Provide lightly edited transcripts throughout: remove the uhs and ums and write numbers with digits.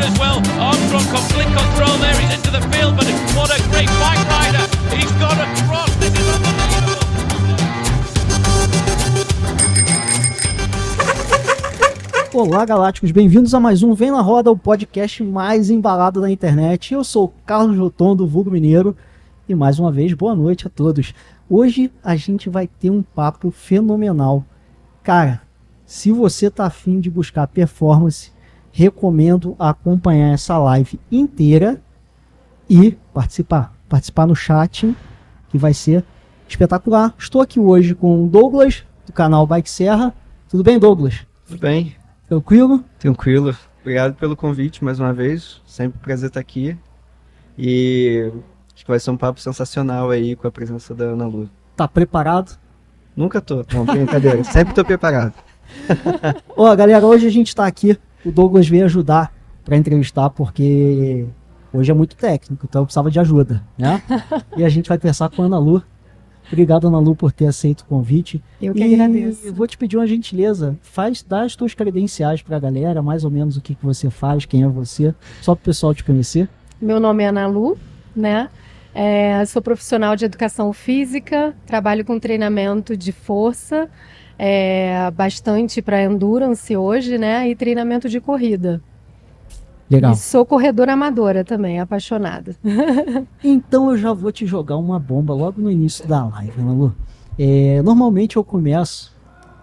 as well. Armstrong complete control there. He's into the field, but what a great bike rider. He's got across. This is unbelievable. Olá, galácticos, bem-vindos a mais um Vem na Roda, o podcast mais embalado da internet. Eu sou o Carlos Rotondo, vulgo mineiro, e mais uma vez, boa noite a todos. Hoje a gente vai ter um papo fenomenal. Cara, se você tá afim de buscar performance, recomendo acompanhar essa live inteira e participar no chat, que vai ser espetacular. Estou aqui hoje com o Douglas, do canal Bike Serra. Tudo bem, Douglas? Tudo bem. Tranquilo? Tranquilo. Obrigado pelo convite mais uma vez. Sempre um prazer estar aqui. E acho que vai ser um papo sensacional aí com a presença da Ana Lu. Tá preparado? Nunca tô. Não, brincadeira. Sempre tô preparado. Ó, galera, hoje a gente tá aqui. O Douglas veio ajudar para entrevistar porque hoje é muito técnico, então eu precisava de ajuda, né? E a gente vai conversar com a Ana Lu. Obrigado, Ana Lu, por ter aceito o convite. Eu que agradeço. Vou te pedir uma gentileza. Dá as tuas credenciais pra galera, mais ou menos o que você faz, quem é você, só pro pessoal te conhecer. Meu nome é Ana Lu, né? Sou profissional de educação física, trabalho com treinamento de força, bastante para endurance hoje, né? E treinamento de corrida. Legal. E sou corredora amadora também, apaixonada. Então eu já vou te jogar uma bomba logo no início da live, Ana Lu. Normalmente eu começo,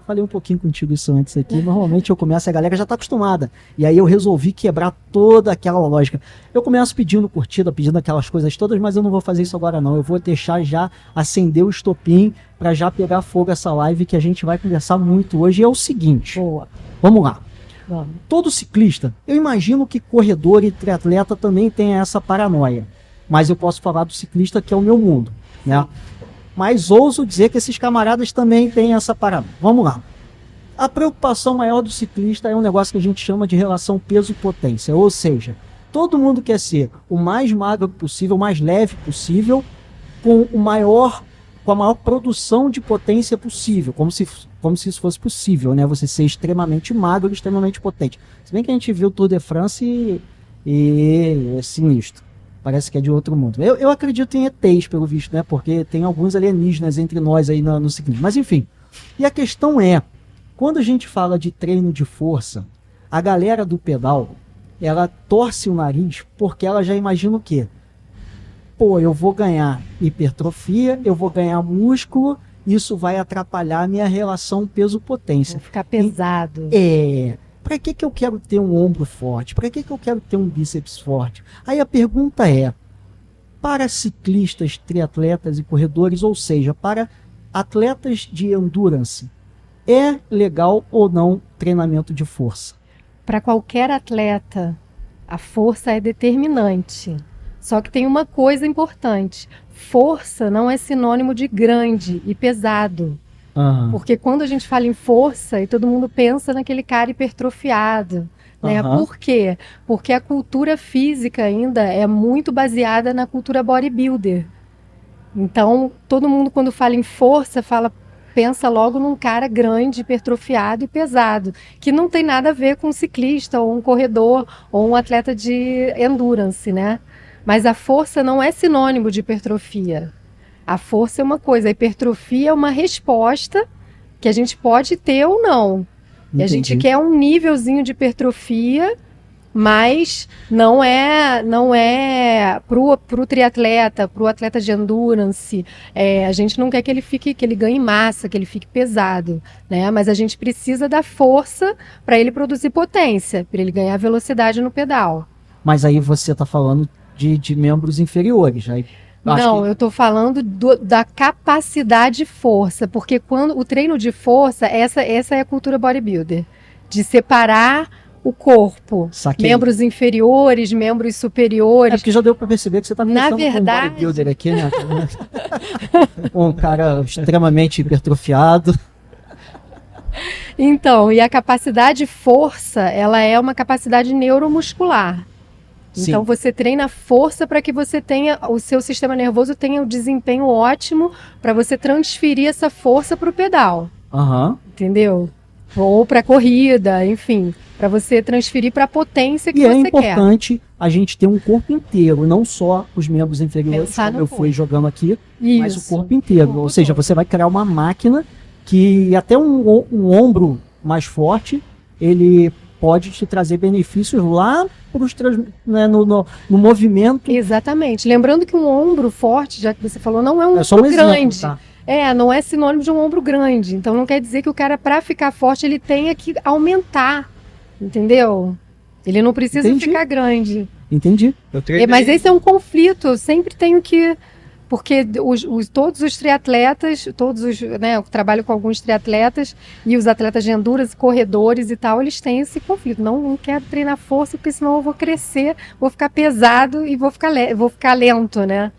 falei um pouquinho contigo isso antes aqui, normalmente eu começo, a galera já tá acostumada, e aí eu resolvi quebrar toda aquela lógica. Eu começo pedindo curtida, pedindo aquelas coisas todas, mas eu não vou fazer isso agora não, eu vou deixar já acender o estopim para já pegar fogo essa live que a gente vai conversar muito hoje. É o seguinte, Boa. Vamos lá. Vamos. Todo ciclista, eu imagino que corredor e triatleta também tenha essa paranoia, mas eu posso falar do ciclista que é o meu mundo, né? Mas ouso dizer que esses camaradas também têm essa paranoia. Vamos lá. A preocupação maior do ciclista é um negócio que a gente chama de relação peso-potência, ou seja, todo mundo quer ser o mais magro possível, o mais leve possível, com a maior produção de potência possível, como se isso fosse possível, né? Você ser extremamente magro e extremamente potente. Se bem que a gente viu o Tour de France e é sinistro. Parece que é de outro mundo. Eu acredito em ETs, pelo visto, né? Porque tem alguns alienígenas entre nós aí no ciclismo. Mas enfim. E a questão é, quando a gente fala de treino de força, a galera do pedal, ela torce o nariz porque ela já imagina o quê? Pô, eu vou ganhar hipertrofia, eu vou ganhar músculo, isso vai atrapalhar a minha relação peso-potência. Vou ficar pesado. Para que eu quero ter um ombro forte? Para que eu quero ter um bíceps forte? Aí a pergunta é, para ciclistas, triatletas e corredores, ou seja, para atletas de endurance, é legal ou não treinamento de força? Para qualquer atleta, a força é determinante. Só que tem uma coisa importante. Força não é sinônimo de grande e pesado. Porque quando a gente fala em força, e todo mundo pensa naquele cara hipertrofiado, né? Por quê? Porque a cultura física ainda é muito baseada na cultura bodybuilder. Então, todo mundo quando fala em força, pensa logo num cara grande, hipertrofiado e pesado, que não tem nada a ver com um ciclista, ou um corredor, ou um atleta de endurance, né? Mas a força não é sinônimo de hipertrofia. A força é uma coisa, a hipertrofia é uma resposta que a gente pode ter ou não. Entendi. E a gente quer um nívelzinho de hipertrofia, mas não é pro triatleta, pro atleta de endurance. A gente não quer que ele ganhe massa, que ele fique pesado, né? Mas a gente precisa da força para ele produzir potência, para ele ganhar velocidade no pedal. Mas aí você está falando de membros inferiores, aí. Eu estou falando da capacidade de força, porque quando o treino de força, essa é a cultura bodybuilder, de separar o corpo, Saquei. Membros inferiores, membros superiores. Porque já deu para perceber que você está pensando com um bodybuilder aqui, né? Um cara extremamente hipertrofiado. Então, e a capacidade de força, ela é uma capacidade neuromuscular. Sim. Então você treina força para que você tenha, o seu sistema nervoso tenha um desempenho ótimo para você transferir essa força para o pedal. Aham. Entendeu? ou para corrida, enfim, para você transferir para a potência que E é você quer. importante a gente ter um corpo inteiro, não só os membros inferiores, Pensar como no eu fui corpo. jogando aqui, mas o Isso. corpo inteiro. O corpo Ou seja, todo. você vai criar uma máquina que até um ombro mais forte, ele pode te trazer benefícios lá né, no movimento. Exatamente. Lembrando que um ombro forte, já que você falou, não é um É só um ombro exemplo, grande. tá? Não é sinônimo de um ombro grande. Então não quer dizer que o cara, para ficar forte, ele tenha que aumentar. Entendeu? Ele não precisa Entendi. ficar grande. Entendi. Eu treinei. Mas esse é um conflito. Eu sempre tenho que. Porque todos os triatletas, né, eu trabalho com alguns triatletas e os atletas de endurance, corredores e tal, eles têm esse conflito. Não quero treinar força, porque senão eu vou crescer, vou ficar pesado e vou ficar lento, né?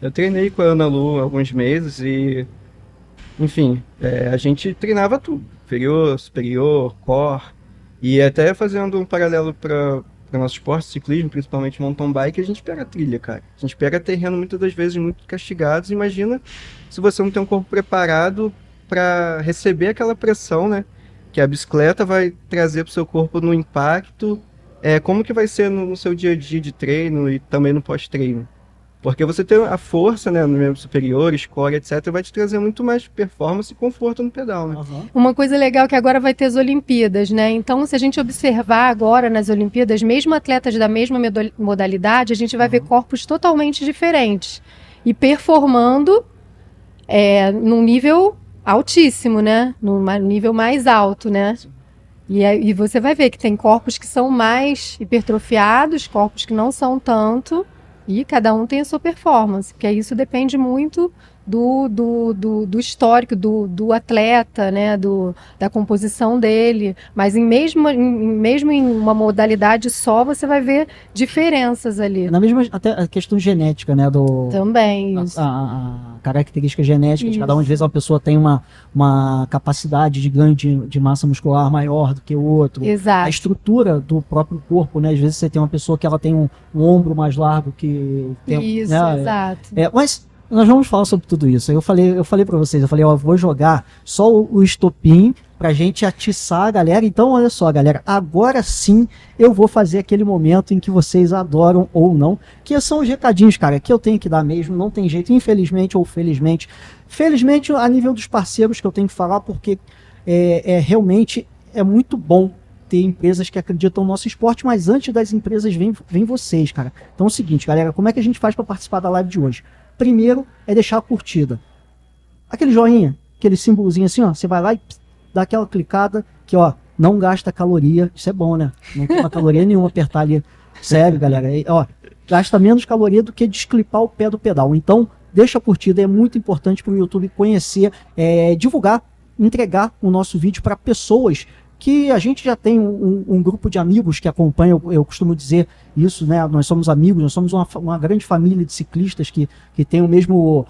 Eu treinei com a Ana Lu há alguns meses e, enfim, a gente treinava tudo. Inferior, superior, core. E até fazendo um paralelo para nosso esporte, ciclismo, principalmente mountain bike, a gente pega trilha, cara. A gente pega terreno muitas das vezes muito castigados. Imagina se você não tem um corpo preparado para receber aquela pressão, né? Que a bicicleta vai trazer para o seu corpo no impacto. Como que vai ser no seu dia a dia de treino e também no pós-treino? Porque você tem a força, né, no membro superior, core, etc., vai te trazer muito mais performance e conforto no pedal, né? Uhum. Uma coisa legal é que agora vai ter as Olimpíadas, né? Então, se a gente observar agora nas Olimpíadas, mesmo atletas da mesma modalidade, a gente vai ver corpos totalmente diferentes e performando num nível altíssimo, né? Num nível mais alto, né? E você vai ver que tem corpos que são mais hipertrofiados, corpos que não são tanto. E cada um tem a sua performance, porque isso depende muito do histórico do atleta, né, da composição dele. Mas mesmo em uma modalidade só, você vai ver diferenças ali. Na mesma, até a questão genética, né? Também isso. A característica genética de cada um. Às Isso. vezes uma pessoa tem uma capacidade de ganho de massa muscular maior do que o outro. A Exato. estrutura do próprio corpo, né? Às vezes você tem uma pessoa que ela tem um ombro mais largo que tem, Isso, né? exato. Mas nós vamos falar sobre tudo isso. Eu falei para vocês, eu vou jogar só o estopim pra gente atiçar a galera. Então, olha só, galera, agora sim eu vou fazer aquele momento em que vocês adoram ou não, que são os recadinhos, cara, que eu tenho que dar mesmo, não tem jeito, infelizmente ou felizmente. Felizmente, a nível dos parceiros que eu tenho que falar, porque realmente é muito bom ter empresas que acreditam no nosso esporte, mas antes das empresas vem vocês, cara. Então é o seguinte, galera, como é que a gente faz para participar da live de hoje? Primeiro é deixar a curtida. Aquele joinha, aquele símbolozinho assim, ó, você vai lá e dá aquela clicada que, ó, não gasta caloria. Isso é bom, né? Não tem uma caloria nenhuma apertar ali. Sério, galera. Ó, gasta menos caloria do que desclipar o pé do pedal. Então, deixa a curtida, é muito importante para o YouTube conhecer, divulgar, entregar o nosso vídeo para pessoas que a gente já tem um grupo de amigos que acompanham, eu costumo dizer isso, né? Nós somos amigos, nós somos uma grande família de ciclistas que tem o mesmo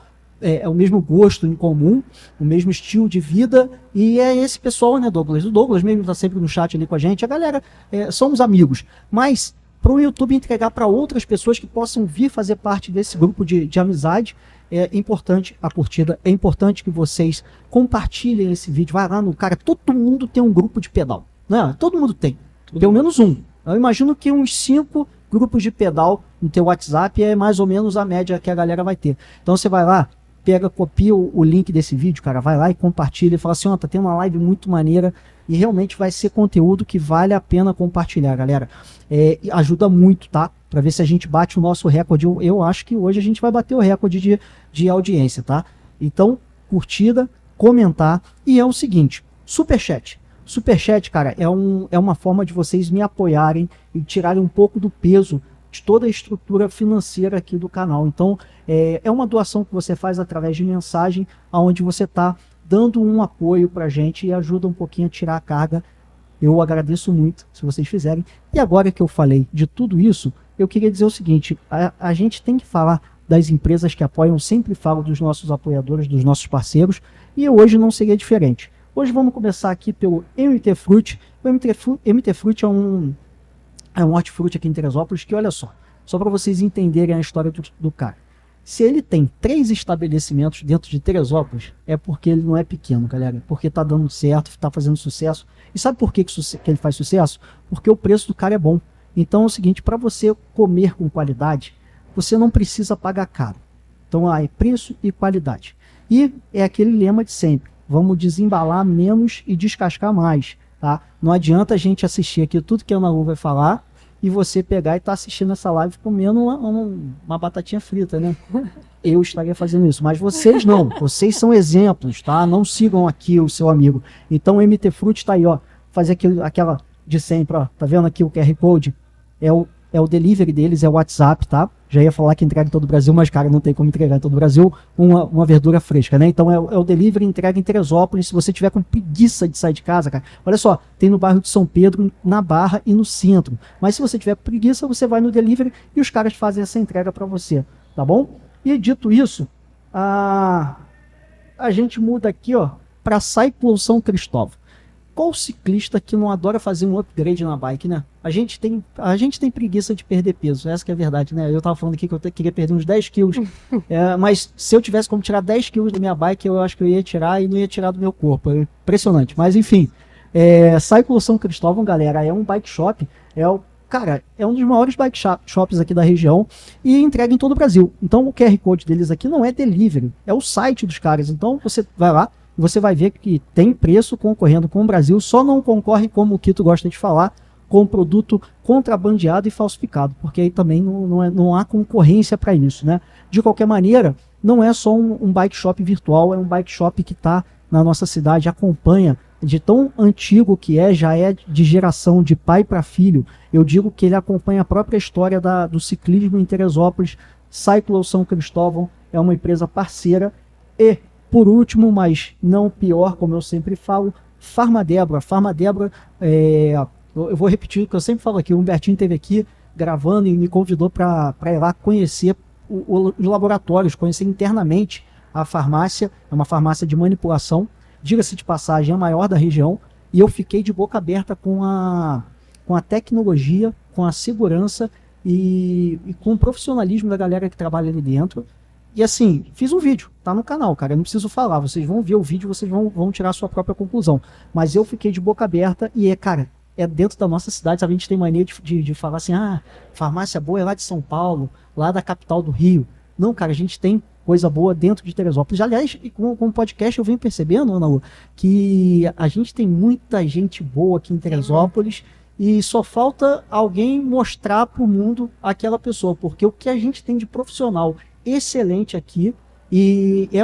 gosto em comum, o mesmo estilo de vida, e é esse pessoal, né, Douglas? O Douglas mesmo está sempre no chat ali com a gente, a galera, somos amigos, mas para o YouTube entregar para outras pessoas que possam vir fazer parte desse grupo de amizade, é importante a curtida, é importante que vocês compartilhem esse vídeo, vai lá no cara, todo mundo tem um grupo de pedal, né? Todo mundo tem, pelo menos um. Eu imagino que uns 5 grupos de pedal no teu WhatsApp é mais ou menos a média que a galera vai ter. Então você vai lá, copia o link desse vídeo, cara, vai lá e compartilha e fala assim, ó, tá tendo uma live muito maneira e realmente vai ser conteúdo que vale a pena compartilhar, galera. Ajuda muito, tá? Pra ver se a gente bate o nosso recorde. Eu acho que hoje a gente vai bater o recorde de audiência, tá? Então, curtida, comentar. E é o seguinte, superchat. Superchat, cara, é uma forma de vocês me apoiarem e tirarem um pouco do peso de toda a estrutura financeira aqui do canal. Então, é uma doação que você faz através de mensagem, onde você tá dando um apoio pra gente e ajuda um pouquinho a tirar a carga. Eu agradeço muito se vocês fizerem. E agora que eu falei de tudo isso, eu queria dizer o seguinte, a gente tem que falar das empresas que apoiam, sempre falo dos nossos apoiadores, dos nossos parceiros, e hoje não seria diferente. Hoje vamos começar aqui pelo MT Fruit. O MT Fruit é um hortifruti aqui em Teresópolis que, olha só para vocês entenderem a história do cara. Se ele tem 3 estabelecimentos dentro de Teresópolis, é porque ele não é pequeno, galera. Porque tá dando certo, tá fazendo sucesso. E sabe por que ele faz sucesso? Porque o preço do cara é bom. Então é o seguinte, para você comer com qualidade, você não precisa pagar caro. Então é preço e qualidade. E é aquele lema de sempre. Vamos desembalar menos e descascar mais. Tá? Não adianta a gente assistir aqui tudo que a Ana Lu vai falar e você pegar e estar assistindo essa live comendo uma batatinha frita, né? Eu estaria fazendo isso, mas vocês não. Vocês são exemplos, tá? Não sigam aqui o seu amigo. Então o MT Fruit tá aí, ó. Fazer aquela de sempre, ó. Tá vendo aqui o QR Code? É o delivery deles, é o WhatsApp, tá? Já ia falar que entrega em todo o Brasil, mas, cara, não tem como entregar em todo o Brasil uma verdura fresca, né? Então é o delivery, entrega em Teresópolis. Se você tiver com preguiça de sair de casa, cara, olha só, tem no bairro de São Pedro, na Barra e no centro. Mas se você tiver preguiça, você vai no delivery e os caras fazem essa entrega para você, tá bom? E dito isso, a gente muda aqui, ó, para Cyclo São Cristóvão. Qual ciclista que não adora fazer um upgrade na bike, né? A gente tem preguiça de perder peso, essa que é a verdade, né? Eu tava falando aqui que eu queria perder uns 10 quilos, mas se eu tivesse como tirar 10 quilos da minha bike, eu acho que eu ia tirar e não ia tirar do meu corpo. É impressionante, mas enfim. Cyclo São Cristóvão, galera, é um bike shop, cara, é um dos maiores bike shops aqui da região e entrega em todo o Brasil. Então o QR Code deles aqui não é delivery, é o site dos caras. Então você vai lá, você vai ver que tem preço concorrendo com o Brasil, só não concorre, como o Kito gosta de falar, com produto contrabandeado e falsificado, porque aí também não há concorrência para isso, né? De qualquer maneira, não é só um bike shop virtual, é um bike shop que está na nossa cidade, acompanha, de tão antigo que já é de geração de pai para filho. Eu digo que ele acompanha a própria história do ciclismo em Teresópolis. Cyclo São Cristóvão é uma empresa parceira. E por último, mas não pior, como eu sempre falo, Farmadebra. Farmadebra, eu vou repetir o que eu sempre falo aqui, o Humbertinho esteve aqui gravando e me convidou para ir lá conhecer os laboratórios, conhecer internamente a farmácia. É uma farmácia de manipulação, diga-se de passagem, a maior da região, e eu fiquei de boca aberta com a tecnologia, com a segurança e com o profissionalismo da galera que trabalha ali dentro. E assim, fiz um vídeo, tá no canal, cara, eu não preciso falar, vocês vão ver o vídeo, vocês vão tirar a sua própria conclusão. Mas eu fiquei de boca aberta e cara, é dentro da nossa cidade, sabe? A gente tem mania de falar assim, farmácia boa é lá de São Paulo, lá da capital do Rio. Não, cara, a gente tem coisa boa dentro de Teresópolis. Aliás, com o podcast eu venho percebendo, Ana Lu, que a gente tem muita gente boa aqui em Teresópolis e só falta alguém mostrar pro mundo aquela pessoa, porque o que a gente tem de profissional excelente aqui, e é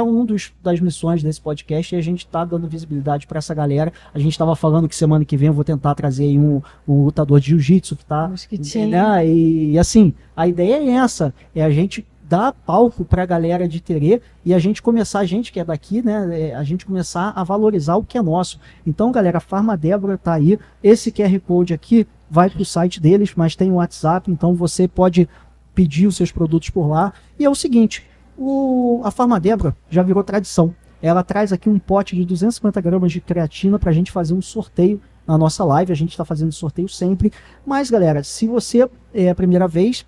das missões desse podcast, e a gente tá dando visibilidade para essa galera. A gente estava falando que semana que vem eu vou tentar trazer aí um lutador de jiu-jitsu que tá, né? E assim, a ideia é essa, é a gente dar palco pra galera de Terê e a gente que é daqui, né, a gente começar a valorizar o que é nosso. Então, galera, a Farmadebra tá aí, esse QR Code aqui vai pro site deles, mas tem o WhatsApp, então você pode pedir os seus produtos por lá. E é o seguinte, a Farmadebra já virou tradição. Ela traz aqui um pote de 250 gramas de creatina pra gente fazer um sorteio na nossa live. A gente tá fazendo sorteio sempre. Mas, galera, se você é a primeira vez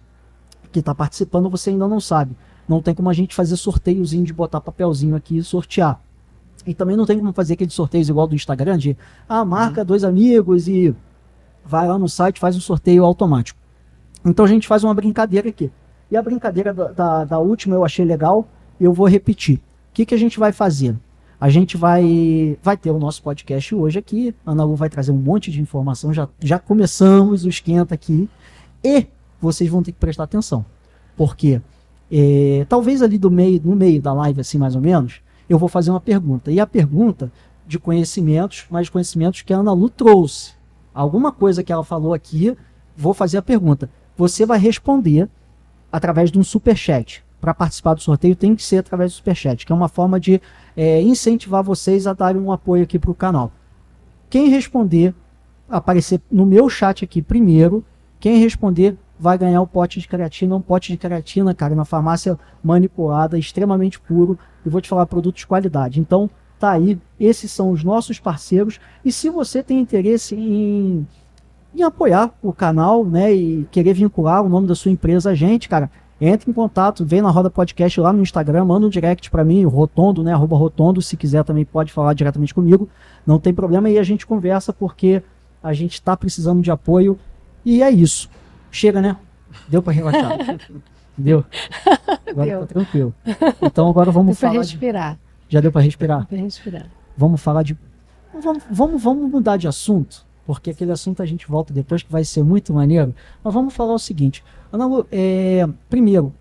que está participando, você ainda não sabe. Não tem como a gente fazer sorteiozinho de botar papelzinho aqui e sortear. E também não tem como fazer aqueles sorteios igual do Instagram de marca 2 amigos e vai lá no site, faz um sorteio automático. Então a gente faz uma brincadeira aqui. E a brincadeira da última eu achei legal, eu vou repetir. O que a gente vai fazer? A gente vai ter o nosso podcast hoje aqui, a Ana Lu vai trazer um monte de informação, já começamos o esquenta aqui, e vocês vão ter que prestar atenção, porque talvez ali no meio da live, assim mais ou menos, eu vou fazer uma pergunta, e a pergunta de conhecimentos, mas conhecimentos que a Ana Lu trouxe, alguma coisa que ela falou aqui, vou fazer a pergunta, você vai responder através de um superchat. Para participar do sorteio tem que ser através do superchat, que é uma forma de incentivar vocês a darem um apoio aqui para o canal. Quem responder, aparecer no meu chat aqui primeiro, quem responder vai ganhar o pote de creatina, um pote de creatina, cara, na farmácia manipulada, extremamente puro, e vou te falar, produto de qualidade. Então, tá aí, esses são os nossos parceiros, e se você tem interesse em apoiar o canal, né, e querer vincular o nome da sua empresa a gente, cara, entre em contato, vem na Roda Podcast lá no Instagram, manda um direct para mim, Rotondo, né, @Rotondo, se quiser também pode falar diretamente comigo, não tem problema, e a gente conversa porque a gente está precisando de apoio, e é isso. Chega, né? Deu para relaxar. Deu? Agora Deu. tá tranquilo. Então agora vamos Deu pra falar respirar. Já deu para respirar? Pra respirar. Vamos falar de... Vamos mudar de assunto, porque aquele assunto a gente volta depois, que vai ser muito maneiro. Mas vamos falar o seguinte. Ana Lu, primeiro,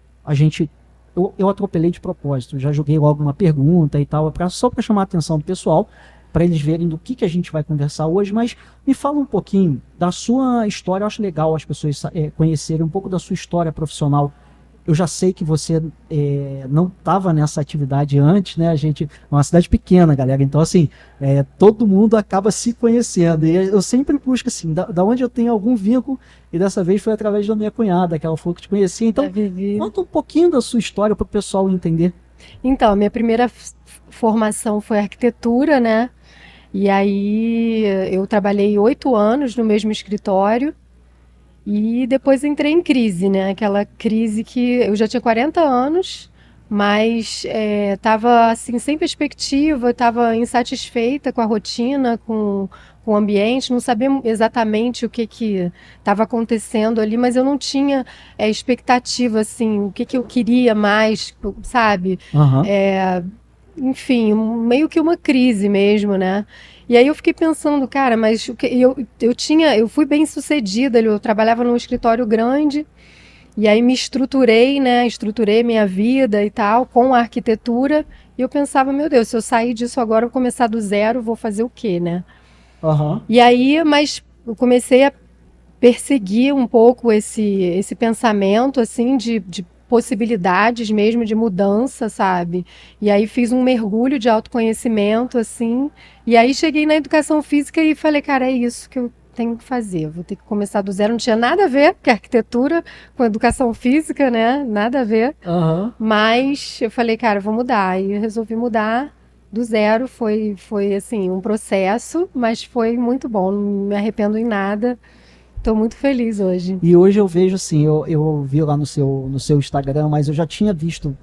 eu atropelei de propósito. Já joguei logo uma pergunta e tal, só para chamar a atenção do pessoal, para eles verem do que a gente vai conversar hoje. Mas me fala um pouquinho da sua história. Eu acho legal as pessoas conhecerem um pouco da sua história profissional. Eu já sei que você não estava nessa atividade antes, né? A gente é uma cidade pequena, galera. Então, assim, todo mundo acaba se conhecendo. E eu sempre busco, assim, da onde eu tenho algum vínculo. E dessa vez foi através da minha cunhada, que ela falou que te conhecia. Então, conta um pouquinho da sua história para o pessoal entender. Então, minha primeira formação foi arquitetura, né? E aí eu trabalhei 8 anos no mesmo escritório. E depois entrei em crise, né? Aquela crise que eu já tinha 40 anos, mas estava assim, sem perspectiva, estava insatisfeita com a rotina, com o ambiente, não sabia exatamente o que estava acontecendo ali, mas eu não tinha expectativa, assim, o que eu queria mais, sabe? Uhum. Enfim, meio que uma crise mesmo, né? E aí eu fiquei pensando, cara, mas eu fui bem sucedida, eu trabalhava num escritório grande, e aí me estruturei, né? Estruturei minha vida e tal, com a arquitetura, e eu pensava, meu Deus, se eu sair disso agora, eu vou começar do zero, vou fazer o quê, né? Uhum. E aí, mas eu comecei a perseguir um pouco esse pensamento, assim, de possibilidades mesmo de mudança, sabe? E aí fiz um mergulho de autoconhecimento, assim, e aí cheguei na educação física e falei, cara, é isso que eu tenho que fazer, vou ter que começar do zero. Não tinha nada a ver, porque arquitetura com educação física, né? Nada a ver. Uhum. Mas eu falei, cara, eu vou mudar. E eu resolvi mudar do zero. Foi assim, um processo, mas foi muito bom. Não me arrependo em nada. Estou muito feliz hoje. E hoje eu vejo assim, eu vi lá no seu Instagram, mas eu já tinha visto.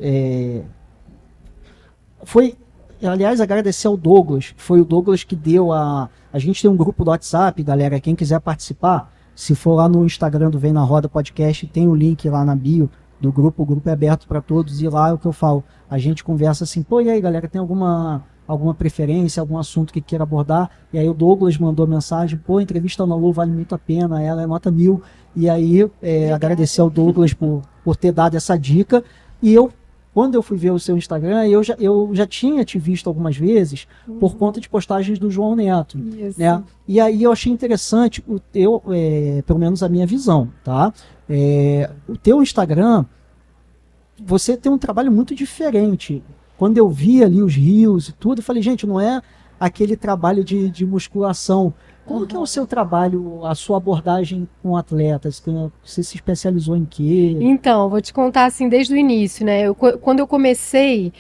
Aliás, agradecer ao Douglas. Foi o Douglas que deu a gente tem um grupo do WhatsApp, galera. Quem quiser participar, se for lá no Instagram do Vem na Roda Podcast, tem o link lá na bio do grupo. O grupo é aberto para todos. E lá é o que eu falo. A gente conversa assim, pô, e aí, galera, tem alguma preferência, algum assunto que queira abordar? E aí o Douglas mandou mensagem, pô, a entrevista na Lu vale muito a pena, ela é nota 1000. E aí agradecer ao Douglas por ter dado essa dica. E quando eu fui ver o seu Instagram, eu já tinha te visto algumas vezes por conta de postagens do João Neto. Isso. Né? E aí eu achei interessante pelo menos a minha visão, tá? O teu Instagram, você tem um trabalho muito diferente. Quando eu vi ali os rios e tudo, eu falei, gente, não é aquele trabalho de musculação. Como que é o seu trabalho, a sua abordagem com atletas? Você se especializou em quê? Então, vou te contar assim desde o início, né? Quando eu comecei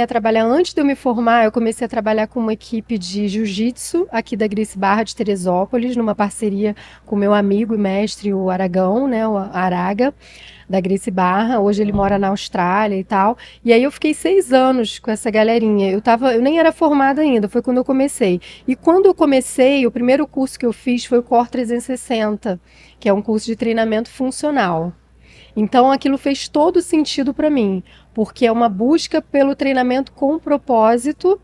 a trabalhar, antes de eu me formar, eu comecei a trabalhar com uma equipe de jiu-jitsu aqui da Gracie Barra de Teresópolis, numa parceria com meu amigo e mestre, o Aragão, né? O Araga, da Gracie Barra. Hoje ele mora na Austrália e tal. E aí eu fiquei 6 anos com essa galerinha. Eu nem era formada ainda, foi quando eu comecei. E quando eu comecei, o primeiro curso que eu fiz foi o Core 360, que é um curso de treinamento funcional. Então aquilo fez todo sentido para mim, porque é uma busca pelo treinamento com propósito,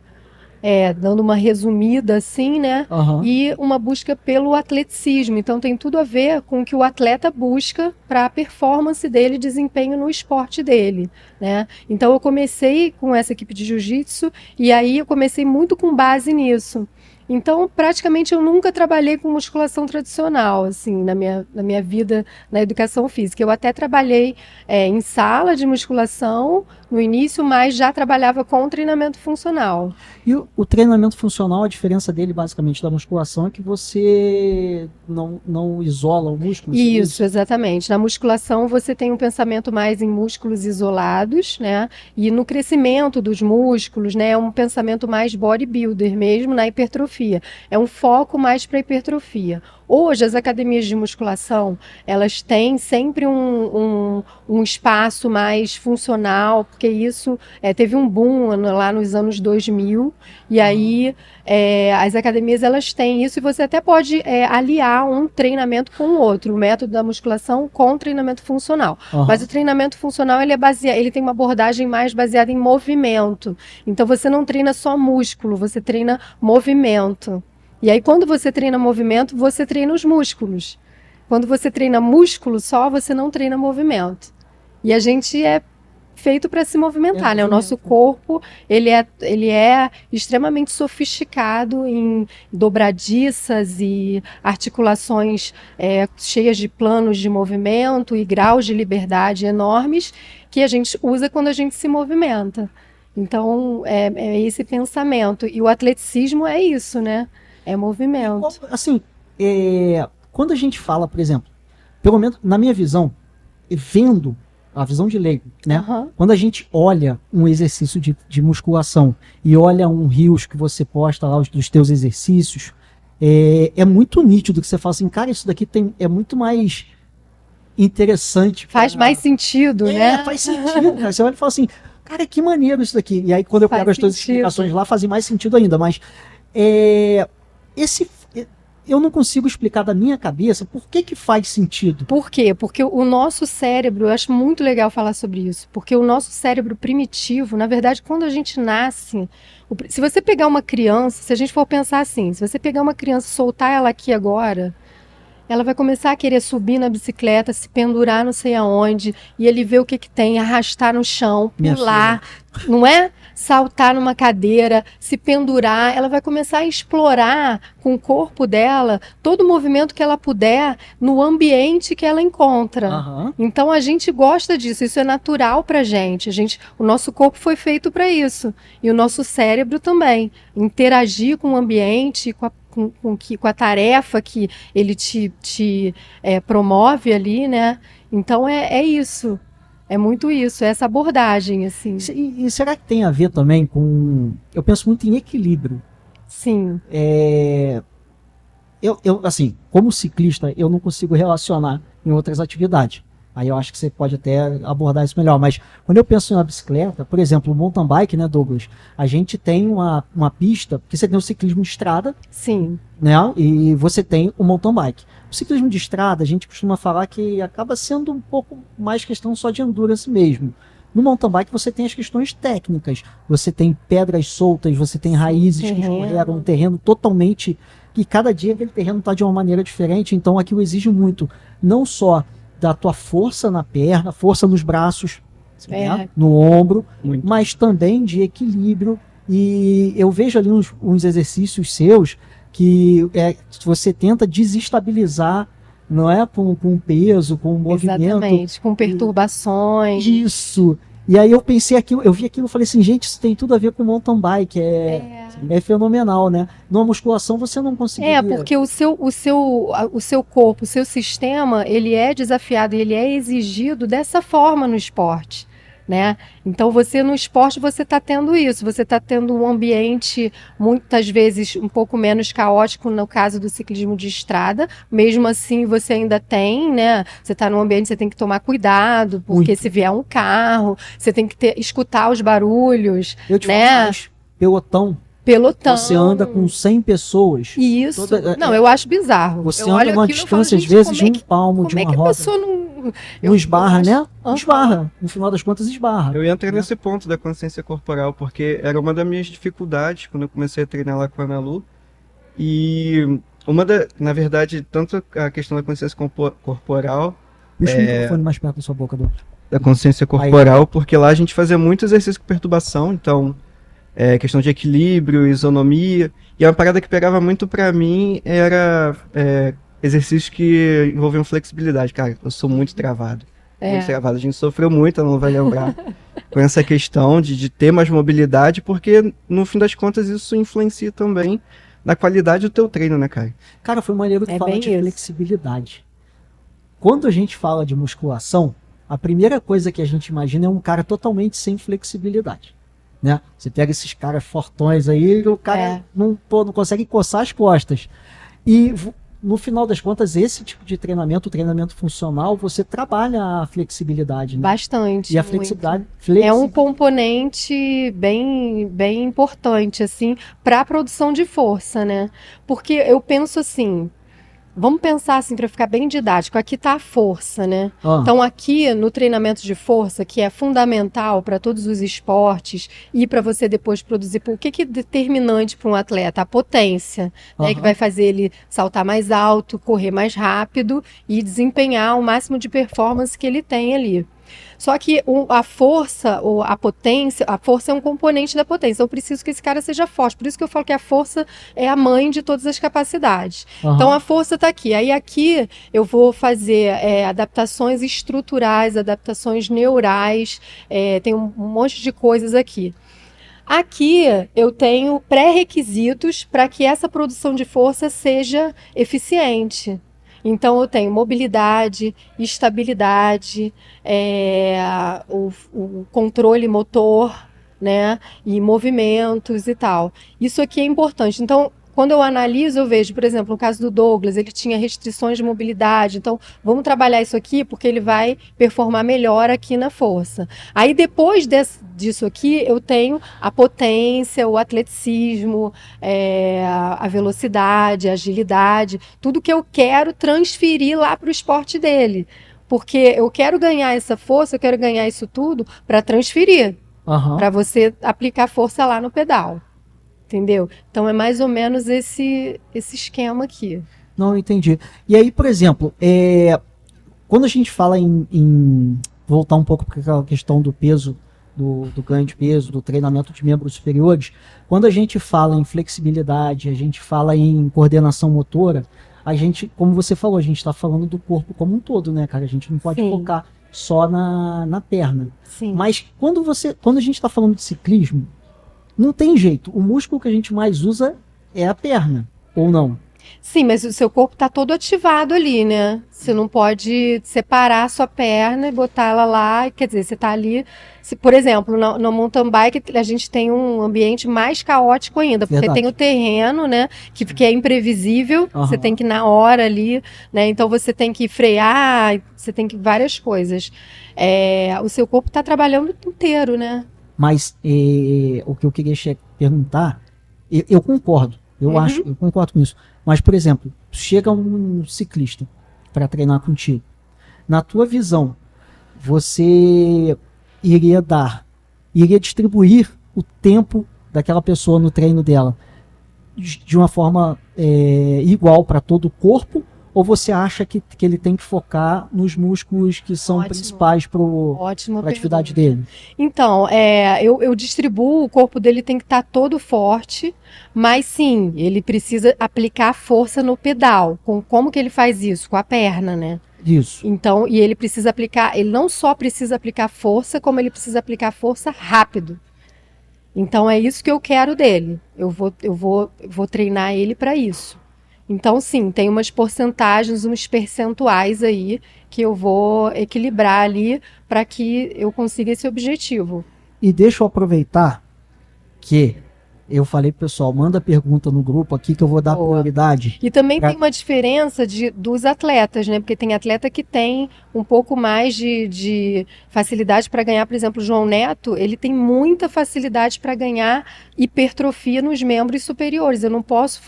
dando uma resumida assim, né? Uhum. E uma busca pelo atleticismo. Então tem tudo a ver com o que o atleta busca para a performance dele, desempenho no esporte dele, né? Então eu comecei com essa equipe de jiu-jitsu e aí eu comecei muito com base nisso. Então, praticamente, eu nunca trabalhei com musculação tradicional, assim, na minha vida na educação física. Eu até trabalhei em sala de musculação no início, mas já trabalhava com treinamento funcional. E o treinamento funcional, a diferença dele, basicamente, da musculação é que você não isola o músculo? Isso, exatamente. Na musculação, você tem um pensamento mais em músculos isolados, né? E no crescimento dos músculos, né? É um pensamento mais bodybuilder mesmo, na hipertrofia. hipertrofia. É um foco mais para hipertrofia. Hoje, as academias de musculação, elas têm sempre um espaço mais funcional, porque isso teve um boom lá nos anos 2000, e aí as academias, elas têm isso, e você até pode aliar um treinamento com o outro, o método da musculação com o treinamento funcional. Mas o treinamento funcional, ele tem uma abordagem mais baseada em movimento. Então, você não treina só músculo, você treina movimento. E aí, quando você treina movimento, você treina os músculos. Quando você treina músculo só, você não treina movimento. E a gente é feito para se movimentar, né? O nosso corpo, ele é extremamente sofisticado em dobradiças e articulações cheias de planos de movimento e graus de liberdade enormes que a gente usa quando a gente se movimenta. Então, é esse pensamento. E o atleticismo é isso, né? É movimento. Assim, quando a gente fala, por exemplo, pelo menos na minha visão, vendo a visão de leigo, né? Quando a gente olha um exercício de musculação e olha um reels que você posta lá dos teus exercícios, é muito nítido que você fala assim, cara, isso daqui é muito mais interessante. Faz mais sentido, né? Faz sentido, cara. Você olha e fala assim, cara, que maneiro isso daqui. E aí quando eu pego as tuas explicações lá, fazem mais sentido ainda, mas eu não consigo explicar da minha cabeça por que faz sentido. Por quê? Porque o nosso cérebro, eu acho muito legal falar sobre isso, porque o nosso cérebro primitivo, na verdade, quando a gente nasce, se você pegar uma criança, se a gente for pensar assim, se você pegar uma criança e soltar ela aqui agora, ela vai começar a querer subir na bicicleta, se pendurar não sei aonde, e ele vê o que tem, arrastar no chão, pular, não é? Saltar numa cadeira, se pendurar, ela vai começar a explorar com o corpo dela todo o movimento que ela puder no ambiente que ela encontra. Então a gente gosta disso, isso é natural pra gente. O nosso corpo foi feito para isso, e o nosso cérebro também. Interagir com o ambiente, com a tarefa que ele te promove ali, né? Então é isso. É muito isso, essa abordagem, assim. E será que tem a ver também com... Eu penso muito em equilíbrio. Sim. Eu assim, como ciclista, eu não consigo relacionar em outras atividades. Aí eu acho que você pode até abordar isso melhor. Mas quando eu penso em uma bicicleta, por exemplo, o mountain bike, né, Douglas? A gente tem uma pista, porque você tem o ciclismo de estrada. Sim. Né? E você tem o mountain bike. O ciclismo de estrada, a gente costuma falar que acaba sendo um pouco mais questão só de endurance mesmo. No mountain bike você tem as questões técnicas. Você tem pedras soltas, você tem raízes que escorregam, um terreno totalmente... E cada dia aquele terreno está de uma maneira diferente. Então aquilo exige muito, não só da tua força na perna, força nos braços, né? No ombro, mas também de equilíbrio. E eu vejo ali uns exercícios seus que você tenta desestabilizar, não é? Com peso, com movimento. Exatamente, com perturbações. Isso. E aí eu pensei aquilo, eu vi aquilo e falei assim, gente, isso tem tudo a ver com mountain bike, é fenomenal, né? Numa musculação você não conseguiria... Porque o seu corpo, o seu sistema, ele é desafiado, ele é exigido dessa forma no esporte, né? Então no esporte você está tendo isso, você está tendo um ambiente muitas vezes um pouco menos caótico no caso do ciclismo de estrada, mesmo assim você ainda tem, né? Você está num ambiente, você tem que tomar cuidado, porque se vier um carro, você tem que escutar os barulhos, eu te né? falo mais, pelotão. Você anda com 100 pessoas. Isso. Não, eu acho bizarro. Você anda numa distância, às vezes, de um palmo de uma roda. Como é que a pessoa não esbarra, né? Esbarra. No final das contas, esbarra. Eu entro nesse ponto da consciência corporal, porque era uma das minhas dificuldades quando eu comecei a treinar lá com a Ana Lu. E na verdade, tanto a questão da consciência corporal... Puxa o microfone mais perto da sua boca, Doutor. Da consciência corporal, porque lá a gente fazia muito exercício com perturbação, então... questão de equilíbrio, isonomia, e uma parada que pegava muito pra mim era exercícios que envolviam flexibilidade. Cara, eu sou muito travado. Muito travado. A gente sofreu muito, ela não vai lembrar, com essa questão de ter mais mobilidade, porque no fim das contas isso influencia também na qualidade do teu treino, né, cara? Cara, foi maneiro tu falar de flexibilidade. Quando a gente fala de musculação, a primeira coisa que a gente imagina é um cara totalmente sem flexibilidade. né? Você pega esses caras fortões aí e o cara não consegue coçar as costas. E no final das contas, esse tipo de treinamento, o treinamento funcional, você trabalha a flexibilidade, né? Bastante. E a muito. flexibilidade É um componente bem, bem importante, assim, para a produção de força, né? Porque eu penso assim, vamos pensar assim, para ficar bem didático, aqui está a força, né? Então aqui no treinamento de força, que é fundamental para todos os esportes e para você depois produzir, o que é determinante para um atleta? A potência, né? Que vai fazer ele saltar mais alto, correr mais rápido e desempenhar o máximo de performance que ele tem ali. Só que a força, ou a potência, a força é um componente da potência. Eu preciso que esse cara seja forte. Por isso que eu falo que a força é a mãe de todas as capacidades. Então a força está aqui. Aí aqui eu vou fazer adaptações estruturais, adaptações neurais, tem um monte de coisas aqui. Aqui eu tenho pré-requisitos para que essa produção de força seja eficiente. Então eu tenho mobilidade, estabilidade, o controle motor, né, e movimentos e tal. Isso aqui é importante. Então, quando eu analiso, eu vejo, por exemplo, no caso do Douglas, ele tinha restrições de mobilidade. Então, vamos trabalhar isso aqui porque ele vai performar melhor aqui na força. Aí, depois disso aqui, eu tenho a potência, o atleticismo, a velocidade, a agilidade, tudo que eu quero transferir lá para o esporte dele. Porque eu quero ganhar essa força, eu quero ganhar isso tudo para transferir, para você aplicar força lá no pedal. Entendeu? Então é mais ou menos esse esquema aqui. Não, entendi. E aí, por exemplo, quando a gente fala em voltar um pouco para aquela questão do peso, do ganho de peso, do treinamento de membros superiores, quando a gente fala em flexibilidade, a gente fala em coordenação motora, a gente, como você falou, a gente está falando do corpo como um todo, né, cara? A gente não pode focar só na perna. Sim. Mas quando a gente está falando de ciclismo, não tem jeito. O músculo que a gente mais usa é a perna, ou não? Sim, mas o seu corpo está todo ativado ali, né? Você não pode separar a sua perna e botar ela lá. Quer dizer, você está ali... por exemplo, no mountain bike, a gente tem um ambiente mais caótico ainda. Porque tem o terreno, né? Que é imprevisível. Você tem que ir na hora ali, né? Então, você tem que frear, você tem que... várias coisas. O seu corpo está trabalhando inteiro, né? Mas o que eu queria perguntar, eu concordo, eu concordo com isso. Mas, por exemplo, chega um ciclista para treinar contigo. Na tua visão, você iria distribuir o tempo daquela pessoa no treino dela de uma forma igual para todo o corpo? Ou você acha que ele tem que focar nos músculos que são principais para a atividade dele? Então, eu distribuo, o corpo dele tem que estar todo forte, mas sim, ele precisa aplicar força no pedal. Como que ele faz isso? Com a perna, né? Isso. Então, e ele não só precisa aplicar força, como ele precisa aplicar força rápido. Então, é isso que eu quero dele. Eu vou treinar ele para isso. Então, sim, tem umas porcentagens, uns percentuais aí que eu vou equilibrar ali para que eu consiga esse objetivo. E deixa eu aproveitar que eu falei pro pessoal, manda pergunta no grupo aqui que eu vou dar prioridade. E também tem uma diferença dos atletas, né? Porque tem atleta que tem um pouco mais de facilidade para ganhar. Por exemplo, o João Neto, ele tem muita facilidade para ganhar hipertrofia nos membros superiores. Eu não posso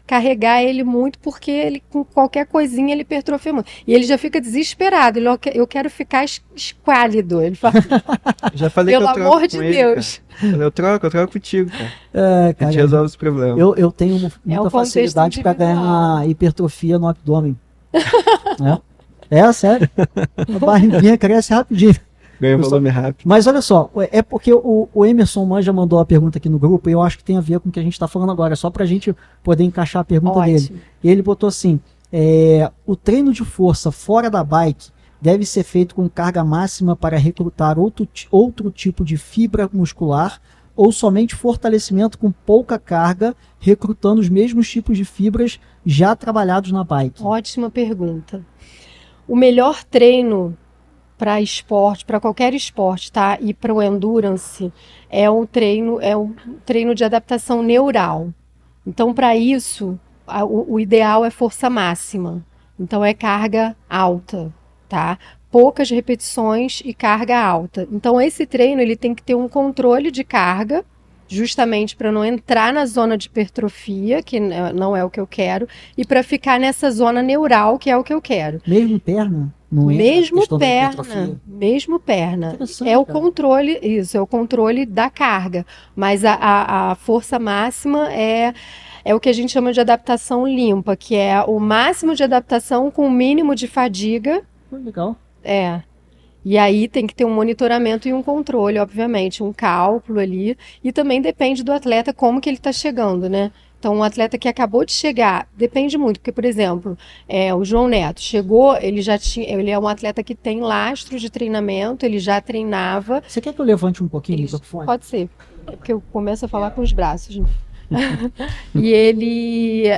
carregar ele muito porque ele, com qualquer coisinha, ele hipertrofia muito. E ele já fica desesperado. Eu quero ficar esquálido. Ele fala, já falei pelo que eu troco amor de com ele, Deus. Eu troco contigo, cara. Cara, a gente resolve esse problema. Eu tenho muita facilidade para ganhar hipertrofia no abdômen. Sério. A barriguinha cresce rapidinho. Ganha volume rápido. Mas olha só, é porque o Emerson Manja mandou a pergunta aqui no grupo e eu acho que tem a ver com o que a gente está falando agora, só para a gente poder encaixar a pergunta dele. E ele botou assim, o treino de força fora da bike deve ser feito com carga máxima para recrutar outro tipo de fibra muscular ou somente fortalecimento com pouca carga, recrutando os mesmos tipos de fibras já trabalhados na bike? Ótima pergunta. O melhor treino para esporte, para qualquer esporte, tá? E para o endurance, é um treino de adaptação neural. Então, para isso, o ideal é força máxima. Então, é carga alta, tá? Poucas repetições e carga alta. Então, esse treino ele tem que ter um controle de carga, justamente para não entrar na zona de hipertrofia, que não é o que eu quero, e para ficar nessa zona neural, que é o que eu quero. Mesmo perna? Não entra a questão da hipertrofia? Mesmo perna. Interessante, É o cara. controle, isso, é o controle da carga. Mas a força máxima é o que a gente chama de adaptação limpa, que é o máximo de adaptação com o mínimo de fadiga. Pô, legal. E aí tem que ter um monitoramento e um controle, obviamente, um cálculo ali. E também depende do atleta como que ele está chegando, né? Então, um atleta que acabou de chegar, depende muito, porque, por exemplo, o João Neto chegou, ele é um atleta que tem lastros de treinamento, ele já treinava. Você quer que eu levante um pouquinho o microfone? Pode ser, é porque eu começo a falar com os braços, né? E ele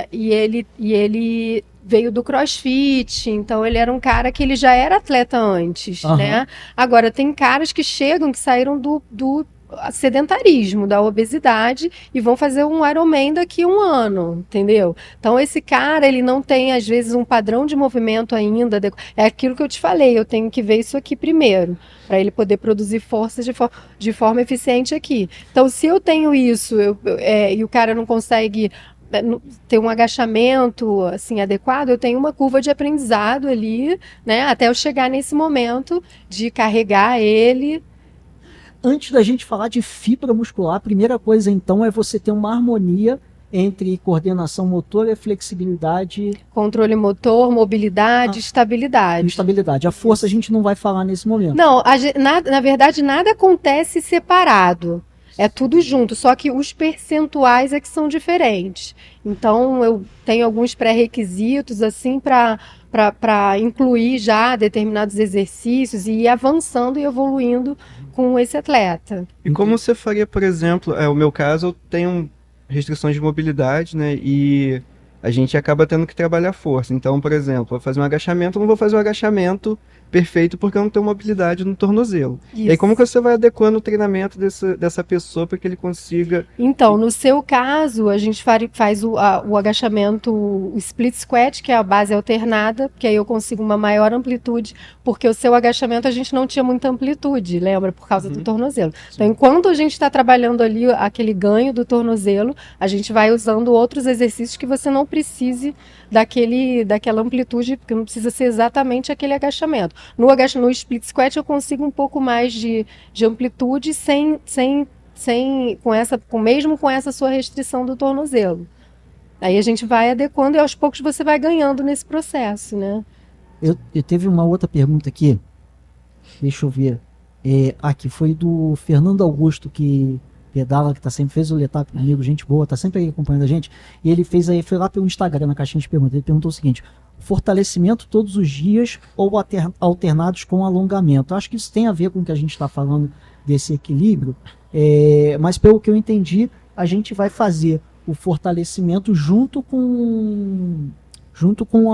veio do CrossFit, então ele era um cara que ele já era atleta antes, né? Agora, tem caras que chegam, que saíram do sedentarismo, da obesidade e vão fazer um Ironman daqui a um ano, entendeu? Então esse cara, ele não tem às vezes um padrão de movimento ainda, é aquilo que eu te falei, eu tenho que ver isso aqui primeiro, para ele poder produzir forças de forma eficiente aqui. Então se eu tenho isso e o cara não consegue ter um agachamento assim adequado, eu tenho uma curva de aprendizado ali, né, até eu chegar nesse momento de carregar ele. Antes da gente falar de fibra muscular, a primeira coisa então é você ter uma harmonia entre coordenação motora e flexibilidade. Controle motor, mobilidade, estabilidade. Estabilidade. A força a gente não vai falar nesse momento. Não, na verdade nada acontece separado. É tudo junto, só que os percentuais é que são diferentes. Então eu tenho alguns pré-requisitos assim para incluir já determinados exercícios e ir avançando e evoluindo com esse atleta. E como você faria, por exemplo, o meu caso, eu tenho restrições de mobilidade, né? E a gente acaba tendo que trabalhar força. Então, por exemplo, vou fazer um agachamento, eu não vou fazer um agachamento perfeito porque eu não tenho mobilidade no tornozelo. Isso. E aí como que você vai adequando o treinamento dessa pessoa para que ele consiga... Então, no seu caso, a gente faz o agachamento, o split squat, que é a base alternada, que aí eu consigo uma maior amplitude, porque o seu agachamento a gente não tinha muita amplitude, lembra? Por causa do tornozelo. Então, enquanto a gente está trabalhando ali aquele ganho do tornozelo, a gente vai usando outros exercícios que você não precise daquela amplitude, porque não precisa ser exatamente aquele agachamento. No split squat eu consigo um pouco mais de amplitude mesmo com essa sua restrição do tornozelo. Aí a gente vai adequando e aos poucos você vai ganhando nesse processo, né? Eu teve uma outra pergunta aqui. Deixa eu ver. Aqui foi do Fernando Augusto, que pedala, que fez o Letap comigo, gente boa, tá sempre aí acompanhando a gente. E ele foi lá pelo Instagram, na caixinha de perguntas. Ele perguntou o seguinte: fortalecimento todos os dias ou alternados com alongamento? Acho que isso tem a ver com o que a gente está falando desse equilíbrio, mas pelo que eu entendi, a gente vai fazer o fortalecimento junto com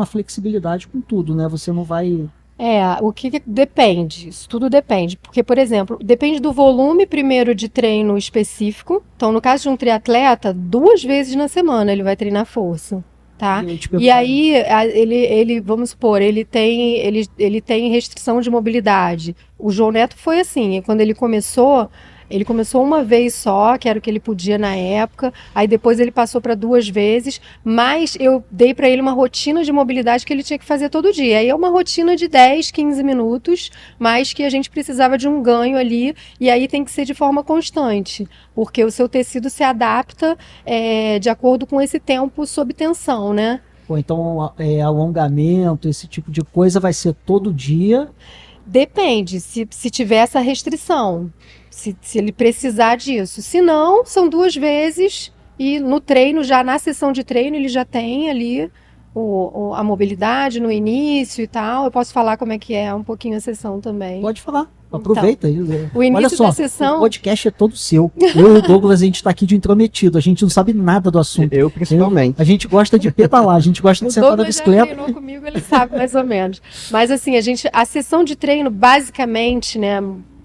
a flexibilidade, com tudo, né? Você não vai... O que depende? Isso tudo depende. Porque, por exemplo, depende do volume, primeiro, de treino específico. Então, no caso de um triatleta, 2 vezes na semana ele vai treinar força. Tá? E aí, ele, vamos supor, ele tem restrição de mobilidade. O João Neto foi assim, quando ele começou uma vez só, que era o que ele podia na época, aí depois ele passou para 2 vezes, mas eu dei para ele uma rotina de mobilidade que ele tinha que fazer todo dia. Aí é uma rotina de 10, 15 minutos, mas que a gente precisava de um ganho ali, e aí tem que ser de forma constante, porque o seu tecido se adapta de acordo com esse tempo sob tensão, né? Ou então alongamento, esse tipo de coisa vai ser todo dia? Depende, se tiver essa restrição. Se ele precisar disso. Se não, são 2 vezes e no treino, já na sessão de treino, ele já tem ali a mobilidade no início e tal. Eu posso falar como é que é um pouquinho a sessão também. Pode falar. Aproveita aí. O início Olha só, da sessão... o podcast é todo seu. Eu e o Douglas, a gente tá aqui de intrometido. A gente não sabe nada do assunto. Eu, principalmente. A gente gosta de pedalar, a gente gosta de O sentar na Douglas já bicicleta. treinou comigo, ele sabe mais ou menos. Mas assim, a sessão de treino, basicamente, né,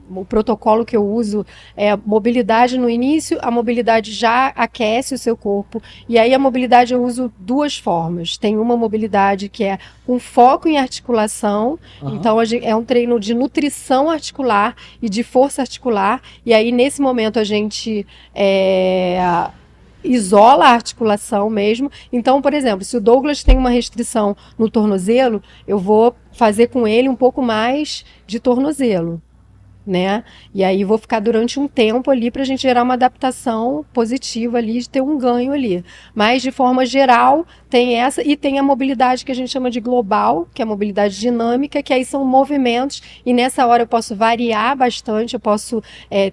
o protocolo que eu uso é mobilidade no início, a mobilidade já aquece o seu corpo, e aí a mobilidade eu uso duas formas. Tem uma mobilidade que é com foco em articulação, então é um treino de nutrição articular e de força articular, e aí nesse momento a gente isola a articulação mesmo. Então, por exemplo, se o Douglas tem uma restrição no tornozelo, eu vou fazer com ele um pouco mais de tornozelo, né? E aí vou ficar durante um tempo ali para a gente gerar uma adaptação positiva ali, de ter um ganho ali. Mas de forma geral tem essa, e tem a mobilidade que a gente chama de global, que é a mobilidade dinâmica, que aí são movimentos, e nessa hora eu posso variar bastante, eu posso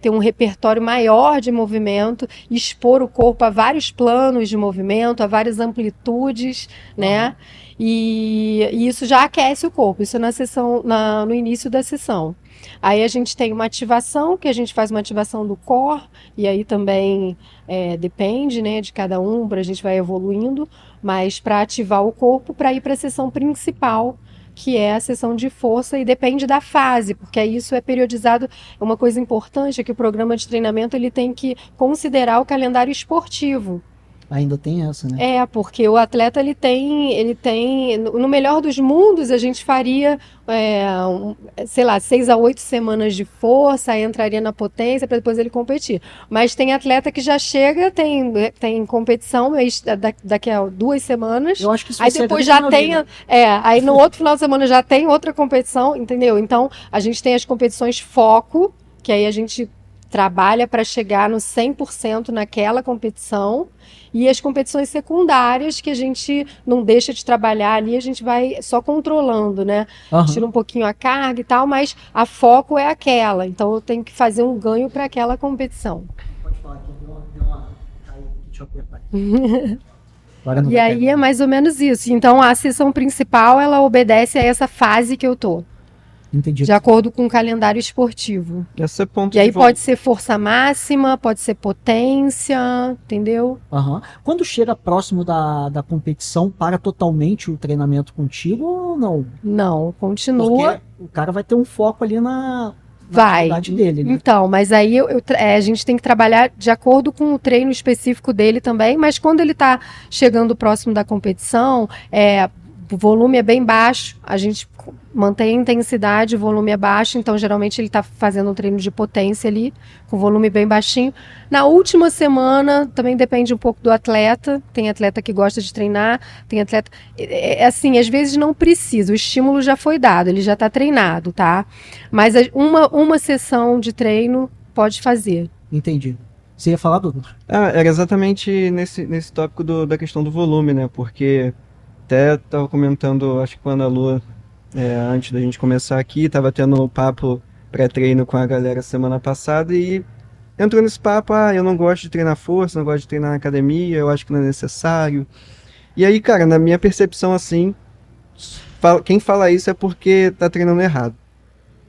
ter um repertório maior de movimento, expor o corpo a vários planos de movimento, a várias amplitudes, né? E isso já aquece o corpo, isso na sessão, no início da sessão. Aí a gente tem uma ativação, que a gente faz uma ativação do core, e aí também depende, né, de cada um, a gente vai evoluindo, mas para ativar o corpo, para ir para a sessão principal, que é a sessão de força, e depende da fase, porque isso é periodizado. Uma coisa importante é que o programa de treinamento ele tem que considerar o calendário esportivo. Ainda tem essa, né? Porque o atleta ele tem, no melhor dos mundos, a gente faria, sei lá, 6 a 8 semanas de força, aí entraria na potência para depois ele competir. Mas tem atleta que já chega, tem competição daqui a 2 semanas. Eu acho que isso aí depois já tem, aí no outro final de semana já tem outra competição, entendeu? Então a gente tem as competições foco, que aí a gente trabalha para chegar no 100% naquela competição, e as competições secundárias que a gente não deixa de trabalhar ali, a gente vai só controlando, né? Tira um pouquinho a carga e tal, mas a foco é aquela, então eu tenho que fazer um ganho para aquela competição. Pode falar aqui, deu uma... Deixa eu apertar. E aí é mais ou menos isso. Então a sessão principal, ela obedece a essa fase que eu tô. Entendi. De acordo com o calendário esportivo. Esse é ponto e aí pode ser força máxima, pode ser potência, entendeu? Quando chega próximo da competição, para totalmente o treinamento contigo ou não? Não, continua. Porque o cara vai ter um foco ali na atividade dele, né? Então, mas aí a gente tem que trabalhar de acordo com o treino específico dele também, mas quando ele está chegando próximo da competição, o volume é bem baixo, a gente mantém a intensidade, o volume é baixo, então geralmente ele está fazendo um treino de potência ali, com volume bem baixinho. Na última semana, também depende um pouco do atleta, tem atleta que gosta de treinar, tem atleta... Assim, às vezes não precisa, o estímulo já foi dado, ele já está treinado, tá? Mas uma sessão de treino pode fazer. Entendi. Você ia falar, Douglas? Era exatamente nesse tópico da questão do volume, né? Porque até estava comentando, acho que com a Ana Lu, antes da gente começar aqui, estava tendo um papo pré-treino com a galera semana passada e entrou nesse papo, eu não gosto de treinar força, não gosto de treinar na academia, eu acho que não é necessário. E aí, cara, na minha percepção, assim, quem fala isso é porque tá treinando errado.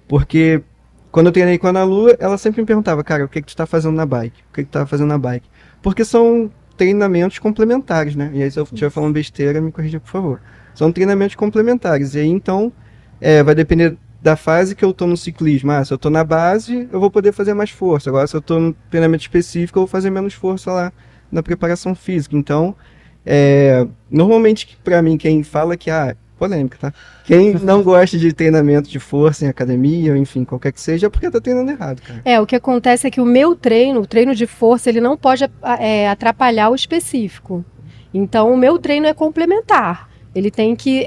Porque quando eu treinei com a Ana Lu, ela sempre me perguntava, cara, o que tu tá fazendo na bike? O que tu tá fazendo na bike? Porque são treinamentos complementares, né? E aí, se eu estiver falando besteira, me corrija, por favor. São treinamentos complementares. E aí, então, vai depender da fase que eu tô no ciclismo. Se eu tô na base, eu vou poder fazer mais força. Agora, se eu tô no treinamento específico, eu vou fazer menos força lá na preparação física. Então, normalmente, pra mim, quem fala que... polêmica, tá? Quem não gosta de treinamento de força em academia, ou enfim, qualquer que seja, é porque tá treinando errado, cara. O que acontece é que o treino de força, ele não pode atrapalhar o específico. Então, o meu treino é complementar. Ele tem que...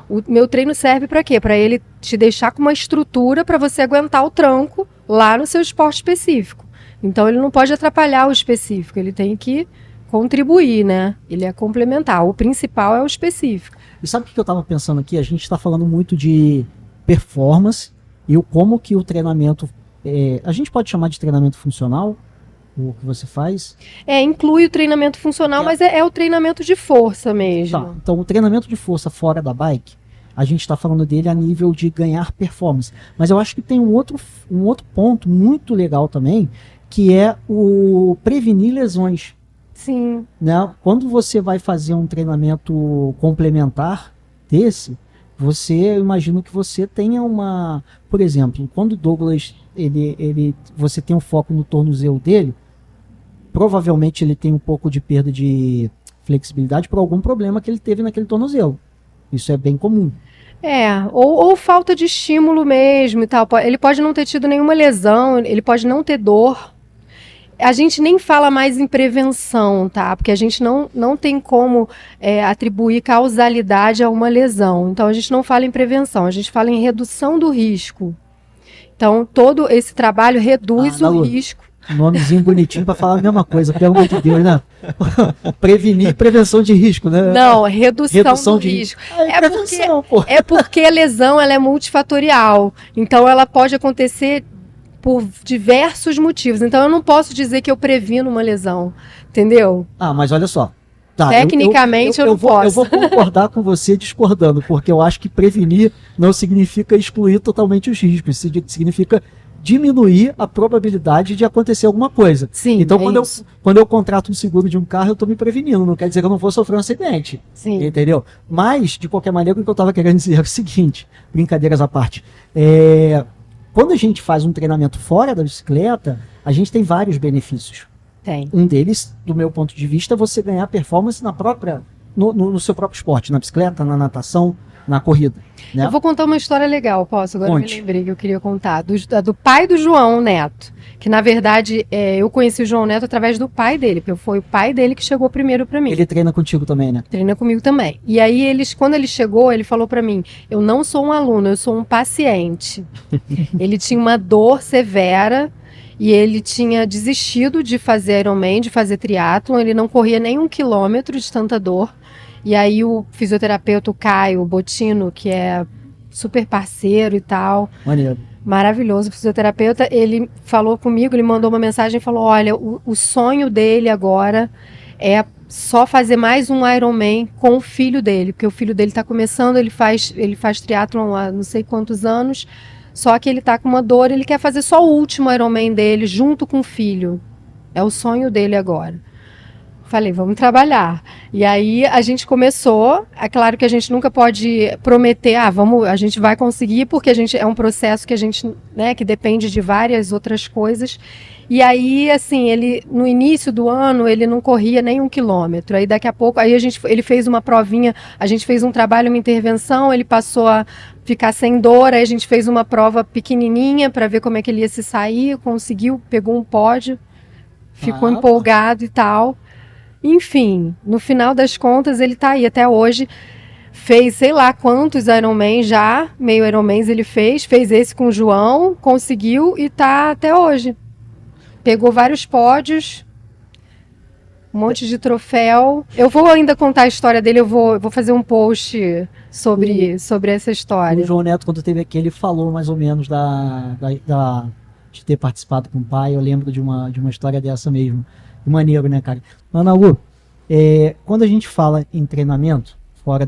o meu treino serve para quê? Para ele te deixar com uma estrutura para você aguentar o tranco lá no seu esporte específico. Então, ele não pode atrapalhar o específico, ele tem que contribuir, né? Ele é complementar. O principal é o específico. E sabe o que eu estava pensando aqui? A gente está falando muito de performance e como que o treinamento... a gente pode chamar de treinamento funcional, o que você faz? Inclui o treinamento funcional, mas é o treinamento de força mesmo. Tá, então o treinamento de força fora da bike, a gente está falando dele a nível de ganhar performance. Mas eu acho que tem um outro ponto muito legal também, que é o prevenir lesões. Sim. Né? Quando você vai fazer um treinamento complementar desse, eu imagino que você tenha uma... Por exemplo, quando o Douglas, você tem um foco no tornozelo dele, provavelmente ele tem um pouco de perda de flexibilidade por algum problema que ele teve naquele tornozelo. Isso é bem comum. Ou falta de estímulo mesmo e tal. Ele pode não ter tido nenhuma lesão, ele pode não ter dor. A gente nem fala mais em prevenção, tá? Porque a gente não tem como atribuir causalidade a uma lesão. Então, a gente não fala em prevenção, a gente fala em redução do risco. Então, todo esse trabalho reduz o risco. Nomezinho bonitinho para falar a mesma coisa, pelo amor de Deus, né? Prevenir prevenção de risco, né? Não, redução do risco. Porque a lesão ela é multifatorial. Então, ela pode acontecer por diversos motivos. Então, eu não posso dizer que eu previno uma lesão, entendeu? Mas olha só. Tá, Tecnicamente, eu não posso. Eu vou concordar com você discordando, porque eu acho que prevenir não significa excluir totalmente os riscos, significa diminuir a probabilidade de acontecer alguma coisa. Sim, então, quando eu contrato um seguro de um carro, eu estou me prevenindo, não quer dizer que eu não vou sofrer um acidente. Sim. Entendeu? Mas, de qualquer maneira, o que eu estava querendo dizer é o seguinte, brincadeiras à parte, quando a gente faz um treinamento fora da bicicleta, a gente tem vários benefícios. Tem. Um deles, do meu ponto de vista, é você ganhar performance no seu próprio esporte, na bicicleta, na natação, na corrida. Né? Eu vou contar uma história legal, posso? Agora Conte. me lembrei que eu queria contar. Do pai do João Neto. Que, na verdade, eu conheci o João Neto através do pai dele, porque foi o pai dele que chegou primeiro pra mim. Ele treina contigo também, né? Treina comigo também. E aí, quando ele chegou, ele falou pra mim, eu não sou um aluno, eu sou um paciente. Ele tinha uma dor severa e ele tinha desistido de fazer Ironman, de fazer triatlon, ele não corria nem 1 quilômetro de tanta dor. E aí o fisioterapeuta, o Caio Botino, que é super parceiro e tal, Maneiro. maravilhoso, fisioterapeuta, ele falou comigo, ele mandou uma mensagem e falou, olha, o sonho dele agora é só fazer mais um Ironman com o filho dele, porque o filho dele está começando, ele faz triatlon há não sei quantos anos, só que ele está com uma dor, ele quer fazer só o último Ironman dele junto com o filho. É o sonho dele agora. Falei, vamos trabalhar. E aí a gente começou, é claro que a gente nunca pode prometer, a gente vai conseguir, porque é um processo que a gente, né, que depende de várias outras coisas. E aí, assim, no início do ano, ele não corria nem 1 quilômetro. Aí daqui a pouco, ele fez uma provinha, a gente fez um trabalho, uma intervenção, ele passou a ficar sem dor, aí a gente fez uma prova pequenininha para ver como é que ele ia se sair, conseguiu, pegou um pódio, ficou empolgado e tal. Enfim, no final das contas, ele tá aí até hoje. Fez sei lá quantos Ironman já, meio Ironmans ele fez esse com o João, conseguiu e tá até hoje. Pegou vários pódios, um monte de troféu. Eu vou ainda contar a história dele, eu vou fazer um post sobre essa história. O João Neto, quando teve aqui, ele falou mais ou menos de ter participado com o pai. Eu lembro de uma história dessa mesmo. Maneiro, né, cara? Ana Lu, quando a gente fala em treinamento fora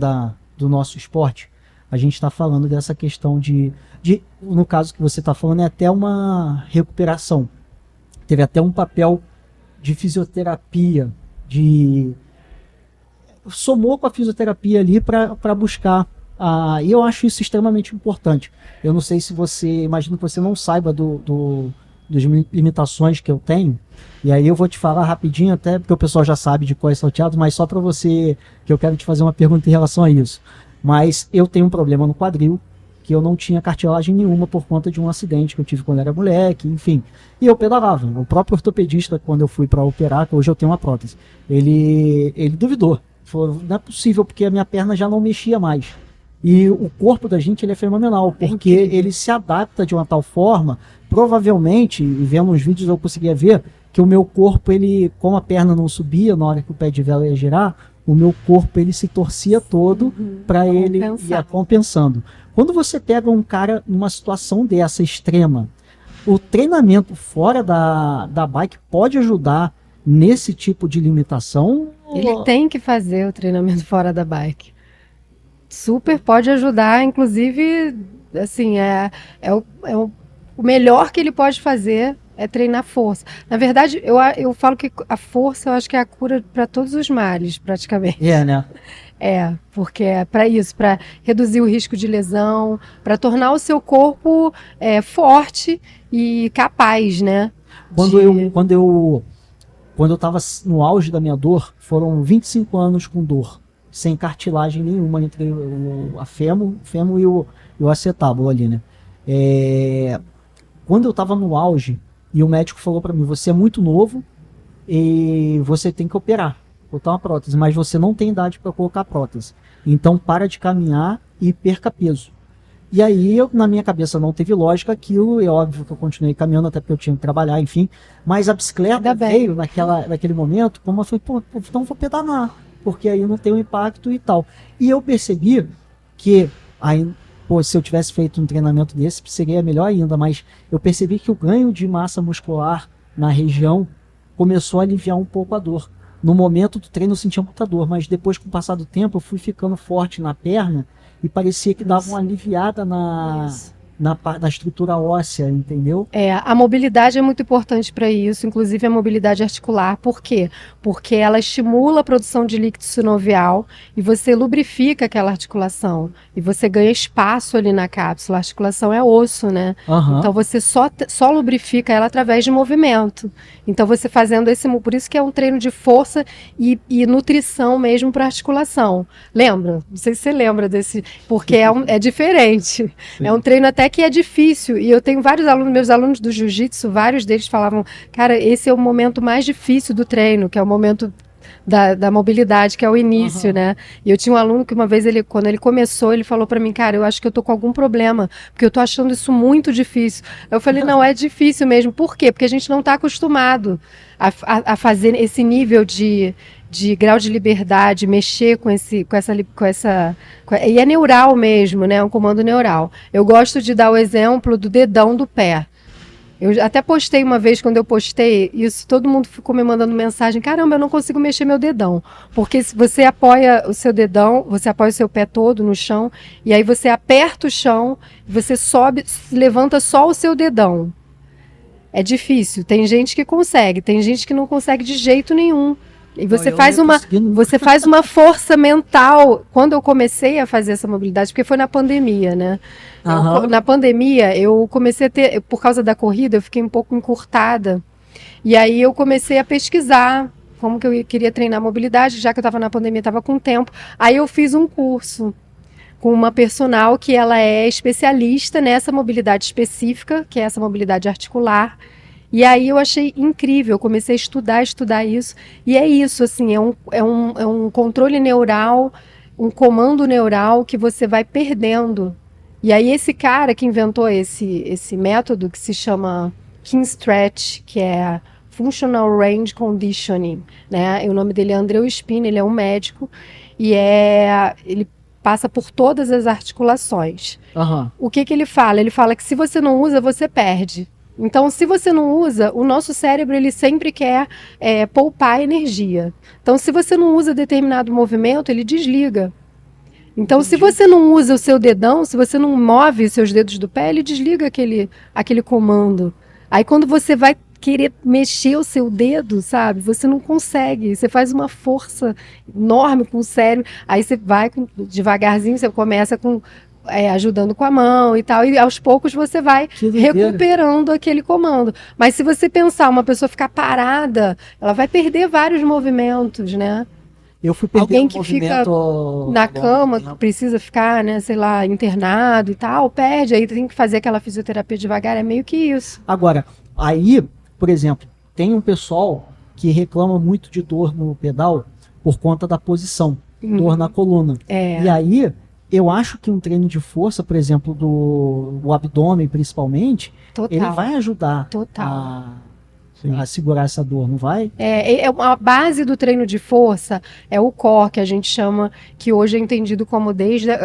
do nosso esporte, a gente está falando dessa questão no caso que você está falando, é até uma recuperação. Teve até um papel de fisioterapia, somou com a fisioterapia ali para buscar. E eu acho isso extremamente importante. Eu não sei se imagino que você não saiba das limitações que eu tenho, e aí eu vou te falar rapidinho, até porque o pessoal já sabe de qual é salteado, mas só para você, que eu quero te fazer uma pergunta em relação a isso. Mas eu tenho um problema no quadril, que eu não tinha cartilagem nenhuma por conta de um acidente que eu tive quando era moleque, enfim. E eu pedalava. O próprio ortopedista, quando eu fui para operar, que hoje eu tenho uma prótese, ele duvidou. Falou, não é possível, porque a minha perna já não mexia mais. E o corpo da gente ele é fenomenal, porque ele se adapta de uma tal forma, provavelmente, e vendo uns vídeos eu conseguia ver, que o meu corpo, como a perna não subia na hora que o pé de vela ia girar, o meu corpo ele se torcia todo para ele ir compensando. Quando você pega um cara numa situação dessa extrema, o treinamento fora da bike pode ajudar nesse tipo de limitação? Ele tem que fazer o treinamento fora da bike. Super pode ajudar, inclusive, assim, o melhor que ele pode fazer é treinar força. Na verdade, eu falo que a força, eu acho que é a cura para todos os males, praticamente. Né? Porque é para isso, para reduzir o risco de lesão, para tornar o seu corpo forte e capaz, né? Quando eu estava no auge da minha dor, foram 25 anos com dor, sem cartilagem nenhuma entre a fêmur e o acetábulo ali, né? Quando eu estava no auge, e o médico falou para mim, você é muito novo e você tem que operar, botar uma prótese, mas você não tem idade para colocar prótese. Então para de caminhar e perca peso. E aí, na minha cabeça não teve lógica aquilo, é óbvio que eu continuei caminhando até porque eu tinha que trabalhar, enfim. Mas a bicicleta veio naquele momento, como eu falei, pô, então vou pedalar, porque aí não tem um impacto e tal. E eu percebi que, aí, pô, se eu tivesse feito um treinamento desse, seria melhor ainda, mas eu percebi que o ganho de massa muscular na região começou a aliviar um pouco a dor. No momento do treino eu sentia muita dor, mas depois, com o passar do tempo, eu fui ficando forte na perna, e parecia que dava uma aliviada na estrutura óssea, entendeu? A mobilidade é muito importante para isso, inclusive a mobilidade articular. Por quê? Porque ela estimula a produção de líquido sinovial e você lubrifica aquela articulação. E você ganha espaço ali na cápsula. A articulação é osso, né? Uhum. Então você só lubrifica ela através de movimento. Então você fazendo por isso que é um treino de força e nutrição mesmo para articulação. Lembra? Não sei se você lembra desse, porque é diferente. Sim. É um treino até que é difícil, e eu tenho vários alunos, meus alunos do jiu-jitsu, vários deles falavam, cara, esse é o momento mais difícil do treino, que é o momento da mobilidade, que é o início, né? E eu tinha um aluno que uma vez, quando ele começou, ele falou pra mim, cara, eu acho que eu tô com algum problema, porque eu tô achando isso muito difícil. Eu falei, não, é difícil mesmo. Por quê? Porque a gente não tá acostumado a fazer esse nível de grau de liberdade, mexer e é neural mesmo, né? É um comando neural. Eu gosto de dar o exemplo do dedão do pé. Eu até postei uma vez, quando eu postei isso, todo mundo ficou me mandando mensagem, caramba, eu não consigo mexer meu dedão. Porque se você apoia o seu dedão, você apoia o seu pé todo no chão, e aí você aperta o chão, você sobe, levanta só o seu dedão. É difícil. Tem gente que consegue, tem gente que não consegue de jeito nenhum. E você faz uma força mental. Quando eu comecei a fazer essa mobilidade, porque foi na pandemia, né? Uhum. Na pandemia, eu comecei a ter, por causa da corrida, eu fiquei um pouco encurtada. E aí eu comecei a pesquisar como que eu queria treinar mobilidade, já que eu estava na pandemia, estava com tempo. Aí eu fiz um curso com uma personal que ela é especialista nessa mobilidade específica, que é essa mobilidade articular. E aí eu achei incrível, eu comecei a estudar isso, e é isso, assim, é um controle neural, um comando neural que você vai perdendo. E aí esse cara que inventou esse método, que se chama Kinstretch, que é Functional Range Conditioning, né? E o nome dele é Andreu Spina, ele é um médico, e ele passa por todas as articulações. Uhum. O que ele fala? Ele fala que se você não usa, você perde. Então, se você não usa, o nosso cérebro ele sempre quer poupar energia. Então, se você não usa determinado movimento, ele desliga. Então, se você não usa o seu dedão, se você não move os seus dedos do pé, ele desliga aquele comando. Aí, quando você vai querer mexer o seu dedo, sabe? Você não consegue. Você faz uma força enorme com o cérebro. Aí você vai devagarzinho, você começa ajudando com a mão e tal, e aos poucos você vai recuperando aquele comando. Mas se você pensar, uma pessoa ficar parada, ela vai perder vários movimentos, né? Eu fui perder alguém que fica na cama, que precisa ficar, né, sei lá, internado e tal, perde, aí tem que fazer aquela fisioterapia devagar, é meio que isso. Agora, aí, por exemplo, tem um pessoal que reclama muito de dor no pedal por conta da posição, dor na coluna. E aí, eu acho que um treino de força, por exemplo, do abdômen principalmente, ele vai ajudar a segurar essa dor, não vai? A base do treino de força é o core, que a gente chama, que hoje é entendido como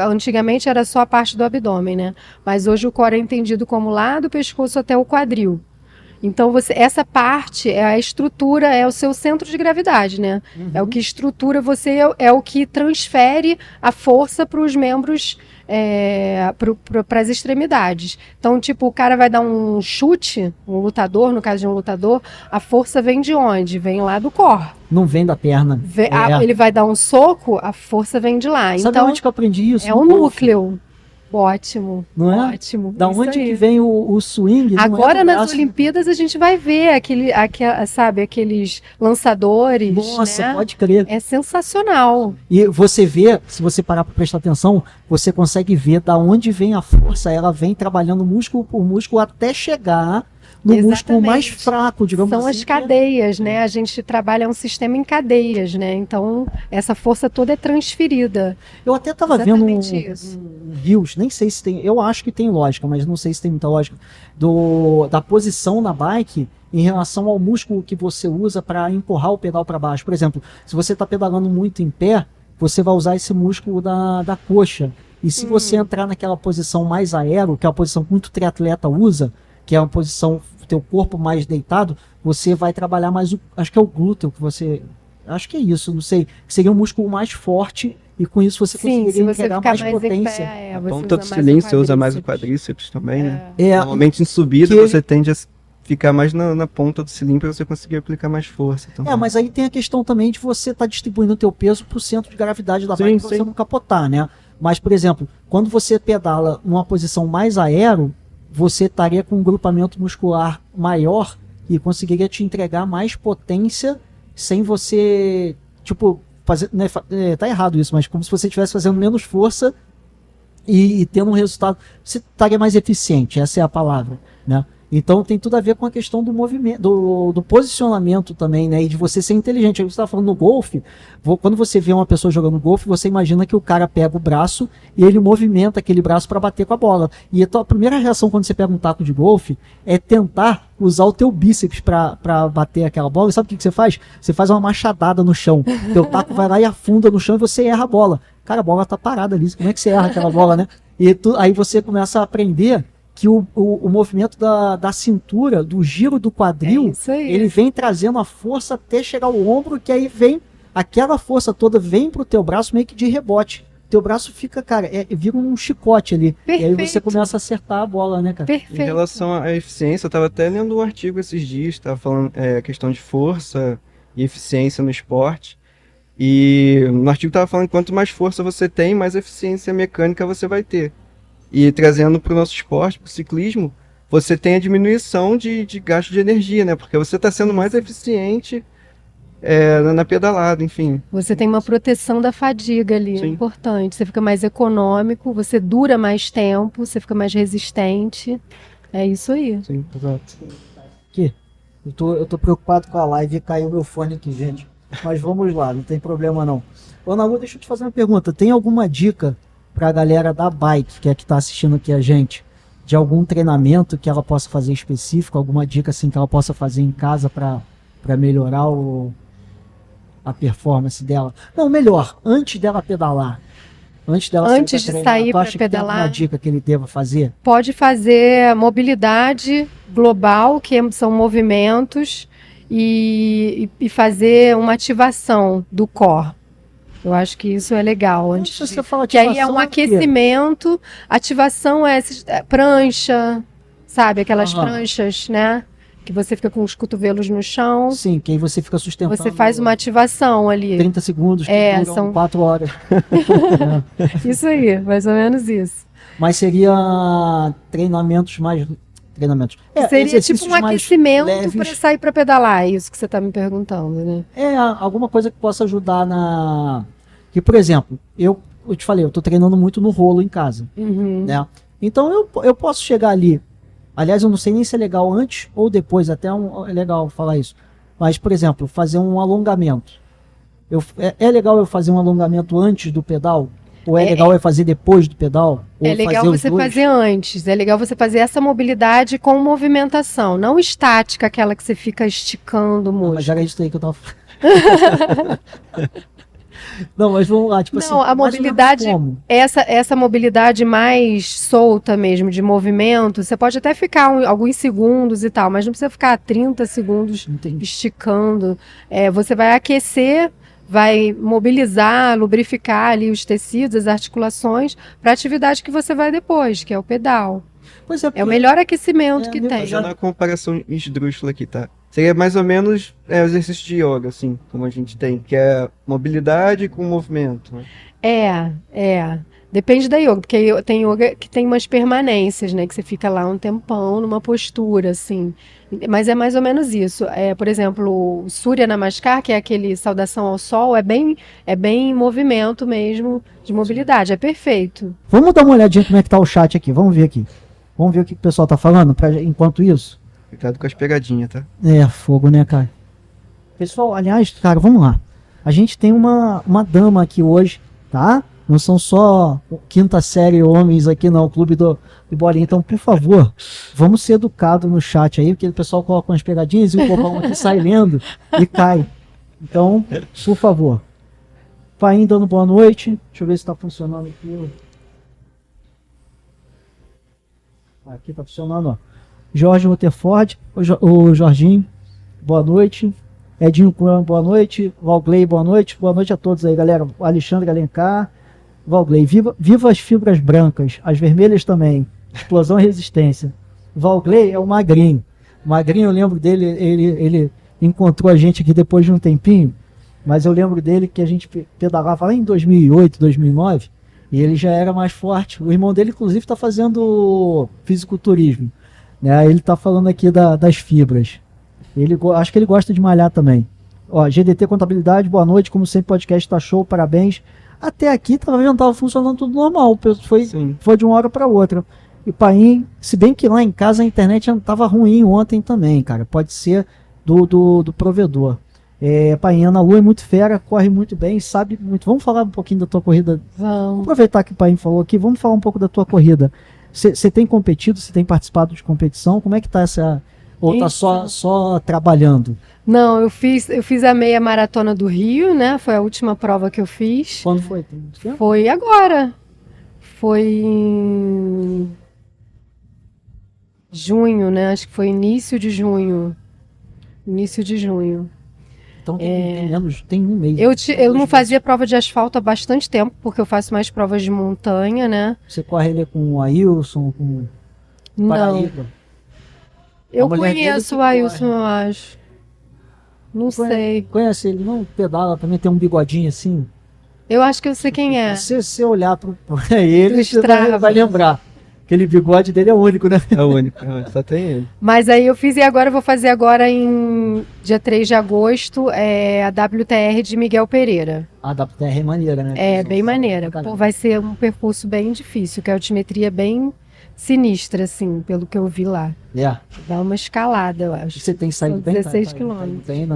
antigamente era só a parte do abdômen, né? Mas hoje o core é entendido como lá do pescoço até o quadril. Então, essa parte é a estrutura, é o seu centro de gravidade, né? É o que estrutura você, é o que transfere a força para os membros, para as extremidades. Então, tipo, o cara vai dar um chute, um lutador, no caso de um lutador, a força vem de onde? Vem lá do core. Não vem da perna. Ele vai dar um soco, a força vem de lá. Sabe então, onde que eu aprendi isso? é o núcleo. Ótimo. Não é? Ótimo. Da isso onde aí. que vem o swing? Não é Agora do nas braço. Olimpíadas a gente vai ver sabe, aqueles lançadores, Nossa, né? pode crer. É sensacional. E você vê, se você parar para prestar atenção, você consegue ver da onde vem a força. Ela vem trabalhando músculo por músculo até chegar no músculo mais Exatamente. fraco, digamos São assim. as cadeias, né? A gente trabalha um sistema em cadeias, né? Então, essa força toda é transferida. Eu até estava vendo Exatamente isso. um Reels, nem sei se tem, eu acho que tem lógica, mas não sei se tem muita lógica, da posição na bike em relação ao músculo que você usa para empurrar o pedal para baixo. Por exemplo, se você está pedalando muito em pé, você vai usar esse músculo da coxa. E se você entrar naquela posição mais aero, que é a posição que muito triatleta usa, que é uma posição, teu corpo mais deitado, você vai trabalhar mais, acho que é o glúteo que você, acho que é isso, não sei, que seria um músculo mais forte e com isso você Sim, se conseguiria você entregar ficar mais mais em potência. pé, A você ponta do usa mais cilindro o você usa mais o quadríceps. quadríceps também, né? É, Normalmente em subida que- você tende a ficar mais na ponta do cilindro para você conseguir aplicar mais força. Então. mas aí tem a questão também de você estar distribuindo o teu peso para o centro de gravidade da Sim, bike para você sim. não capotar, né? Mas, por exemplo, quando você pedala numa posição mais aero, você estaria com um grupamento muscular maior e conseguiria te entregar mais potência sem você, tipo, fazer, né, tá errado isso, mas como se você estivesse fazendo menos força e tendo um resultado, você estaria mais eficiente, essa é a palavra, né? Então tem tudo a ver com a questão do movimento, do posicionamento também, né? E de você ser inteligente. Aí você estava falando no golfe, quando você vê uma pessoa jogando golfe, você imagina que o cara pega o braço e ele movimenta aquele braço para bater com a bola. E a primeira reação quando você pega um taco de golfe é tentar usar o teu bíceps para bater aquela bola. E sabe o que você faz? Você faz uma machadada no chão. Teu taco vai lá e afunda no chão e você erra a bola. Cara, a bola tá parada ali. Como é que você erra aquela bola, né? E aí você começa a aprender que o movimento da cintura, do giro do quadril, Isso aí. ele vem trazendo a força até chegar ao ombro, que aí vem, aquela força toda vem pro teu braço meio que de rebote. Teu braço fica, cara, vira um chicote ali. E aí você Perfeito. começa a acertar a bola, né, cara? Perfeito. Em relação à eficiência, eu estava até lendo um artigo esses dias, estava falando a questão de força e eficiência no esporte. E no artigo estava falando que quanto mais força você tem, mais eficiência mecânica você vai ter. E trazendo para o nosso esporte, para o ciclismo, você tem a diminuição de gasto de energia, né? Porque você está sendo mais eficiente na pedalada, enfim. Você tem uma proteção da fadiga ali, é Sim. importante. Você fica mais econômico, você dura mais tempo, você fica mais resistente. É isso aí. Sim, exato. Aqui, eu tô preocupado com a live e caiu meu fone aqui, gente. Mas vamos lá, não tem problema não. Ô, Nalu, deixa eu te fazer uma pergunta. Tem alguma dica pra galera da bike, que é que tá assistindo aqui a gente, de algum treinamento que ela possa fazer específico, alguma dica assim que ela possa fazer em casa pra melhorar a performance dela? Não, melhor, antes dela pedalar. Antes dela Antes de pra sair tu pra acha que tem pedalar? alguma dica que ele deva fazer? Pode fazer mobilidade global, que são movimentos, e fazer uma ativação do core. Eu acho que isso é legal. Antes Se você fala que aí é ativação, um o quê? aquecimento. Ativação é prancha, sabe? Aquelas Aham. pranchas, né? Que você fica com os cotovelos no chão. Sim, que aí você fica sustentando Você faz uma ativação ali. 30 segundos, que duram são- 4 horas. Isso aí, mais ou menos isso. Mas seria treinamentos mais... Treinamentos. Seria tipo exercícios um mais aquecimento leves. para sair para pedalar, é isso que você está me perguntando, né? Alguma coisa que possa ajudar Que, por exemplo, eu te falei, eu tô treinando muito no rolo em casa, Uhum. né? Então eu posso chegar ali. Aliás, eu não sei nem se é legal antes ou depois, até é legal falar isso. Mas, por exemplo, fazer um alongamento. É legal eu fazer um alongamento antes do pedal? Ou é legal eu fazer depois do pedal? Ou É legal fazer os você dois? fazer antes. É legal você fazer essa mobilidade com movimentação, não estática, aquela que você fica esticando o Mas músculo. já era isso aí que eu tava Não, mas vamos lá, tipo Não, assim. a mais ou menos mobilidade, como? essa mobilidade mais solta mesmo, de movimento, você pode até ficar alguns segundos e tal, mas não precisa ficar 30 segundos Entendi. esticando. Você vai aquecer, vai mobilizar, lubrificar ali os tecidos, as articulações, para a atividade que você vai depois, que é o pedal. Pois É o melhor aquecimento É, que meu- tem. Fazendo uma comparação esdrúxula aqui, tá? Seria mais ou menos o exercício de yoga, assim, como a gente tem, que é mobilidade com movimento, né? Depende da yoga, porque tem yoga que tem umas permanências, né? Que você fica lá um tempão numa postura, assim. Mas é mais ou menos isso. Por exemplo, o Surya Namaskar, que é aquele saudação ao sol, é bem movimento mesmo, de mobilidade. É perfeito. Vamos dar uma olhadinha como é que tá o chat aqui. Vamos ver aqui. Vamos ver o que o pessoal tá falando enquanto isso. Cuidado com as pegadinhas, tá? É, fogo, né, cara? Pessoal, aliás, cara, vamos lá. A gente tem uma dama aqui hoje, tá? Não são só quinta série homens aqui, não, o clube do bolinha. Então, por favor, vamos ser educados no chat aí, porque o pessoal coloca umas pegadinhas e o bobão aqui sai lendo e cai. Então, por favor. Paim dando boa noite. Deixa eu ver se tá funcionando aqui. Aqui tá funcionando, ó. Jorge Rutherford, o Jorginho, boa noite. Edinho Cunha, boa noite. Valgley, boa noite a todos aí, galera. O Alexandre Alencar, Valgley, viva as fibras brancas, as vermelhas também. Explosão e resistência. Valgley é o Magrinho. O Magrinho, eu lembro dele, ele encontrou a gente aqui depois de um tempinho, mas eu lembro dele que a gente pedalava lá em 2008, 2009, e ele já era mais forte. O irmão dele, inclusive, está fazendo fisiculturismo. Né? Ele está falando aqui das fibras. Acho que ele gosta de malhar também. Ó, GDT Contabilidade, boa noite. Como sempre, podcast tá show, parabéns. Até aqui tava funcionando tudo normal. Foi de uma hora para outra. E Paim, se bem que lá em casa a internet tava ruim ontem também, cara. Pode ser do provedor. Paim, Ana Lu é muito fera, corre muito bem, sabe muito. Vamos falar um pouquinho da tua corrida? Vamos aproveitar que o Paim falou aqui, vamos falar um pouco da tua corrida. Você tem competido, você tem participado de competição? Como é que tá essa... Ou tá só trabalhando? Não, eu fiz a meia maratona do Rio, né? Foi a última prova que eu fiz. Quando foi? Tem muito tempo? Foi agora. Foi em junho, né? Acho que foi início de junho. Então tem um mês. Eu não fazia prova de asfalto há bastante tempo, porque eu faço mais provas de montanha, né? Você corre ali com o Ailson, com Não. Paraíba? Eu A mulher conheço dele o que Ailson, eu acho. Não sei. Conhece ele? Não pedala, também tem um bigodinho assim. Eu acho que eu sei quem é. Se você olhar para ele, Do você Strava. vai lembrar. Aquele bigode dele é único, né? É o único, só tem ele. Mas aí eu fiz e agora eu vou fazer agora em dia 3 de agosto a WTR de Miguel Pereira. A WTR é maneira, né? É bem maneira. Caramba. Pô, vai ser um percurso bem difícil, que a altimetria é bem sinistra, assim, pelo que eu vi lá. Dá uma escalada, eu acho. Você tem saído São bem? 16 quilômetros. Tem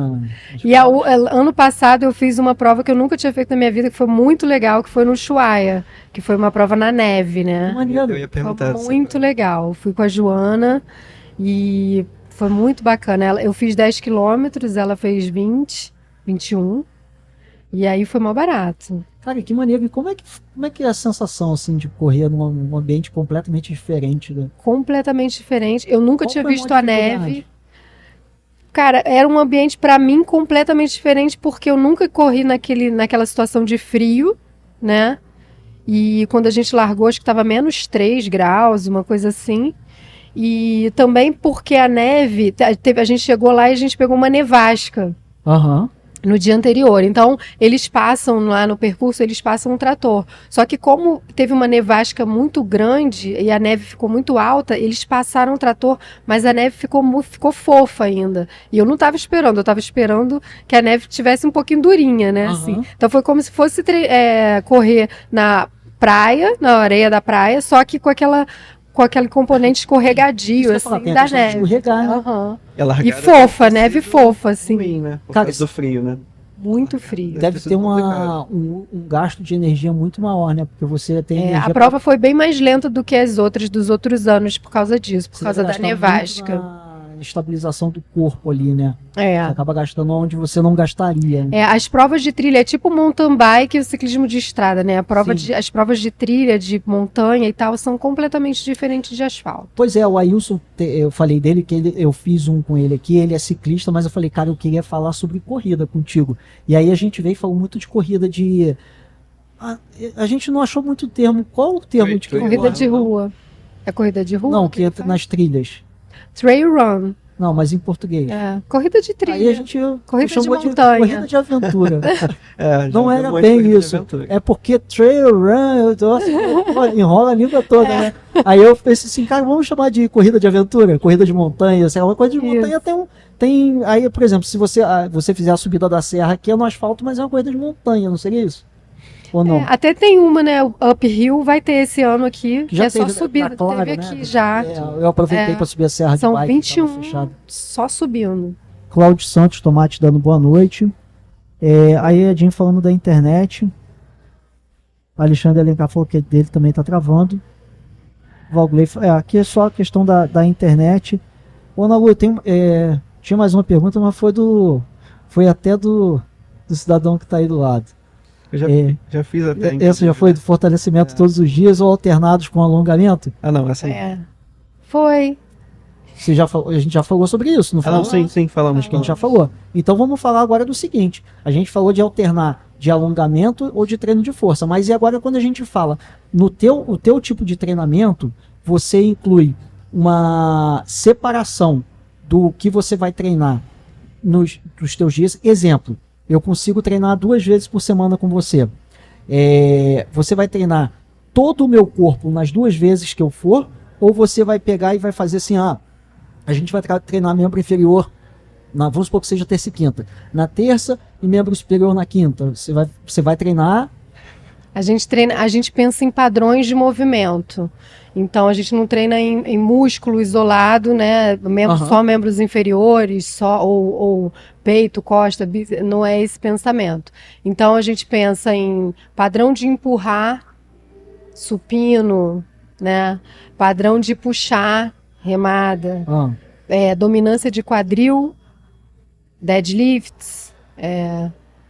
E ano passado eu fiz uma prova que eu nunca tinha feito na minha vida, que foi muito legal, que foi no Ushuaia, que foi uma prova na neve, né? Eu ia perguntar. Foi muito legal. Fui com a Joana e foi muito bacana. Eu fiz 10 quilômetros, ela fez 20, 21. E aí foi mó barato. Cara, que maneiro. E como é que é a sensação, assim, de correr num ambiente completamente diferente? Né? Completamente diferente. Eu nunca Qual tinha foi a visto a dificuldade? neve. Cara, era um ambiente pra mim completamente diferente, porque eu nunca corri naquela situação de frio, né? E quando a gente largou, acho que estava menos 3 graus, uma coisa assim. E também porque a neve, a gente chegou lá e a gente pegou uma nevasca Aham. no dia anterior. Então, eles passam lá no percurso, eles passam um trator. Só que como teve uma nevasca muito grande e a neve ficou muito alta, eles passaram o trator, mas a neve ficou fofa ainda. E eu não estava esperando, eu estava esperando que a neve tivesse um pouquinho durinha, né? Aham. Assim. Então foi como se fosse correr na praia, na areia da praia, só que com aquele componente escorregadio, Isso que eu ia falar, assim, tem a da questão de neve. escorregar, né? Aham. É largada, E fofa, neve fofa, assim. ruim, né? Por Cara, causa do frio, né? Muito frio. Deve ter ter sido complicado. um gasto de energia muito maior, né? Porque você tem energia... A prova foi bem mais lenta do que as outras dos outros anos por causa disso, por Você causa deve da gastar muito nevasca. na estabilização do corpo ali, né? Você É. acaba gastando onde você não gastaria. Né? As provas de trilha é tipo mountain bike e o ciclismo de estrada, né? Sim. As provas de trilha, de montanha e tal, são completamente diferentes de asfalto. Pois é, o Ailson, eu falei dele que eu fiz um com ele aqui, ele é ciclista, mas eu falei, cara, eu queria falar sobre corrida contigo. E aí a gente veio e falou muito de corrida de... A gente não achou muito termo. Qual o termo de Trail Corrida run, de rua. É corrida de rua? Não, que entra nas trilhas. Trail run. Não, mas em português. É. Corrida de trilha. Aí a gente Corrida de chamou montanha. corrida de aventura. É, já Não vi era um monte de bem corrida de isso. aventura. É porque trail run, enrola a língua toda, né? Aí eu pensei assim, cara, vamos chamar de corrida de aventura, corrida de montanha, sei lá, uma coisa de montanha tem aí, por exemplo, se você fizer a subida da serra aqui é no asfalto, mas é uma corrida de montanha, não seria isso? Ou não? Até tem uma, né? O Uphill vai ter esse ano aqui. Que já é só teve, subida. tá claro, Teve né? aqui já. Eu aproveitei É. para subir a serra São de bike, que tava 21 fechada. só subindo. Cláudio Santos Tomate dando boa noite. Aí a Jean falando da internet. Alexandre Alencar falou que dele também tá travando. Valgley, aqui é só a questão da internet. Ô, Ana Lu, tinha mais uma pergunta, mas foi até do cidadão que tá aí do lado. Eu já fiz até. Essa já foi do fortalecimento todos os dias ou alternados com alongamento? Ah, não, essa aí. Foi. A gente já falou sobre isso, não Ah, falou? não, sim, falamos. Que a gente já falou. Então vamos falar agora do seguinte: a gente falou de alternar de alongamento ou de treino de força, mas e agora quando a gente fala o teu tipo de treinamento, você inclui uma separação do que você vai treinar nos teus dias. Exemplo, eu consigo treinar 2 vezes por semana com você. Você vai treinar todo o meu corpo nas 2 vezes que eu for, ou você vai pegar e vai fazer assim, a gente vai treinar membro inferior, vamos supor que seja terça e quinta. Na terça e membro superior na quinta. Você vai treinar. A gente pensa em padrões de movimento. Então a gente não treina em músculo isolado, né? Só membros inferiores, ou peito, costa, não é esse pensamento. Então a gente pensa em padrão de empurrar, supino, né? Padrão de puxar, remada, dominância de quadril, deadlifts,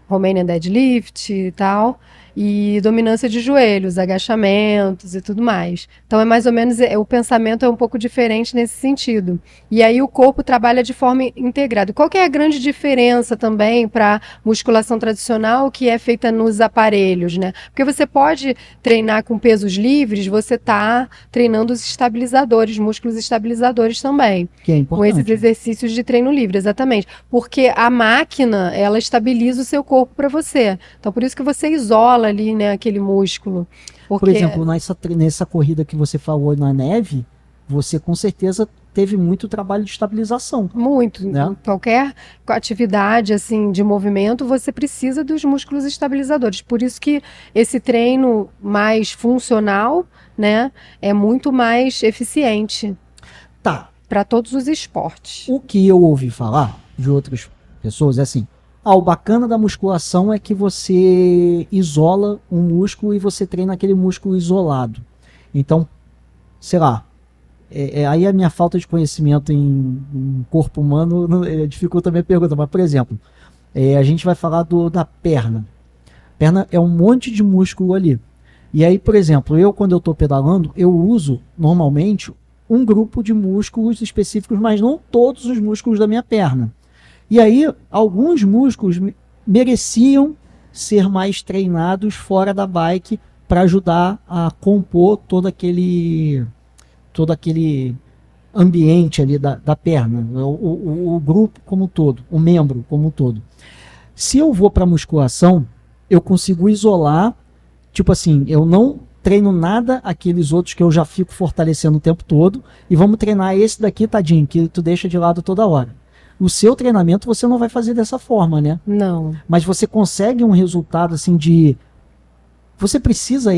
Romanian deadlift e tal, e dominância de joelhos, agachamentos e tudo mais. Então é mais ou menos, o pensamento é um pouco diferente nesse sentido. E aí o corpo trabalha de forma integrada. Qual que é a grande diferença também para musculação tradicional que é feita nos aparelhos, né? Porque você pode treinar com pesos livres, você está treinando os estabilizadores, músculos estabilizadores também. Que é Com importante. esses exercícios de treino livre, exatamente. Porque a máquina, ela estabiliza o seu corpo para você. Então, por isso que você isola ali, né, aquele músculo. Porque... Por exemplo, nessa corrida que você falou na neve, você com certeza teve muito trabalho de estabilização. Muito. Né? Qualquer atividade assim de movimento, você precisa dos músculos estabilizadores. Por isso que esse treino mais funcional, né, é muito mais eficiente. Tá. Para todos os esportes. O que eu ouvi falar de outras pessoas é assim: o bacana da musculação é que você isola um músculo e você treina aquele músculo isolado. Então, sei lá, aí a minha falta de conhecimento em corpo humano dificulta a minha pergunta. Mas, por exemplo, a gente vai falar da perna. Perna é um monte de músculo ali. E aí, por exemplo, quando eu estou pedalando, eu uso normalmente um grupo de músculos específicos, mas não todos os músculos da minha perna. E aí, alguns músculos mereciam ser mais treinados fora da bike para ajudar a compor todo aquele ambiente ali da perna, o grupo como um todo, o membro como um todo. Se eu vou para musculação, eu consigo isolar, tipo assim, eu não treino nada aqueles outros que eu já fico fortalecendo o tempo todo, e vamos treinar esse daqui, tadinho, que tu deixa de lado toda hora. O seu treinamento você não vai fazer dessa forma, né? Não. Mas você consegue um resultado assim de... Você precisa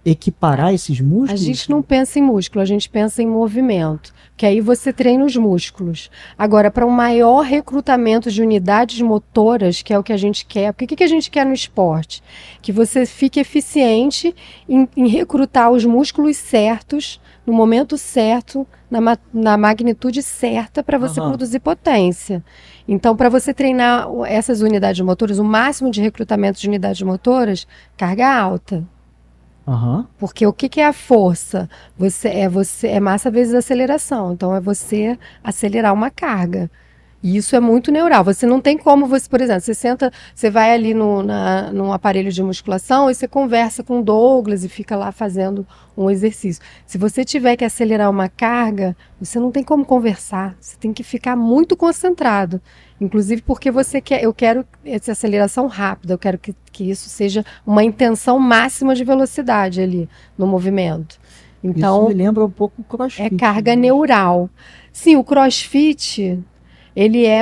equiparar esses músculos? A gente não pensa em músculo, a gente pensa em movimento, que aí você treina os músculos. Agora, para um maior recrutamento de unidades motoras, que é o que a gente quer, porque o que a gente quer no esporte? Que você fique eficiente em recrutar os músculos certos, no momento certo, na magnitude certa para você produzir potência. Então, para você treinar essas unidades motoras, o máximo de recrutamento de unidades motoras, carga alta. Porque o que é a força? É massa vezes aceleração. Então, é você acelerar uma carga. E isso é muito neural. Você não tem como, por exemplo, você vai ali num aparelho de musculação e você conversa com o Douglas e fica lá fazendo um exercício. Se você tiver que acelerar uma carga, você não tem como conversar. Você tem que ficar muito concentrado. Inclusive porque eu quero essa aceleração rápida, eu quero que isso seja uma intenção máxima de velocidade ali no movimento. Então, isso me lembra um pouco o CrossFit. É carga neural. Sim, o CrossFit, ele é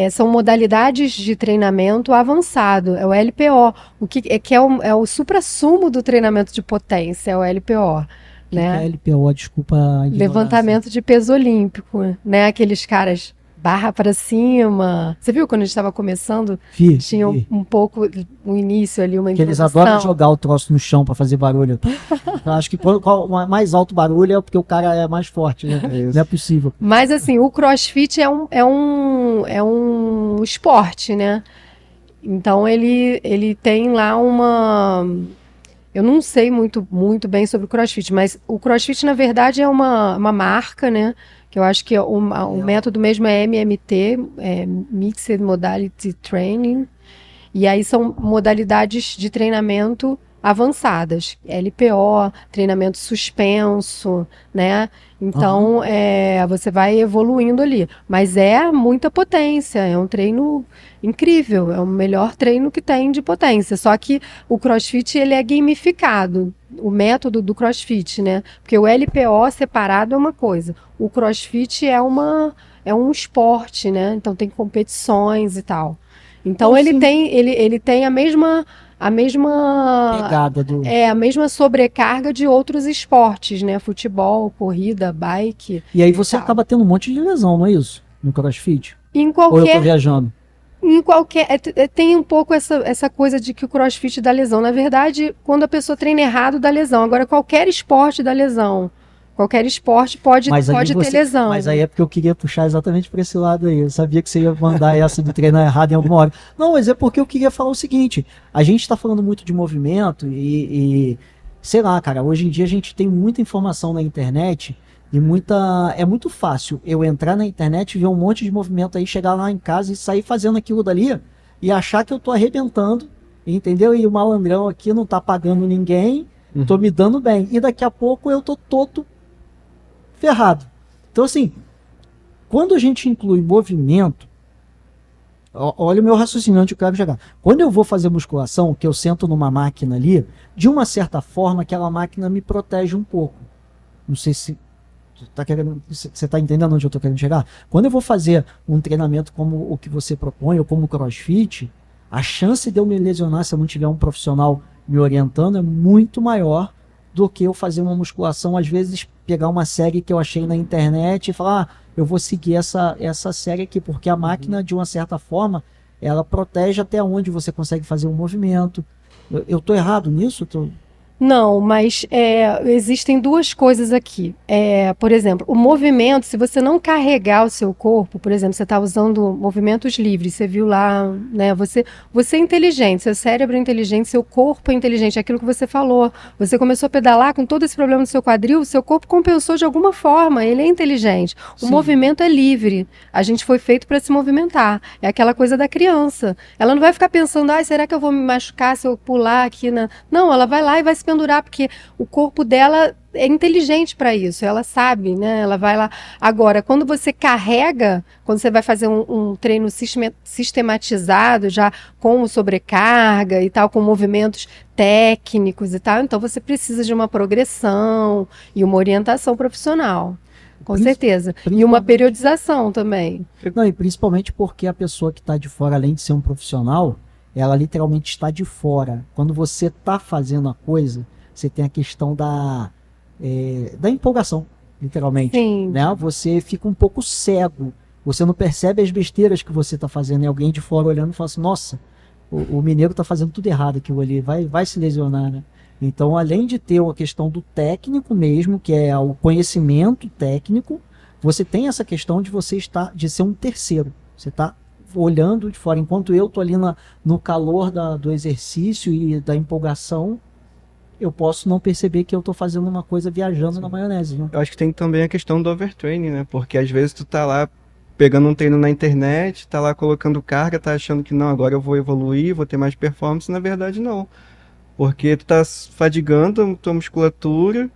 são modalidades de treinamento avançado, é o LPO, que é o suprassumo do treinamento de potência, é o LPO. Que é LPO, desculpa a ignorância. Levantamento de peso olímpico, né? Aqueles caras barra para cima. Você viu quando a gente estava começando? Tinha um pouco, um início ali, uma introdução. Eles adoram jogar o troço no chão para fazer barulho. Eu acho que qual mais alto barulho é porque o cara é mais forte, né? Não é possível. Mas assim, o CrossFit é um esporte, né? Então ele tem lá uma... Eu não sei muito bem sobre o CrossFit, mas o CrossFit, na verdade, é uma marca, né? Que eu acho que o método mesmo é MMT, Mixed Modality Training. E aí são modalidades de treinamento avançadas. LPO, treinamento suspenso, né? Então, você vai evoluindo ali. Mas é muita potência, é um treino incrível, é o melhor treino que tem de potência. Só que o CrossFit, ele é gamificado, o método do CrossFit, né? Porque o LPO separado é uma coisa, o CrossFit é um esporte, né? Então tem competições e tal. Então ele tem a mesma pegada a mesma sobrecarga de outros esportes, né? Futebol, corrida, bike. E aí você acaba tendo um monte de lesão, não é isso? No CrossFit? Ou eu tô viajando? Em qualquer... tem um pouco essa coisa de que o CrossFit dá lesão. Na verdade, quando a pessoa treina errado, dá lesão. Agora, qualquer esporte dá lesão. Qualquer esporte pode ter lesão. Mas aí é porque eu queria puxar exatamente para esse lado aí. Eu sabia que você ia mandar essa de treinar errado em alguma hora. Não, mas é porque eu queria falar o seguinte. A gente está falando muito de movimento e sei lá, cara, hoje em dia a gente tem muita informação na internet e é muito fácil eu entrar na internet, ver um monte de movimento aí, chegar lá em casa e sair fazendo aquilo dali e achar que eu tô arrebentando, entendeu? E o malandrão aqui não tá pagando ninguém, tô me dando bem. E daqui a pouco eu tô todo ferrado. Então, assim, quando a gente inclui movimento, olha o meu raciocínio onde eu quero chegar. Quando eu vou fazer musculação, que eu sento numa máquina ali, de uma certa forma, aquela máquina me protege um pouco. Não sei se você está entendendo onde eu estou querendo chegar? Quando eu vou fazer um treinamento como o que você propõe, ou como o CrossFit, a chance de eu me lesionar se eu não tiver um profissional me orientando é muito maior do que eu fazer uma musculação, às vezes pegar uma série que eu achei na internet e falar, eu vou seguir essa série aqui, porque a máquina, de uma certa forma, ela protege até onde você consegue fazer um movimento. Eu estou errado nisso? Não, mas existem duas coisas aqui. Por exemplo, o movimento, se você não carregar o seu corpo, por exemplo, você está usando movimentos livres, você viu lá, né? Você é inteligente, seu cérebro é inteligente, seu corpo é inteligente, é aquilo que você falou. Você começou a pedalar com todo esse problema no seu quadril, seu corpo compensou de alguma forma, ele é inteligente. O movimento é livre, a gente foi feito para se movimentar. É aquela coisa da criança. Ela não vai ficar pensando, será que eu vou me machucar se eu pular aqui? Não, ela vai lá e vai se pendurar, porque o corpo dela é inteligente para isso, ela sabe, né? Ela vai lá. Agora, quando você carrega, quando você vai fazer um treino sistematizado, já com sobrecarga e tal, com movimentos técnicos e tal, então você precisa de uma progressão e uma orientação profissional. Com certeza. E uma periodização também. Não, e principalmente porque a pessoa que está de fora, além de ser um profissional, ela literalmente está de fora. Quando você está fazendo a coisa, você tem a questão da empolgação, literalmente. Sim. Né? Você fica um pouco cego. Você não percebe as besteiras que você está fazendo. E alguém de fora olhando e fala assim, nossa, o mineiro está fazendo tudo errado aquilo ali, vai se lesionar, né? Então, além de ter a questão do técnico mesmo, que é o conhecimento técnico, você tem essa questão de ser um terceiro. Você está olhando de fora. Enquanto eu estou ali no calor do exercício e da empolgação, eu posso não perceber que eu estou fazendo uma coisa viajando na maionese. Né? Eu acho que tem também a questão do overtraining, né? Porque às vezes tu tá lá pegando um treino na internet, tá lá colocando carga, tá achando que não, agora eu vou evoluir, vou ter mais performance, na verdade não. Porque tu tá fadigando a tua musculatura,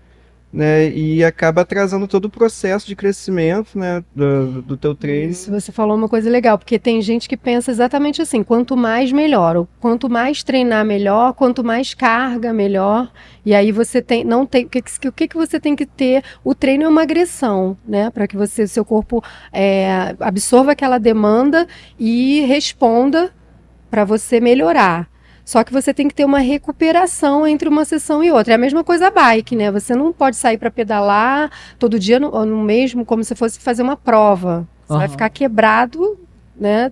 né, e acaba atrasando todo o processo de crescimento, né, do teu treino. Isso, você falou uma coisa legal, porque tem gente que pensa exatamente assim, quanto mais melhor, ou quanto mais treinar melhor, quanto mais carga melhor, e aí você não tem, o que você tem que ter? O treino é uma agressão, né, para que seu corpo absorva aquela demanda e responda para você melhorar. Só que você tem que ter uma recuperação entre uma sessão e outra. É a mesma coisa a bike, né? Você não pode sair para pedalar todo dia no mesmo, como se fosse fazer uma prova. Você vai ficar quebrado, né?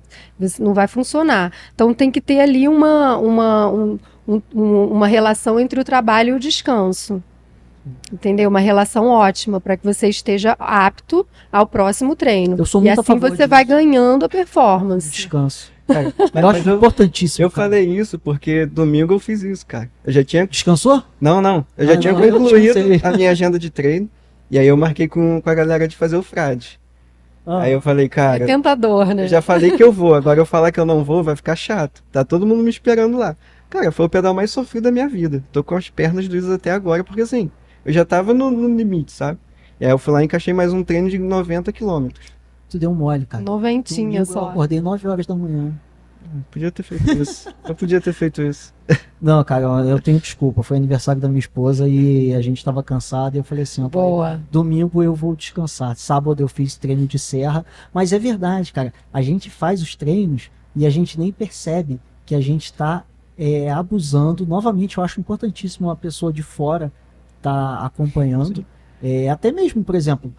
Não vai funcionar. Então tem que ter ali uma relação entre o trabalho e o descanso. Entendeu? Uma relação ótima para que você esteja apto ao próximo treino. Eu sou e muito a assim favor você disso. vai ganhando a performance. Descanso. Cara, Eu acho importantíssimo. eu cara. falei isso porque domingo eu fiz isso, cara. Eu já tinha... Descansou? Não. Eu já tinha não, eu concluído descansei. a minha agenda de treino. E aí eu marquei com a galera de fazer o frade. Aí eu falei, É cara, tentador, né? eu já falei que eu vou, agora eu falar que eu não vou vai ficar chato. Tá todo mundo me esperando lá. Cara, foi o pedal mais sofrido da minha vida. Tô com as pernas doídas até agora, porque assim, eu já tava no limite, sabe? E aí eu fui lá e encaixei mais um treino de 90 quilômetros. Tu deu mole, cara. Noventinha Eu só. acordei 9 horas da manhã. Podia ter feito isso. Eu podia ter feito isso. Não, cara, eu tenho desculpa. Foi aniversário da minha esposa e a gente tava cansado. E eu falei assim: ó, Boa. domingo eu vou descansar. Sábado eu fiz treino de serra. Mas é verdade, cara. A gente faz os treinos e a gente nem percebe que a gente está abusando. Novamente, eu acho importantíssimo uma pessoa de fora tá acompanhando. Até mesmo, por exemplo,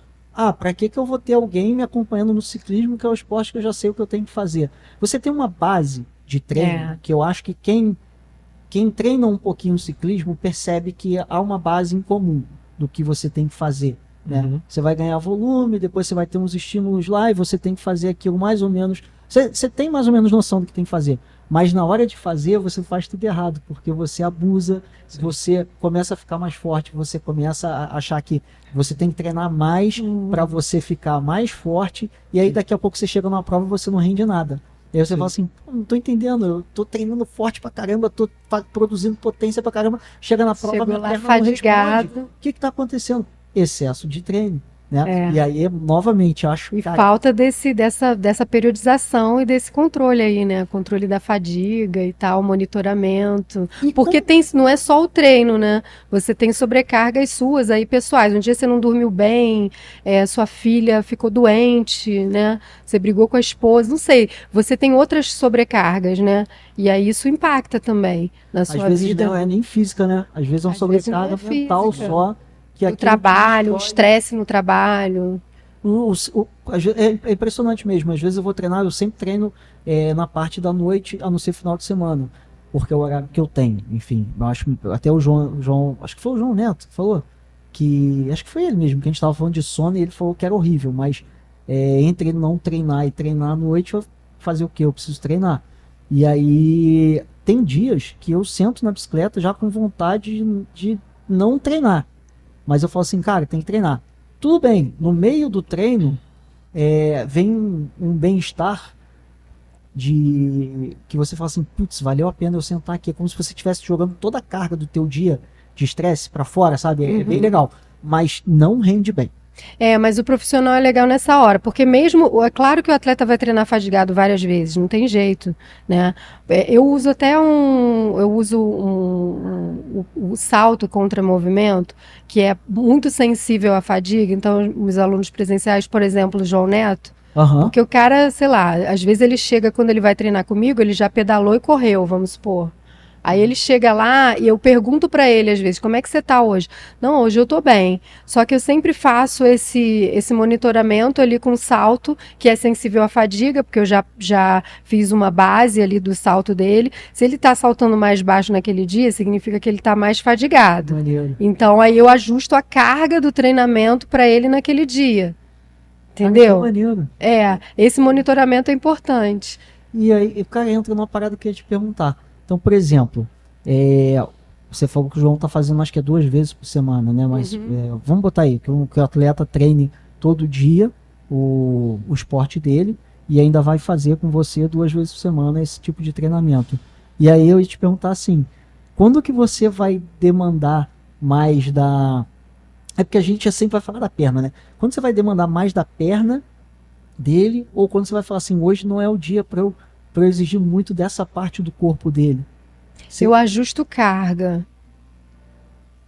para que eu vou ter alguém me acompanhando no ciclismo, que é o esporte que eu já sei o que eu tenho que fazer? Você tem uma base de treino que eu acho que quem treina um pouquinho o ciclismo percebe que há uma base em comum do que você tem que fazer. Né? Uhum. Você vai ganhar volume, depois você vai ter uns estímulos lá e você tem que fazer aquilo mais ou menos. Você tem mais ou menos noção do que tem que fazer. Mas na hora de fazer, você faz tudo errado, porque você abusa, você começa a ficar mais forte, você começa a achar que você tem que treinar mais para você ficar mais forte, e aí daqui a pouco você chega numa prova e você não rende nada. E aí você fala assim, não tô entendendo, eu tô treinando forte pra caramba, tô produzindo potência pra caramba, chega na prova, Chegou minha lá perna não responde. fadigado. O que tá acontecendo? Excesso de treino. Né? E aí, novamente, eu acho E cara, falta dessa periodização e desse controle aí, né? Controle da fadiga e tal, monitoramento. E Porque não é só o treino, né? Você tem sobrecargas suas aí, pessoais. Um dia você não dormiu bem, sua filha ficou doente, né? Você brigou com a esposa, não sei. Você tem outras sobrecargas, né? E aí isso impacta também na sua às vezes vida. não é nem física, né? Às vezes é uma Às vezes não sobrecarga é mental física. só. Que O trabalho, o estresse no trabalho. É impressionante mesmo. Às vezes eu vou treinar, eu sempre treino na parte da noite, a não ser final de semana. Porque é o horário que eu tenho. Enfim, eu acho, até o João, acho que foi o João Neto que falou, acho que foi ele mesmo, que a gente estava falando de sono e ele falou que era horrível, mas entre não treinar e treinar à noite, eu fazer o quê? Eu preciso treinar. E aí tem dias que eu sento na bicicleta já com vontade de não treinar. Mas eu falo assim, cara, tem que treinar. Tudo bem, no meio do treino vem um bem-estar que você fala assim, putz, valeu a pena eu sentar aqui. É como se você estivesse jogando toda a carga do teu dia de estresse pra fora, sabe? É bem legal, mas não rende bem. Mas o profissional é legal nessa hora, porque mesmo, é claro que o atleta vai treinar fadigado várias vezes, não tem jeito, né? Eu uso até o salto contra movimento, que é muito sensível à fadiga, então os alunos presenciais, por exemplo, o João Neto, Aham. Porque o cara, sei lá, às vezes ele chega, quando ele vai treinar comigo, ele já pedalou e correu, vamos supor. Aí ele chega lá e eu pergunto pra ele às vezes, como é que você tá hoje? Não, hoje eu tô bem. Só que eu sempre faço esse monitoramento ali com salto, que é sensível à fadiga, porque eu já fiz uma base ali do salto dele. Se ele tá saltando mais baixo naquele dia, significa que ele tá mais fadigado. Maneiro. Então aí eu ajusto a carga do treinamento pra ele naquele dia. Entendeu? Maneiro. Esse monitoramento é importante. E aí o cara entra numa parada que eu ia te perguntar. Então, por exemplo, você falou que o João tá fazendo acho que é 2 vezes por semana, né? Mas vamos botar aí, que o atleta treine todo dia o esporte dele e ainda vai fazer com você 2 vezes por semana esse tipo de treinamento. E aí eu ia te perguntar assim, quando que você vai demandar mais da... É porque a gente sempre vai falar da perna, né? Quando você vai demandar mais da perna dele, ou quando você vai falar assim, hoje não é o dia para eu exigir muito dessa parte do corpo dele? Eu ajusto carga.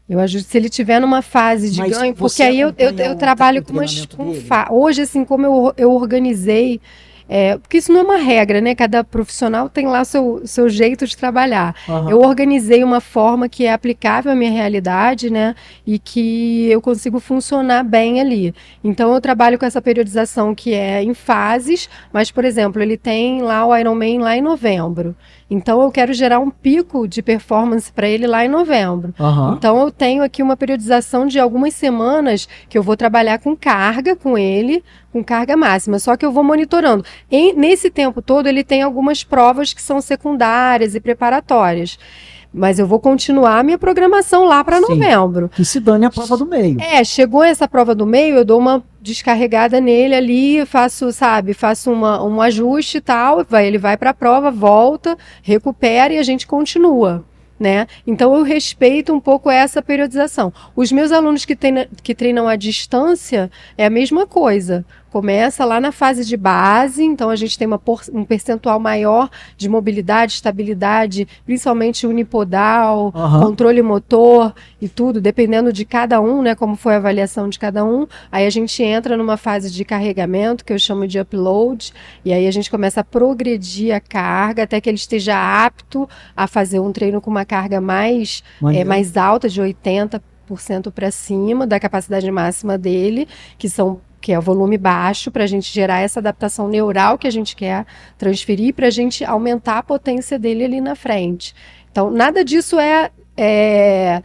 Eu ajusto se ele tiver numa fase de Mas ganho, você porque aí eu acompanha trabalho o com umas treinamento dele? hoje assim como eu organizei, porque isso não é uma regra, né? Cada profissional tem lá seu jeito de trabalhar. Aham. Eu organizei uma forma que é aplicável à minha realidade, né? E que eu consigo funcionar bem ali. Então eu trabalho com essa periodização que é em fases, mas, por exemplo, ele tem lá o Ironman lá em novembro. Então eu quero gerar um pico de performance para ele lá em novembro. Aham. Então eu tenho aqui uma periodização de algumas semanas que eu vou trabalhar com carga com ele, com carga máxima, só que eu vou monitorando. Nesse tempo todo ele tem algumas provas que são secundárias e preparatórias. Mas eu vou continuar a minha programação lá para Sim. novembro. Que se dane a prova do meio. Chegou essa prova do meio, eu dou uma descarregada nele ali, faço um ajuste e tal, ele vai para a prova, volta, recupera e a gente continua, né? Então eu respeito um pouco essa periodização. Os meus alunos que treinam à distância é a mesma coisa. Começa lá na fase de base, então a gente tem um percentual maior de mobilidade, estabilidade, principalmente unipodal, controle motor e tudo, dependendo de cada um, né, como foi a avaliação de cada um. Aí a gente entra numa fase de carregamento, que eu chamo de upload, e aí a gente começa a progredir a carga até que ele esteja apto a fazer um treino com uma carga mais alta, de 80% para cima da capacidade máxima dele, que é o volume baixo, para a gente gerar essa adaptação neural que a gente quer transferir, para a gente aumentar a potência dele ali na frente. Então, nada disso é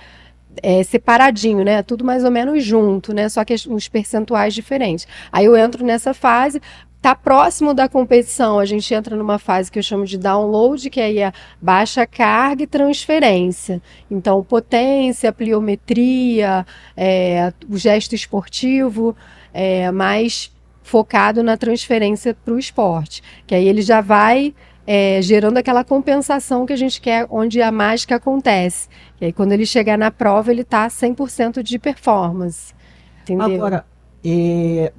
separadinho, né? Tudo mais ou menos junto, né? Só que uns percentuais diferentes. Aí eu entro nessa fase. Tá próximo da competição, a gente entra numa fase que eu chamo de download, que aí é baixa carga e transferência. Então, potência, pliometria, o gesto esportivo, mais focado na transferência para o esporte. Que aí ele já vai gerando aquela compensação que a gente quer, onde a mágica acontece. E aí, quando ele chegar na prova, ele tá 100% de performance. Entendeu? Agora,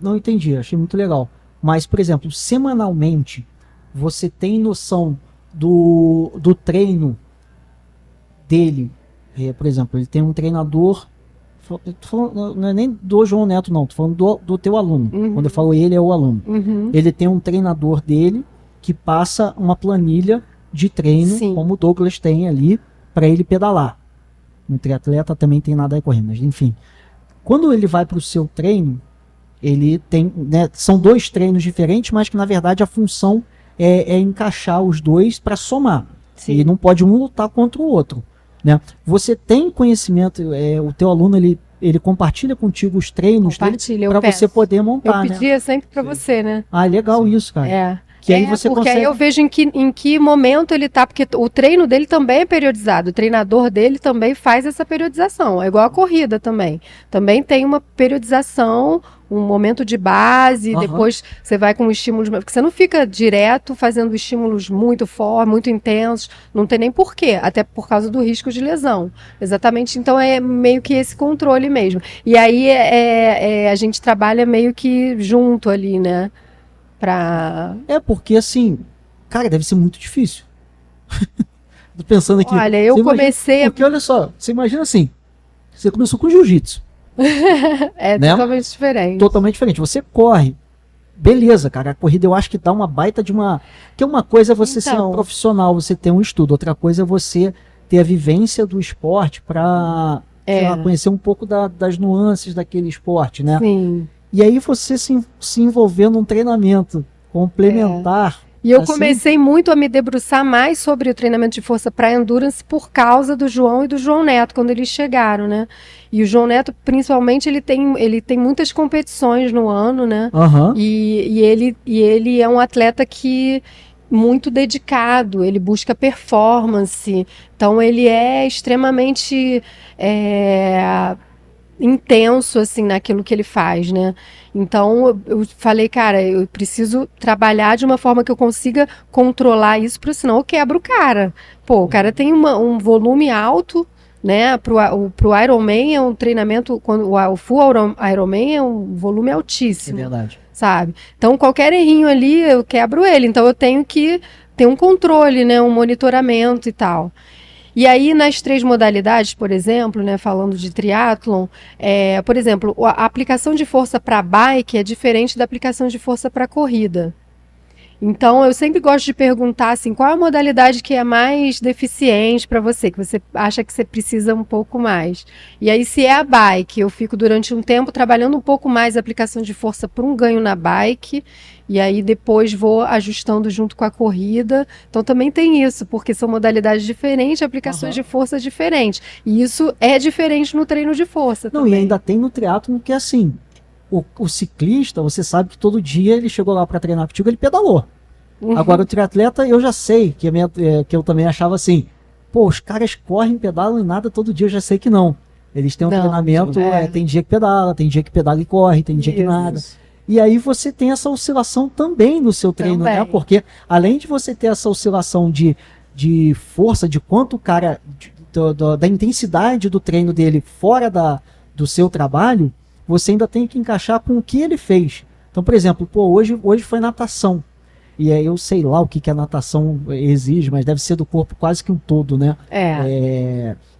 não entendi, achei muito legal. Mas, por exemplo, semanalmente, você tem noção do treino dele? Por exemplo, ele tem um treinador, não é nem do João Neto, não, tô falando do teu aluno. Quando eu falo ele, é o aluno. Ele tem um treinador dele que passa uma planilha de treino, Sim. como o Douglas tem ali, para ele pedalar. Um triatleta também tem nada a correr, mas enfim. Quando ele vai para o seu treino, ele tem, né, são 2 treinos diferentes, mas que na verdade a função é encaixar os dois para somar. Sim. E não pode um lutar contra o outro, né? Você tem conhecimento, o teu aluno ele compartilha contigo os treinos Compartilha, para você poder montar, eu pedia sempre para você, né? Ah, legal isso, cara. Que aí você porque consegue... aí eu vejo em que momento ele tá, porque o treino dele também é periodizado, o treinador dele também faz essa periodização, é igual a corrida também. Também tem uma periodização, um momento de base, depois você vai com estímulos, porque você não fica direto fazendo estímulos muito fortes, muito intensos, não tem nem porquê, até por causa do risco de lesão. Exatamente, então é meio que esse controle mesmo. E aí a gente trabalha meio que junto ali, né? Porque assim, cara, deve ser muito difícil. Tô pensando aqui. Olha, eu comecei... Porque olha só, você imagina assim, você começou com jiu-jitsu. É, né? Totalmente diferente. Totalmente diferente. Você corre beleza, cara, a corrida eu acho que dá uma baita de uma... Que uma coisa é você ser um profissional, você ter um estudo, outra coisa é você ter a vivência do esporte para conhecer um pouco das nuances daquele esporte, né? Sim. E aí você se envolver num treinamento complementar. E eu comecei muito a me debruçar mais sobre o treinamento de força para endurance por causa do João e do João Neto, quando eles chegaram, né? E o João Neto, principalmente, ele tem muitas competições no ano, né? Uhum. E ele é um atleta que muito dedicado, ele busca performance, então ele é extremamente intenso, assim, naquilo que ele faz, né? Então, eu falei, cara, eu preciso trabalhar de uma forma que eu consiga controlar isso, porque senão eu quebro o cara. Pô, o cara tem um volume alto, né? Pro Ironman é um treinamento, o full Ironman é um volume altíssimo. É verdade. Sabe? Então, qualquer errinho ali, eu quebro ele. Então, eu tenho que ter um controle, né? Um monitoramento e tal. E aí, nas 3 modalidades, por exemplo, né, falando de triatlon, por exemplo, a aplicação de força para bike é diferente da aplicação de força para corrida. Então, eu sempre gosto de perguntar assim, qual é a modalidade que é mais deficiente para você, que você acha que você precisa um pouco mais. E aí, se é a bike, eu fico durante um tempo trabalhando um pouco mais a aplicação de força para um ganho na bike, e aí depois vou ajustando junto com a corrida. Então, também tem isso, porque são modalidades diferentes, aplicações de força diferentes. E isso é diferente no treino de força também. E ainda tem no triatlon que é assim, o ciclista, você sabe que todo dia ele chegou lá para treinar contigo, ele pedalou. Uhum. Agora o triatleta, eu já sei, que eu também achava assim, pô, os caras correm, pedalam e nada todo dia, eu já sei que não. Eles têm um treinamento, tem dia que pedala e corre, tem dia que nada. E aí você tem essa oscilação também no seu treino, né? Porque além de você ter essa oscilação de força, de quanto o cara, da intensidade do treino dele fora do seu trabalho, você ainda tem que encaixar com o que ele fez. Então, por exemplo, hoje foi natação. E aí eu sei lá o que a natação exige, mas deve ser do corpo quase que um todo, né?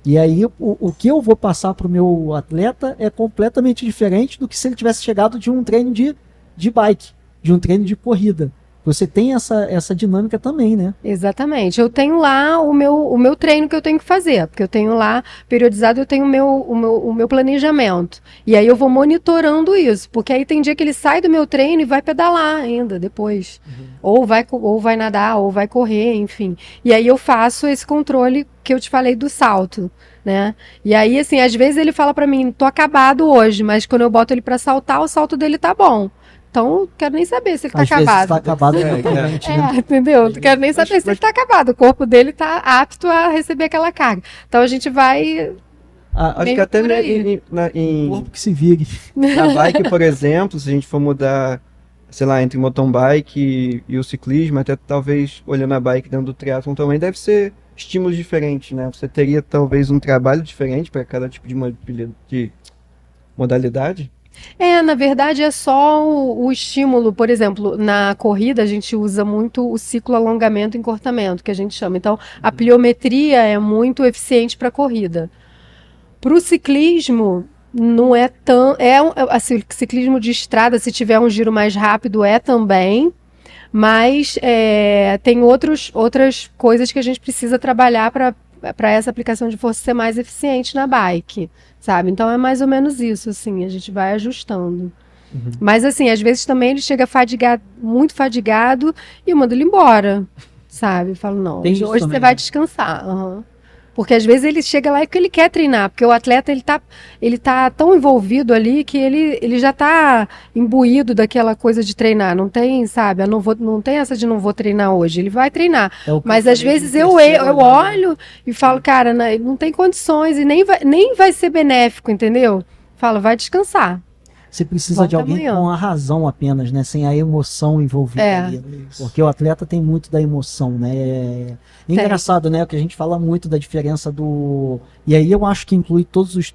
E aí o que eu vou passar para o meu atleta é completamente diferente do que se ele tivesse chegado de um treino de bike, de um treino de corrida. Você tem essa dinâmica também, né? Exatamente. Eu tenho lá o meu treino que eu tenho que fazer, porque eu tenho lá, periodizado, eu tenho o meu planejamento. E aí eu vou monitorando isso, porque aí tem dia que ele sai do meu treino e vai pedalar ainda depois. Ou vai nadar, ou vai correr, enfim. E aí eu faço esse controle que eu te falei do salto, né? E aí, assim, às vezes ele fala pra mim, tô acabado hoje, mas quando eu boto ele pra saltar, o salto dele tá bom. Então, não quero nem saber se ele tá acabado. Tá acabado totalmente, né? Entendeu? Não quero nem saber se ele tá acabado. O corpo dele tá apto a receber aquela carga. Então, a gente vai... acho que até o corpo que se vire. Na bike, por exemplo, se a gente for mudar, sei lá, entre mountain bike e o ciclismo, até talvez olhando a bike dentro do triatlon também, deve ser estímulos diferentes, né? Você teria talvez um trabalho diferente para cada tipo de modalidade? Na verdade é só o estímulo. Por exemplo, na corrida a gente usa muito o ciclo alongamento e encurtamento, que a gente chama. Então, a pliometria é muito eficiente para a corrida. Para o ciclismo, não é tão... assim, ciclismo de estrada, se tiver um giro mais rápido, também. Mas tem outras coisas que a gente precisa trabalhar para essa aplicação de força ser mais eficiente na bike, sabe? Então é mais ou menos isso, assim, a gente vai ajustando. Mas assim, às vezes também ele chega muito fadigado e eu mando ele embora, sabe? Eu falo, não, hoje você vai descansar. Porque às vezes ele chega lá e que ele quer treinar, porque o atleta ele tá tão envolvido ali que ele já tá imbuído daquela coisa de treinar, não tem, sabe? Não tem essa de não vou treinar hoje, ele vai treinar. Mas às vezes eu olho e falo, cara, não tem condições e nem vai ser benéfico, entendeu? Falo, vai descansar. Você precisa de alguém com a razão apenas, né? Sem a emoção envolvida ali. Porque o atleta tem muito da emoção, né? É engraçado, né? Que a gente fala muito da diferença do... E aí eu acho que inclui todos os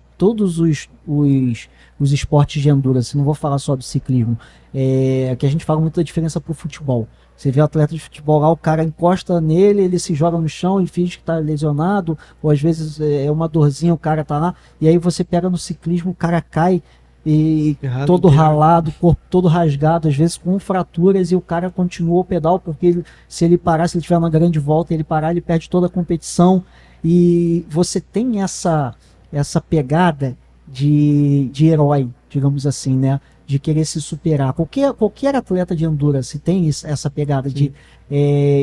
esportes de endurance. Não vou falar só do ciclismo. Que a gente fala muito da diferença pro futebol. Você vê o atleta de futebol lá, o cara encosta nele, ele se joga no chão e finge que tá lesionado, ou às vezes é uma dorzinha, o cara tá lá, e aí você pega no ciclismo, o cara cai. e Errado todo inteiro. ralado, corpo todo rasgado, às vezes com fraturas, e o cara continua o pedal, porque se ele parar, se ele tiver uma grande volta, ele parar, ele perde toda a competição. E você tem essa pegada de herói, digamos assim, né? De querer se superar. Qualquer atleta de endurance tem essa pegada de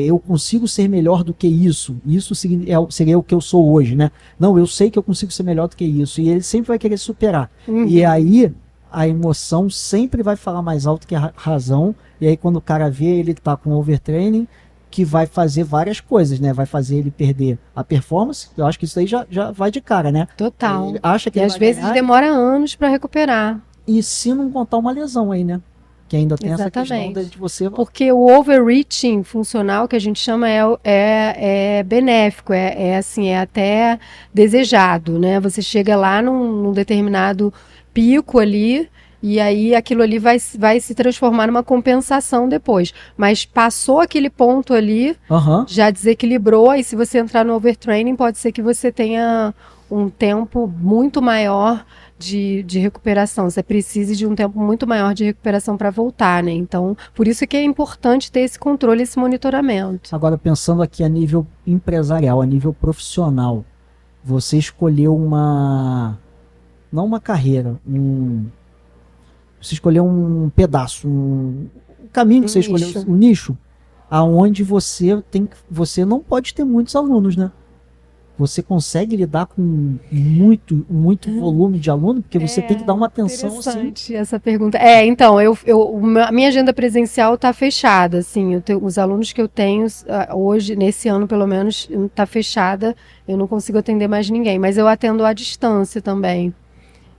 eu consigo ser melhor do que isso. Isso seria o que eu sou hoje, né? Não, eu sei que eu consigo ser melhor do que isso. E ele sempre vai querer superar. E aí a emoção sempre vai falar mais alto que a razão. E aí quando o cara vê, ele tá com overtraining, que vai fazer várias coisas, né? Vai fazer ele perder a performance. Eu acho que isso aí já vai de cara, né? Total. Ele acha que E ele às vai vezes ganhar, demora anos para recuperar. e se não contar uma lesão aí, né? Que ainda tem essa questão Exatamente. de você... Porque o overreaching funcional, que a gente chama, é benéfico, assim, é até desejado, né? Você chega lá num determinado pico ali, e aí aquilo ali vai se transformar numa compensação depois. Mas passou aquele ponto ali, Aham. já desequilibrou, e se você entrar no overtraining, pode ser que você tenha um tempo muito maior de recuperação. Você precisa de um tempo muito maior de recuperação para voltar, né? Então, por isso que é importante ter esse controle, esse monitoramento. Agora, pensando aqui a nível empresarial, a nível profissional, você escolheu não uma carreira, você escolheu um pedaço, um caminho que Um você escolheu, nicho. um nicho, aonde você não pode ter muitos alunos, né? Você consegue lidar com muito volume de aluno, porque você tem que dar uma atenção assim. Interessante essa pergunta. Então, a minha agenda presencial está fechada, assim, os alunos que eu tenho hoje, nesse ano pelo menos, está fechada, eu não consigo atender mais ninguém, mas eu atendo à distância também.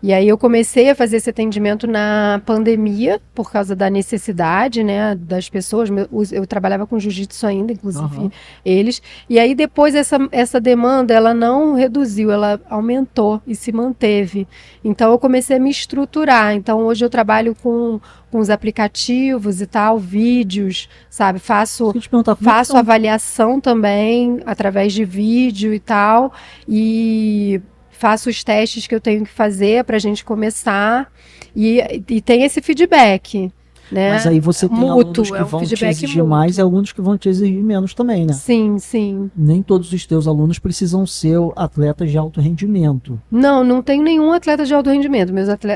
E aí eu comecei a fazer esse atendimento na pandemia, por causa da necessidade, né, das pessoas. Eu trabalhava com jiu-jitsu ainda, inclusive eles. E aí depois essa demanda, ela não reduziu, ela aumentou e se manteve. Então eu comecei a me estruturar. Então hoje eu trabalho com os aplicativos e tal, vídeos, sabe? Deixa eu te perguntar, como é que Faço são? avaliação também, através de vídeo e tal. E faço os testes que eu tenho que fazer para a gente começar e tem esse feedback, né? Mas aí você tem mútuo, alunos que é um vão te feedback exigir mútuo. mais e alunos que vão te exigir menos também, né? Sim, sim. Nem todos os teus alunos precisam ser atletas de alto rendimento. Não tenho nenhum atleta de alto rendimento.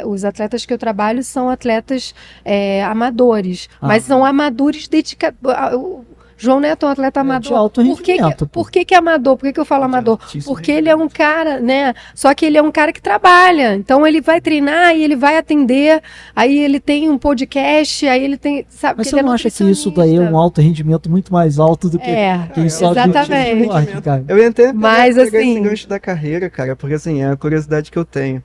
Os atletas que eu trabalho são atletas amadores, mas são amadores dedicados. João Neto é um atleta amador. De alto rendimento. Por que é amador? Por que eu falo amador? Porque ele é um cara, né? Só que ele é um cara que trabalha. Então ele vai treinar e ele vai atender. Aí ele tem um podcast, aí ele tem. Sabe, Mas que você ele não é acha que isso daí é um nutricionista. alto rendimento muito mais alto do que quem só exatamente. esporte, cara? Eu ia até pegar Mas, esse assim- gancho da carreira, cara, porque assim, é a curiosidade que eu tenho.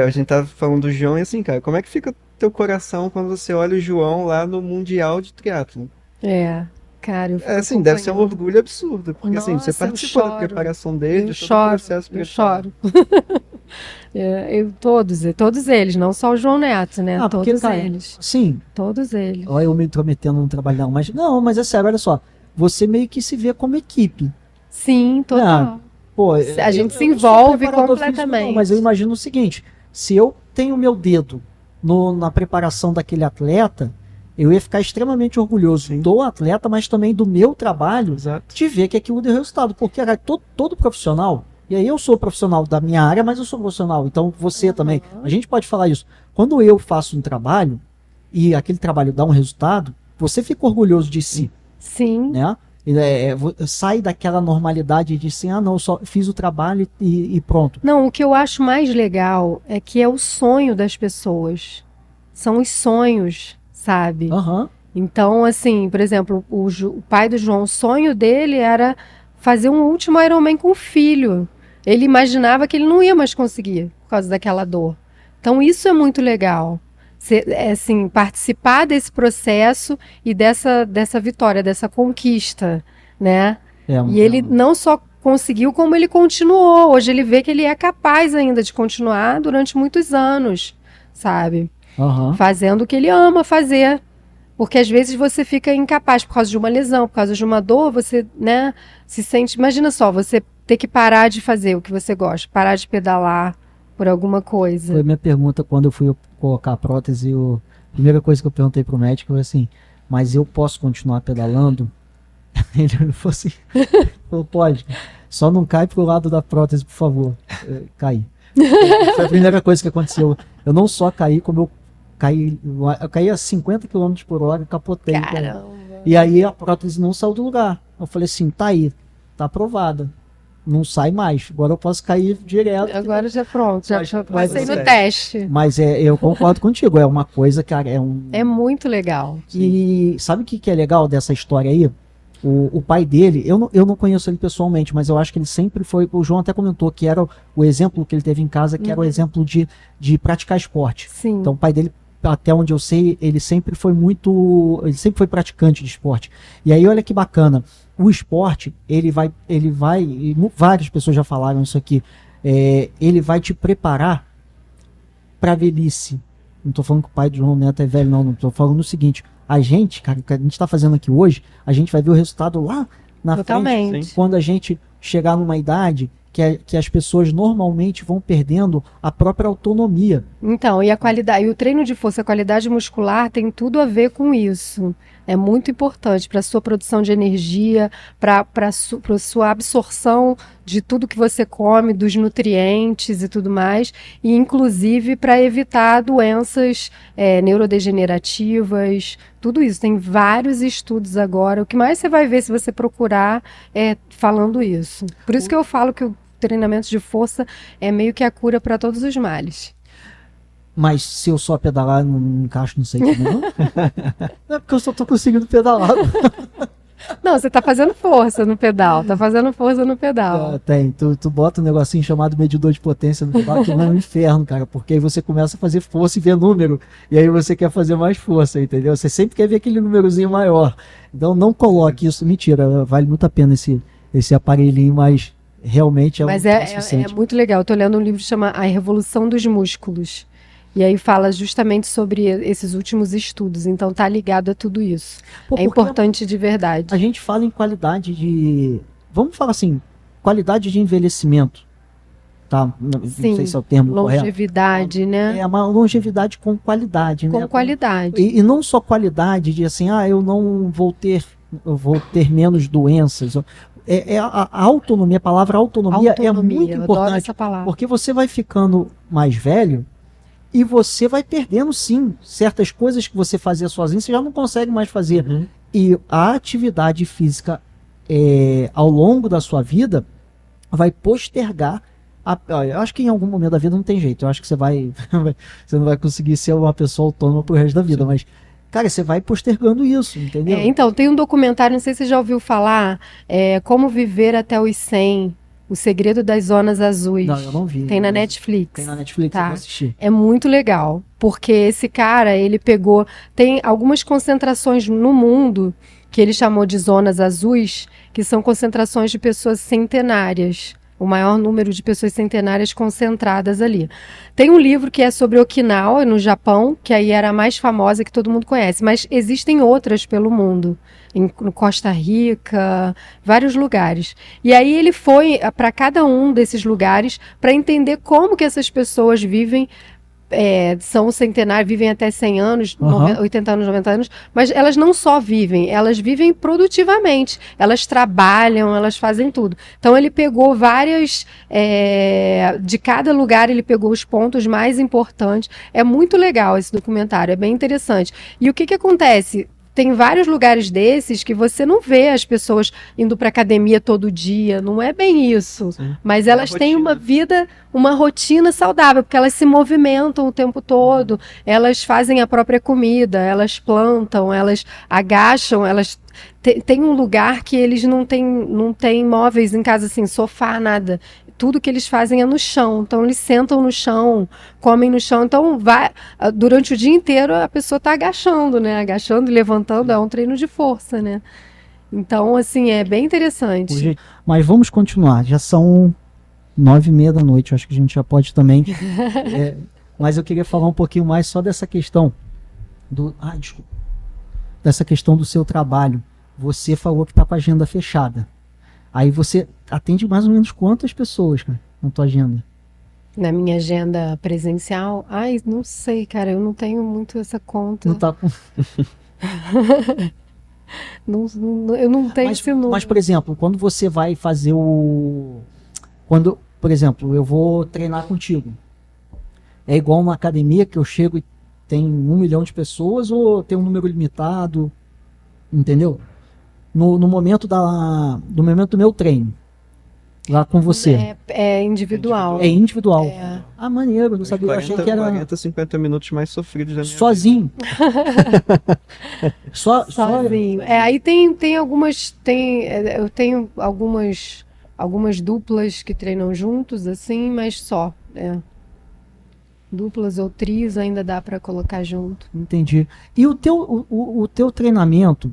A gente tava falando do João e assim, cara, como é que fica o teu coração quando você olha o João lá no Mundial de Triatlon? Cara, eu fico Assim, deve ser um acompanhando. orgulho absurdo, porque assim, você Nossa, eu participou da choro. preparação dele, Eu de todo o choro, processo eu preparado. choro. Todos eles, não só o João Neto, né? Porque, Todos cara, eles. sim, Todos eles. olha eu me intrometendo no trabalho, mas é sério, olha só, você meio que se vê como equipe. Sim, total. Pô, A gente se eu não sou envolve preparador físico, completamente. não, mas eu imagino o seguinte, se eu tenho meu dedo na preparação daquele atleta, eu ia ficar extremamente orgulhoso Sim. do atleta, mas também do meu trabalho, Exato. de ver que aquilo deu resultado. Porque cara, todo profissional, e aí eu sou profissional da minha área, mas eu sou profissional, então você também. A gente pode falar isso. Quando eu faço um trabalho e aquele trabalho dá um resultado, você fica orgulhoso de si, Sim. né? Sai daquela normalidade de assim, não, só fiz o trabalho e pronto. Não, o que eu acho mais legal é que é o sonho das pessoas. São os sonhos, sabe? Aham. Então, assim, por exemplo, o pai do João, o sonho dele era fazer um último Ironman com o filho. Ele imaginava que ele não ia mais conseguir por causa daquela dor. Então, isso é muito legal. Assim, participar desse processo e dessa vitória, dessa conquista, né? E ele não só conseguiu, como ele continuou. Hoje ele vê que ele é capaz ainda de continuar durante muitos anos, sabe? Aham. Fazendo o que ele ama fazer. Porque às vezes você fica incapaz por causa de uma lesão, por causa de uma dor, você, né, se sente... Imagina só, você ter que parar de fazer o que você gosta, parar de pedalar, por alguma coisa. Foi a minha pergunta quando eu fui colocar a prótese. A primeira coisa que eu perguntei pro médico foi assim, mas eu posso continuar pedalando? Ele falou assim, pode, só não cai pro lado da prótese, por favor. Caí. Foi a primeira coisa que aconteceu. Eu não só caí, como eu caí a 50 km por hora e capotei. Caramba. E aí a prótese não saiu do lugar. Eu falei assim, tá aí, tá aprovada. Não sai mais. Agora eu posso cair direto. Agora já pronto, já Mas passei no é. teste. Mas eu concordo contigo, é uma coisa, cara, É muito legal. E sabe o que é legal dessa história aí? O pai dele, eu não conheço ele pessoalmente, mas eu acho que ele sempre foi, o João até comentou que era o exemplo que ele teve em casa, que era o exemplo de praticar esporte. Sim. Então o pai dele, até onde eu sei, ele sempre foi praticante de esporte. E aí olha que bacana, o esporte, ele vai, e várias pessoas já falaram isso aqui, ele vai te preparar para a velhice. Não tô falando que o pai do João Neto é velho, não tô falando o seguinte, a gente, cara, o que a gente tá fazendo aqui hoje, a gente vai ver o resultado lá na Totalmente. frente, quando a gente chegar numa idade que as pessoas normalmente vão perdendo a própria autonomia. Então, e a qualidade, e o treino de força, a qualidade muscular tem tudo a ver com isso. É muito importante para a sua produção de energia, para a sua absorção de tudo que você come, dos nutrientes e tudo mais, e inclusive para evitar doenças neurodegenerativas, tudo isso. Tem vários estudos agora. O que mais você vai ver se você procurar é falando isso. Por isso que eu falo que o treinamento de força é meio que a cura para todos os males. Mas se eu só pedalar, não encaixo, não sei como não. Não é porque eu só tô conseguindo pedalar. Não, você tá fazendo força no pedal, tá fazendo força no pedal. Tem, tu bota um negocinho chamado medidor de potência no pedal, que não é um inferno, cara, porque aí você começa a fazer força e ver número, e aí você quer fazer mais força, entendeu? Você sempre quer ver aquele númerozinho maior. Então não coloque isso, mentira, vale muito a pena esse aparelhinho, mas realmente é Mas um é muito legal. Eu tô lendo um livro que chama A Revolução dos Músculos. E aí fala justamente sobre esses últimos estudos. Então tá ligado a tudo isso. Pô, É importante de verdade. A gente fala em qualidade de... Vamos falar assim, qualidade de envelhecimento. Tá? Não sei se é o termo correto. Longevidade, né? É uma longevidade com qualidade, né? Com qualidade. E não só qualidade de assim, eu vou ter menos doenças. A autonomia, a palavra autonomia é muito eu adoro importante. essa palavra. Porque você vai ficando mais velho e você vai perdendo, sim, certas coisas que você fazia sozinho, você já não consegue mais fazer. Uhum. E a atividade física, ao longo da sua vida, vai postergar. Eu acho que em algum momento da vida não tem jeito. Eu acho que você não vai conseguir ser uma pessoa autônoma pro resto da vida, sim. Mas, cara, você vai postergando isso, entendeu? Então, tem um documentário, não sei se você já ouviu falar, Como Viver até os 100. O Segredo das Zonas Azuis. Não, eu não vi. Tem na Netflix. Tem na Netflix, tá? Eu vou assistir. É muito legal, porque esse cara, ele pegou... Tem algumas concentrações no mundo que ele chamou de zonas azuis, que são concentrações de pessoas centenárias. O maior número de pessoas centenárias concentradas ali. Tem um livro que é sobre Okinawa, no Japão, que aí era a mais famosa, que todo mundo conhece, mas existem outras pelo mundo, em Costa Rica, vários lugares. E aí ele foi para cada um desses lugares para entender como que essas pessoas vivem, são centenários, vivem até 100 anos, 80 anos, 90 anos, mas elas não só vivem, elas vivem produtivamente, elas trabalham, elas fazem tudo. Então ele pegou várias, de cada lugar ele pegou os pontos mais importantes. É muito legal esse documentário, é bem interessante. E o que acontece? Tem vários lugares desses que você não vê as pessoas indo para academia todo dia, não é bem isso. Sim. Mas elas têm uma vida, uma rotina saudável, porque elas se movimentam o tempo todo, elas fazem a própria comida, elas plantam, elas agacham, elas tem um lugar que eles não têm móveis em casa, assim, sofá, nada. Tudo que eles fazem é no chão. Então, eles sentam no chão, comem no chão. Então, durante o dia inteiro, a pessoa está agachando, né? Agachando e levantando, é um treino de força, né? Então, assim, é bem interessante. Mas vamos continuar. Já são 9h30 da noite. Eu acho que a gente já pode também. Mas eu queria falar um pouquinho mais só dessa questão desculpa. Dessa questão do seu trabalho. Você falou que está com a agenda fechada. Aí você atende mais ou menos quantas pessoas, cara, na tua agenda? Na minha agenda presencial, ai, não sei, cara, eu não tenho muito essa conta. Não tá com... Eu não tenho esse número. Mas, por exemplo, quando você vai fazer o... Quando, por exemplo, eu vou treinar contigo. É igual uma academia que eu chego e tem 1 milhão de pessoas ou tem um número limitado? Entendeu? No momento do momento do meu treino. Lá com você. É individual. É individual. É. Ah, maneiro, não sabia. Eu achei que era 40, 50 minutos mais sofridos da minha vida. sozinho. Sozinho. Aí tem algumas. Eu tenho algumas duplas que treinam juntos, assim, mas só. Duplas ou trios ainda dá para colocar junto. Entendi. E o teu treinamento,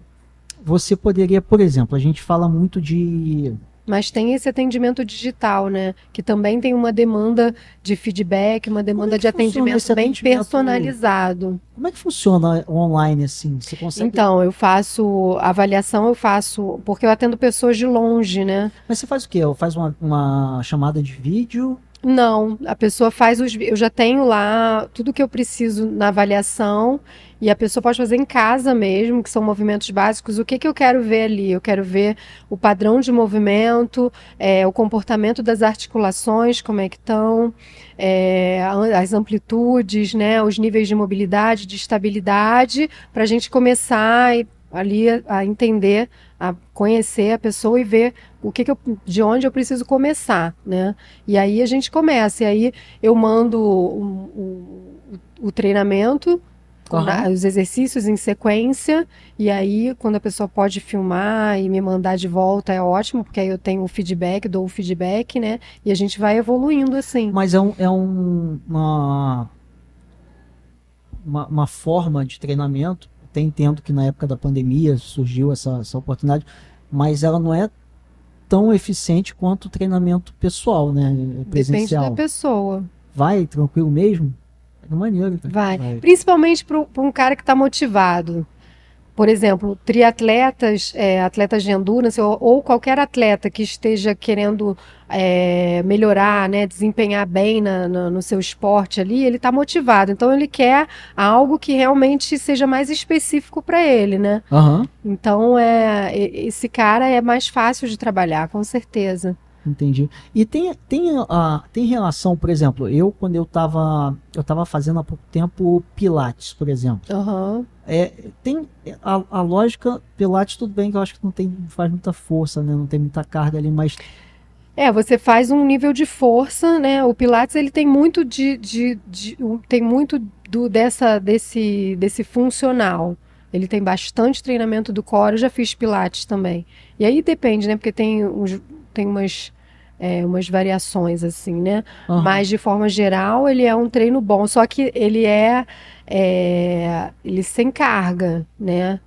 você poderia, por exemplo, a gente fala muito de... Mas tem esse atendimento digital, né? Que também tem uma demanda de feedback, uma demanda de atendimento bem personalizado. Como é que funciona online assim? Você consegue... Então, eu faço avaliação, porque eu atendo pessoas de longe, né? Mas você faz o quê? Faz uma chamada de vídeo? Não, a pessoa faz eu já tenho lá tudo que eu preciso na avaliação e a pessoa pode fazer em casa mesmo, que são movimentos básicos. O que eu quero ver ali? Eu quero ver o padrão de movimento, o comportamento das articulações, como é que estão, as amplitudes, né, os níveis de mobilidade, de estabilidade, para a gente começar ali a entender, a conhecer a pessoa e ver de onde eu preciso começar, né? E aí a gente começa, e aí eu mando o treinamento, os exercícios em sequência, e aí quando a pessoa pode filmar e me mandar de volta é ótimo, porque aí eu tenho o feedback, dou o feedback, né? E a gente vai evoluindo assim. Mas uma forma de treinamento, até entendo que na época da pandemia surgiu essa oportunidade, mas ela não é tão eficiente quanto o treinamento pessoal, né? Presencial. Depende da pessoa. Vai tranquilo mesmo? É maneiro. Vai. Principalmente para um cara que está motivado. Por exemplo, triatletas, atletas de endurance ou qualquer atleta que esteja querendo melhorar, né, desempenhar bem no seu esporte ali, ele está motivado. Então ele quer algo que realmente seja mais específico para ele, né? Uhum. Então esse cara é mais fácil de trabalhar, com certeza. Entendi. E tem relação, por exemplo, quando eu tava fazendo há pouco tempo Pilates, por exemplo. Uhum. Tem a lógica, Pilates tudo bem que eu acho que não faz muita força, né? Não tem muita carga ali, mas... Você faz um nível de força, né? O Pilates, ele tem muito tem muito desse funcional. Ele tem bastante treinamento do core, eu já fiz Pilates também. E aí depende, né? Porque tem umas variações, assim, né? Uhum. Mas, de forma geral, ele é um treino bom. Só que ele ele sem carga, né?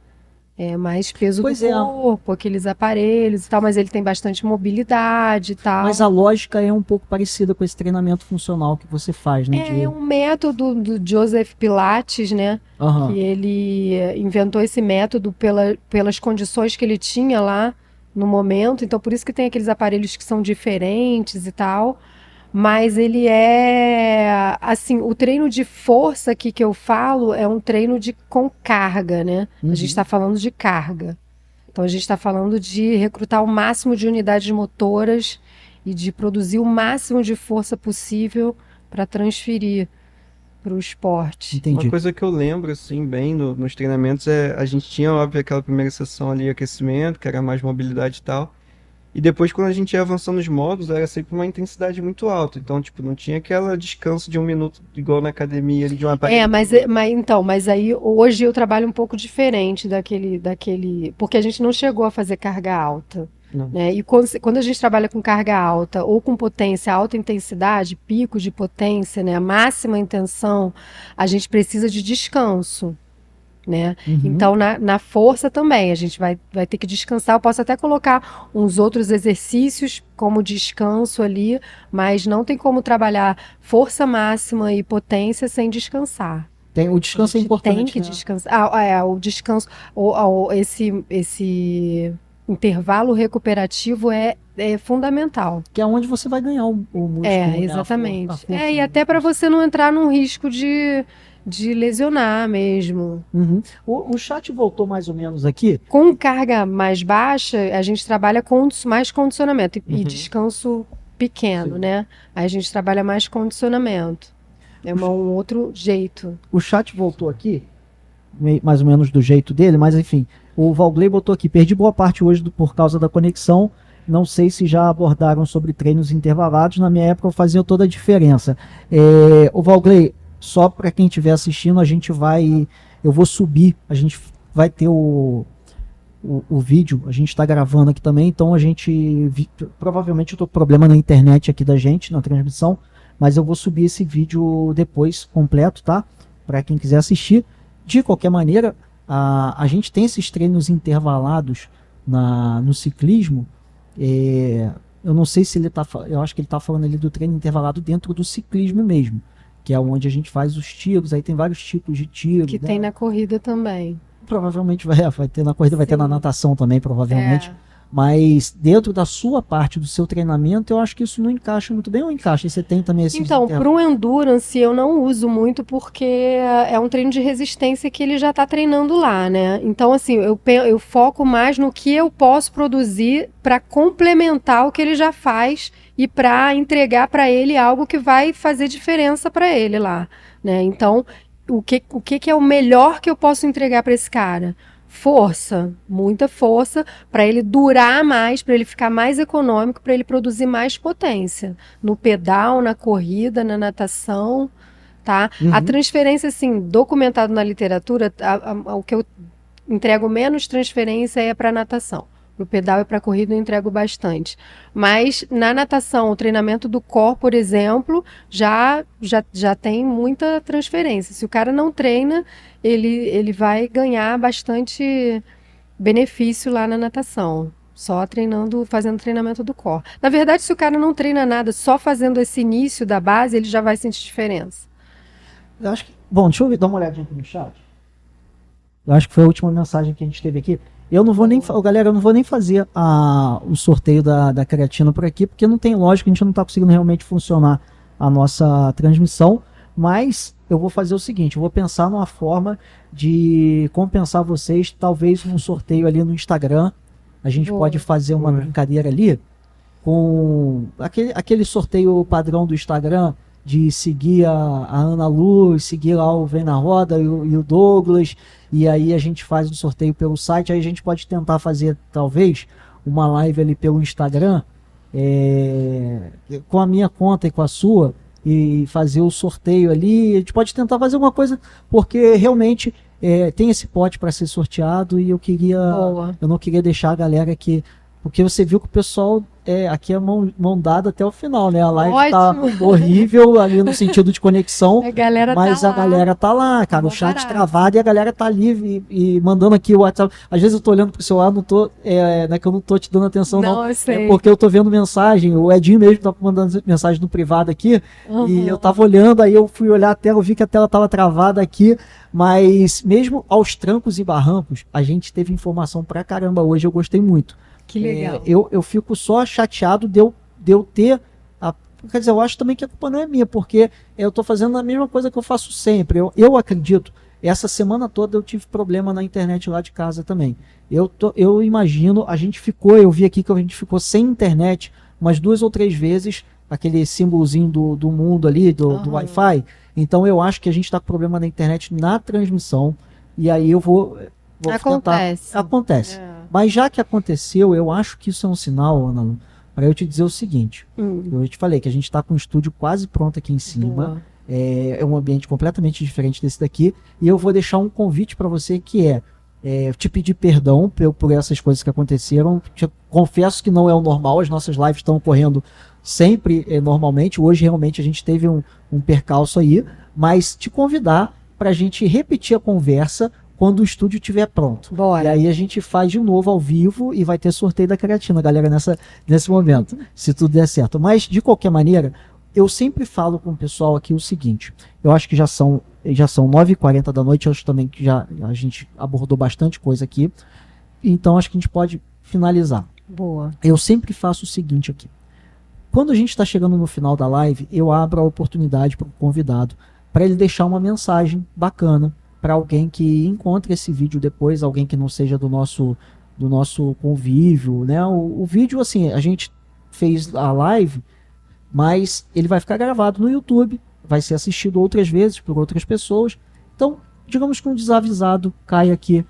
Mais peso do corpo, aqueles aparelhos e tal. Mas ele tem bastante mobilidade e tal. Mas a lógica é um pouco parecida com esse treinamento funcional que você faz, né? É um método do Joseph Pilates, né? Uhum. Que ele inventou esse método pelas condições que ele tinha lá no momento, então por isso que tem aqueles aparelhos que são diferentes e tal, mas ele assim, o treino de força aqui que eu falo é um treino com carga, né? Uhum. A gente está falando de carga, então a gente está falando de recrutar o máximo de unidades motoras e de produzir o máximo de força possível para transferir para o esporte. Entendi. Uma coisa que eu lembro, assim, bem nos treinamentos a gente tinha, óbvio, aquela primeira sessão ali, aquecimento, que era mais mobilidade e tal. E depois, quando a gente ia avançando nos modos, era sempre uma intensidade muito alta. Então, tipo, não tinha aquela descanso de 1 minuto, igual na academia, ali, de uma mas aí hoje eu trabalho um pouco diferente daquele... Porque a gente não chegou a fazer carga alta. Né? E quando a gente trabalha com carga alta ou com potência, alta intensidade, pico de potência, né, a máxima intenção, a gente precisa de descanso, né? Uhum. Então na força também a gente vai ter que descansar. Eu posso até colocar uns outros exercícios como descanso ali, mas não tem como trabalhar força máxima e potência sem descansar. O descanso é importante. Tem que descansar. O descanso, esse intervalo recuperativo é fundamental. Que é onde você vai ganhar o músculo. Né? Exatamente. A força, E até para você não entrar num risco de lesionar mesmo. Uhum. O chat voltou mais ou menos aqui. Com carga mais baixa, a gente trabalha com mais condicionamento e descanso pequeno, Sim. né? Aí a gente trabalha mais condicionamento. É um outro jeito. O chat voltou aqui, mais ou menos do jeito dele, mas enfim, o Valgley botou aqui, perdi boa parte hoje por causa da conexão, não sei se já abordaram sobre treinos intervalados, na minha época fazia toda a diferença. O Valgley, só para quem estiver assistindo, eu vou subir, a gente vai ter o vídeo, a gente está gravando aqui também, então provavelmente eu tô com problema na internet aqui da gente, na transmissão, mas eu vou subir esse vídeo depois completo, tá? Para quem quiser assistir. De qualquer maneira, a gente tem esses treinos intervalados no ciclismo. Eu não sei se eu acho que ele está falando ali do treino intervalado dentro do ciclismo mesmo, que é onde a gente faz os tiros, aí tem vários tipos de tiros. Que né? tem na corrida também. Provavelmente vai ter na corrida, vai ter na natação também, provavelmente. Mas dentro da sua parte, do seu treinamento, eu acho que isso não encaixa muito bem, ou encaixa? E você tem também esse... Então, para o endurance eu não uso muito porque é um treino de resistência que ele já está treinando lá, né? Então, assim, eu foco mais no que eu posso produzir para complementar o que ele já faz e para entregar para ele algo que vai fazer diferença para ele lá, né? Então, o que é o melhor que eu posso entregar para esse cara? Força, muita força, para ele durar mais, para ele ficar mais econômico, para ele produzir mais potência no pedal, na corrida, na natação, tá? A transferência, assim, documentado na literatura, o que eu entrego menos transferência é para natação. Para o pedal e para a corrida eu entrego bastante. Mas na natação, o treinamento do core, por exemplo, já tem muita transferência. Se o cara não treina, ele vai ganhar bastante benefício lá na natação. Só fazendo treinamento do core. Na verdade, se o cara não treina nada, só fazendo esse início da base, ele já vai sentir diferença. Eu acho que... Bom, deixa eu dar uma olhadinha aqui no chat. Eu acho que foi a última mensagem que a gente teve aqui. Eu não vou nem, galera, eu não vou nem fazer o sorteio da creatina por aqui, porque não tem lógica, a gente não está conseguindo realmente funcionar a nossa transmissão, mas eu vou fazer o seguinte, eu vou pensar numa forma de compensar vocês, talvez num sorteio ali no Instagram, a gente pode fazer uma brincadeira ali, com aquele sorteio padrão do Instagram, de seguir a Ana Lu, seguir lá o Vem na Roda e o Douglas, e aí a gente faz um sorteio pelo site, aí a gente pode tentar fazer, talvez, uma live ali pelo Instagram, com a minha conta e com a sua, e fazer o sorteio ali, a gente pode tentar fazer uma coisa, porque realmente tem esse pote para ser sorteado, e eu não queria deixar a galera aqui, porque você viu que o pessoal aqui é mão dada até o final, né? A live tá horrível ali no sentido de conexão, mas a galera tá lá, cara, o chat travado e a galera tá ali e mandando aqui o WhatsApp. Às vezes eu tô olhando pro celular, não tô, não é que eu não tô te dando atenção, não. É porque eu tô vendo mensagem, o Edinho mesmo tá mandando mensagem no privado aqui, e eu tava olhando, aí eu fui olhar a tela, eu vi que a tela tava travada aqui, mas mesmo aos trancos e barrancos, a gente teve informação pra caramba hoje, eu gostei muito. Que legal. Eu fico só chateado de eu ter... Quer dizer, eu acho também que a culpa não é minha, porque eu estou fazendo a mesma coisa que eu faço sempre. Eu acredito, essa semana toda eu tive problema na internet lá de casa também. Eu imagino, eu vi aqui que a gente ficou sem internet umas 2 ou 3 vezes, aquele símbolozinho do mundo ali, do Wi-Fi. Então eu acho que a gente está com problema na internet na transmissão, e aí eu vou Acontece. Acontece. Mas já que aconteceu, eu acho que isso é um sinal, Ana Lu, para eu te dizer o seguinte. Eu te falei que a gente está com o estúdio quase pronto aqui em cima. É um ambiente completamente diferente desse daqui. E eu vou deixar um convite para você que te pedir perdão por essas coisas que aconteceram. Confesso que não é o normal, as nossas lives estão ocorrendo sempre normalmente. Hoje realmente a gente teve um percalço aí. Mas te convidar para a gente repetir a conversa quando o estúdio estiver pronto. Bora. E aí a gente faz de novo ao vivo e vai ter sorteio da creatina, galera, nesse momento, se tudo der certo. Mas, de qualquer maneira, eu sempre falo com o pessoal aqui o seguinte, eu acho que já são 9h40 da noite, eu acho também que a gente abordou bastante coisa aqui, então acho que a gente pode finalizar. Boa. Eu sempre faço o seguinte aqui. Quando a gente está chegando no final da live, eu abro a oportunidade para o convidado, para ele deixar uma mensagem bacana para alguém que encontre esse vídeo depois, alguém que não seja do nosso convívio, né? O vídeo, assim, a gente fez a live, mas ele vai ficar gravado no YouTube, vai ser assistido outras vezes por outras pessoas. Então, digamos que um desavisado cai aqui,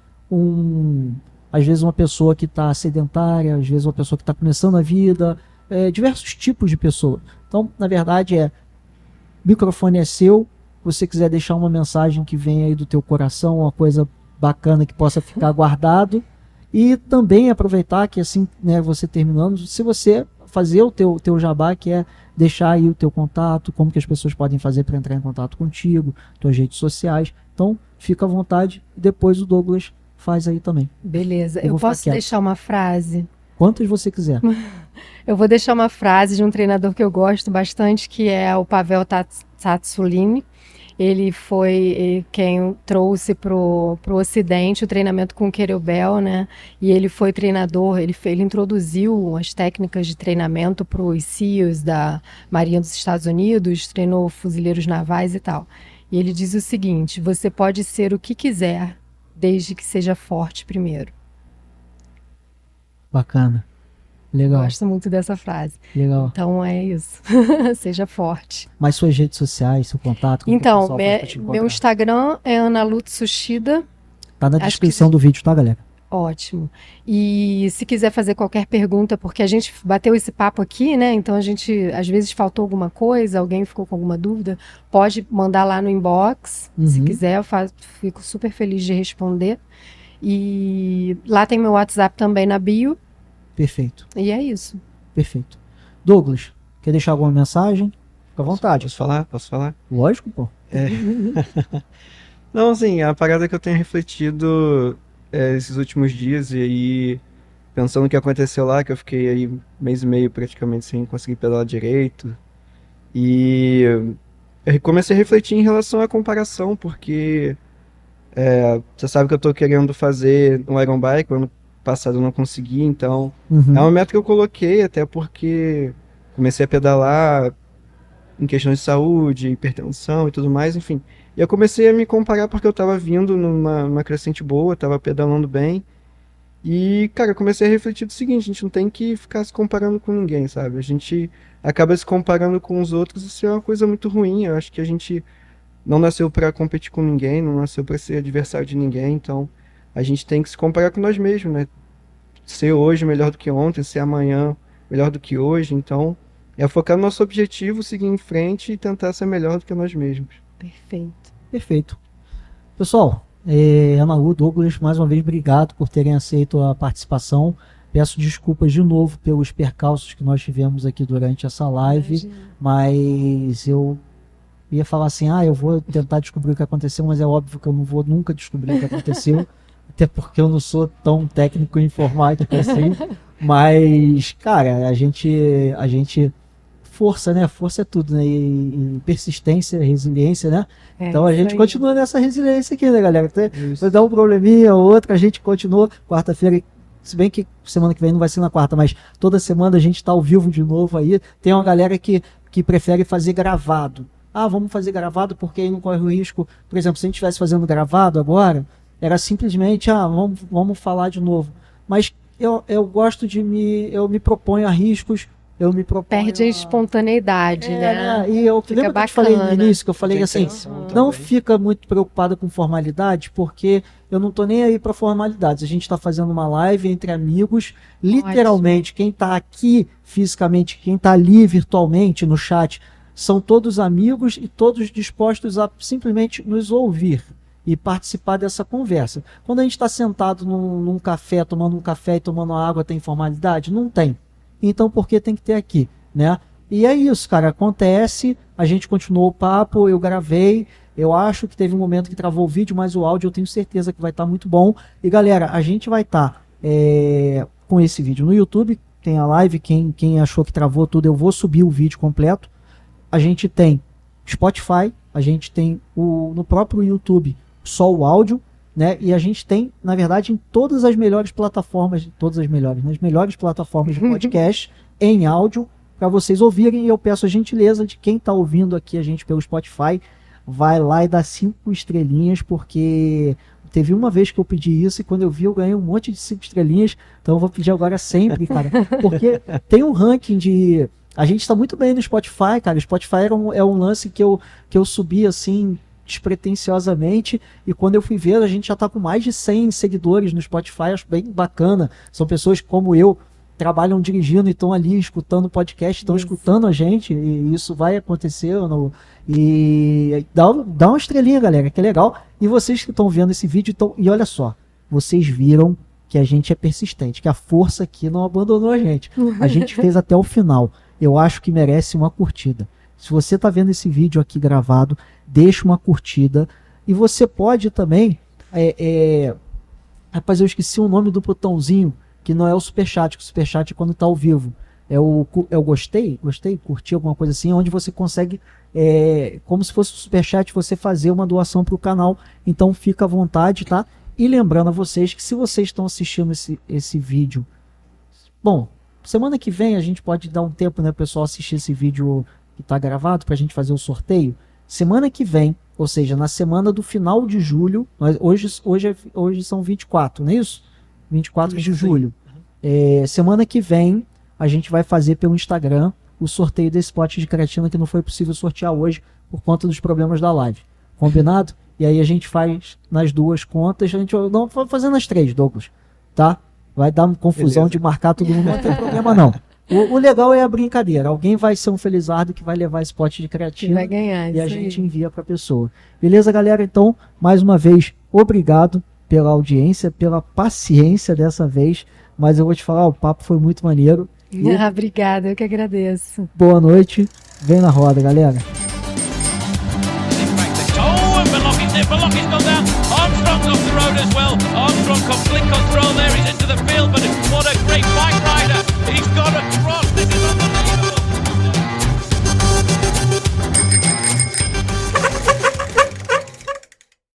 às vezes uma pessoa que está sedentária, às vezes uma pessoa que está começando a vida, diversos tipos de pessoa. Então, na verdade, o microfone é seu. Se você quiser deixar uma mensagem que venha aí do teu coração, uma coisa bacana que possa ficar guardado. E também aproveitar que assim, né, você terminando, se você fazer o teu jabá, que é deixar aí o teu contato, como que as pessoas podem fazer para entrar em contato contigo, tuas redes sociais. Então, fica à vontade. Depois o Douglas faz aí também. Beleza. Eu Eu vou ficar posso quieto. deixar uma frase? Quantas você quiser. Eu vou deixar uma frase de um treinador que eu gosto bastante, que é o Pavel Tsatsouline. Ele foi quem trouxe pro Ocidente o treinamento com o Kettlebell, né? E ele foi treinador, ele introduziu as técnicas de treinamento para os SEALs da Marinha dos Estados Unidos, treinou fuzileiros navais e tal. E ele diz o seguinte: você pode ser o que quiser, desde que seja forte primeiro. Bacana. Legal. Gosto muito dessa frase. Legal. Então é isso. Seja forte. Mas suas redes sociais, seu contato, como que o Então, pessoal faz pra te encontrar? meu Instagram é Ana Lutz Sushida. Tá na acho descrição do vídeo, tá, galera? Ótimo. E se quiser fazer qualquer pergunta, porque a gente bateu esse papo aqui, né? Então a gente, às vezes faltou alguma coisa, alguém ficou com alguma dúvida, pode mandar lá no inbox. Se quiser, fico super feliz de responder. E lá tem meu WhatsApp também na bio. Perfeito. E é isso. Perfeito. Douglas, quer deixar alguma mensagem? Fica à vontade. Posso falar? Posso falar? Lógico, pô. Não, assim, a parada que eu tenho refletido esses últimos dias e aí pensando no que aconteceu lá, que eu fiquei aí mês e meio praticamente sem conseguir pedalar direito. E eu comecei a refletir em relação à comparação, porque você sabe que eu tô querendo fazer um Iron Bike, ano passado eu não consegui, então é uma meta que eu coloquei, até porque comecei a pedalar em questões de saúde, hipertensão e tudo mais, enfim. E eu comecei a me comparar porque eu tava vindo numa crescente boa, tava pedalando bem. E, cara, eu comecei a refletir do seguinte: a gente não tem que ficar se comparando com ninguém, sabe? A gente acaba se comparando com os outros e isso é uma coisa muito ruim. Eu acho que a gente não nasceu pra competir com ninguém, não nasceu pra ser adversário de ninguém, então a gente tem que se comparar com nós mesmos, né? Ser hoje melhor do que ontem, ser amanhã melhor do que hoje, então é focar no nosso objetivo, seguir em frente e tentar ser melhor do que nós mesmos. Perfeito. Perfeito. Pessoal, Ana Lu, Douglas, mais uma vez, obrigado por terem aceito a participação. Peço desculpas de novo pelos percalços que nós tivemos aqui durante essa live, Imagina. mas eu ia falar assim, eu vou tentar descobrir o que aconteceu, mas é óbvio que eu não vou nunca descobrir o que aconteceu, até porque eu não sou tão técnico em informática assim, mas, cara, a gente força, né? Força é tudo, né? E persistência, resiliência, né? Então a isso gente aí. continua nessa resiliência aqui, né, galera? Vai dar um probleminha ou outro, a gente continua. Quarta-feira, se bem que semana que vem não vai ser na quarta, mas toda semana a gente tá ao vivo de novo aí. Tem uma galera que prefere fazer gravado. Vamos fazer gravado porque aí não corre o risco. Por exemplo, se a gente estivesse fazendo gravado agora, era simplesmente, vamos falar de novo. Mas eu gosto eu me proponho a riscos, eu me proponho Perde a espontaneidade, né? E eu Fica lembro que eu te falei no bacana. início, que eu falei assim, não também. fica muito preocupada com formalidade, porque eu não tô nem aí para formalidades. A gente tá fazendo uma live entre amigos, literalmente, quem tá aqui fisicamente, quem tá ali virtualmente no chat, são todos amigos e todos dispostos a simplesmente nos ouvir e participar dessa conversa. Quando a gente está sentado num café, tomando um café e tomando água, tem formalidade? Não tem. Então, por que tem que ter aqui, né? E é isso, cara, acontece, a gente continuou o papo, eu gravei, eu acho que teve um momento que travou o vídeo, mas o áudio eu tenho certeza que vai estar muito bom. E galera, a gente vai estar com esse vídeo no YouTube, tem a live, quem achou que travou tudo, eu vou subir o vídeo completo. A gente tem Spotify, a gente tem no próprio YouTube só o áudio, né? E a gente tem, na verdade, em todas as melhores plataformas, nas melhores plataformas de podcast em áudio, para vocês ouvirem. E eu peço a gentileza de quem está ouvindo aqui a gente pelo Spotify, vai lá e dá 5 estrelinhas, porque teve uma vez que eu pedi isso e quando eu vi eu ganhei um monte de 5 estrelinhas, então eu vou pedir agora sempre, cara, porque tem um ranking de... A gente está muito bem no Spotify, cara. O Spotify é um lance que eu subi assim despretensiosamente, e quando eu fui ver a gente já está com mais de 100 seguidores no Spotify. Acho bem bacana. São pessoas como eu, trabalham dirigindo e estão ali escutando o podcast, estão escutando a gente, e isso vai acontecer. E dá uma estrelinha, galera, que é legal. E vocês que estão vendo esse vídeo, e olha só, vocês viram que a gente é persistente, que a força aqui não abandonou a gente. A gente fez até o final. Eu acho que merece uma curtida. Se você está vendo esse vídeo aqui gravado, deixa uma curtida. E você pode também... Rapaz, eu esqueci o nome do botãozinho, que não é o superchat, que o superchat é quando está ao vivo. É o gostei, curtir, alguma coisa assim, onde você consegue, como se fosse o superchat, você fazer uma doação para o canal. Então fica à vontade, tá? E lembrando a vocês que se vocês estão assistindo esse vídeo... Bom, semana que vem a gente pode dar um tempo, né, pessoal, assistir esse vídeo que está gravado para a gente fazer o sorteio. Semana que vem, ou seja, na semana do final de julho, hoje são 24, não é isso? 24 de julho. Semana que vem a gente vai fazer pelo Instagram o sorteio desse pote de creatina que não foi possível sortear hoje por conta dos problemas da live. Combinado? E aí a gente faz nas duas contas, a gente não vai fazer nas 3, Douglas, tá? Vai dar uma confusão. Beleza. De marcar todo mundo, não tem problema não. O legal é a brincadeira. Alguém vai ser um felizardo que vai levar esse pote de creatina vai ganhar, e a gente envia para a pessoa. Beleza, galera? Então, mais uma vez, obrigado pela audiência, pela paciência dessa vez, mas eu vou te falar, o papo foi muito maneiro. Obrigada, eu que agradeço. Boa noite, vem na roda, galera. Beloki's gone down. Armstrong's off the road as well. Armstrong complete control there. He's into the field, but what a great fight.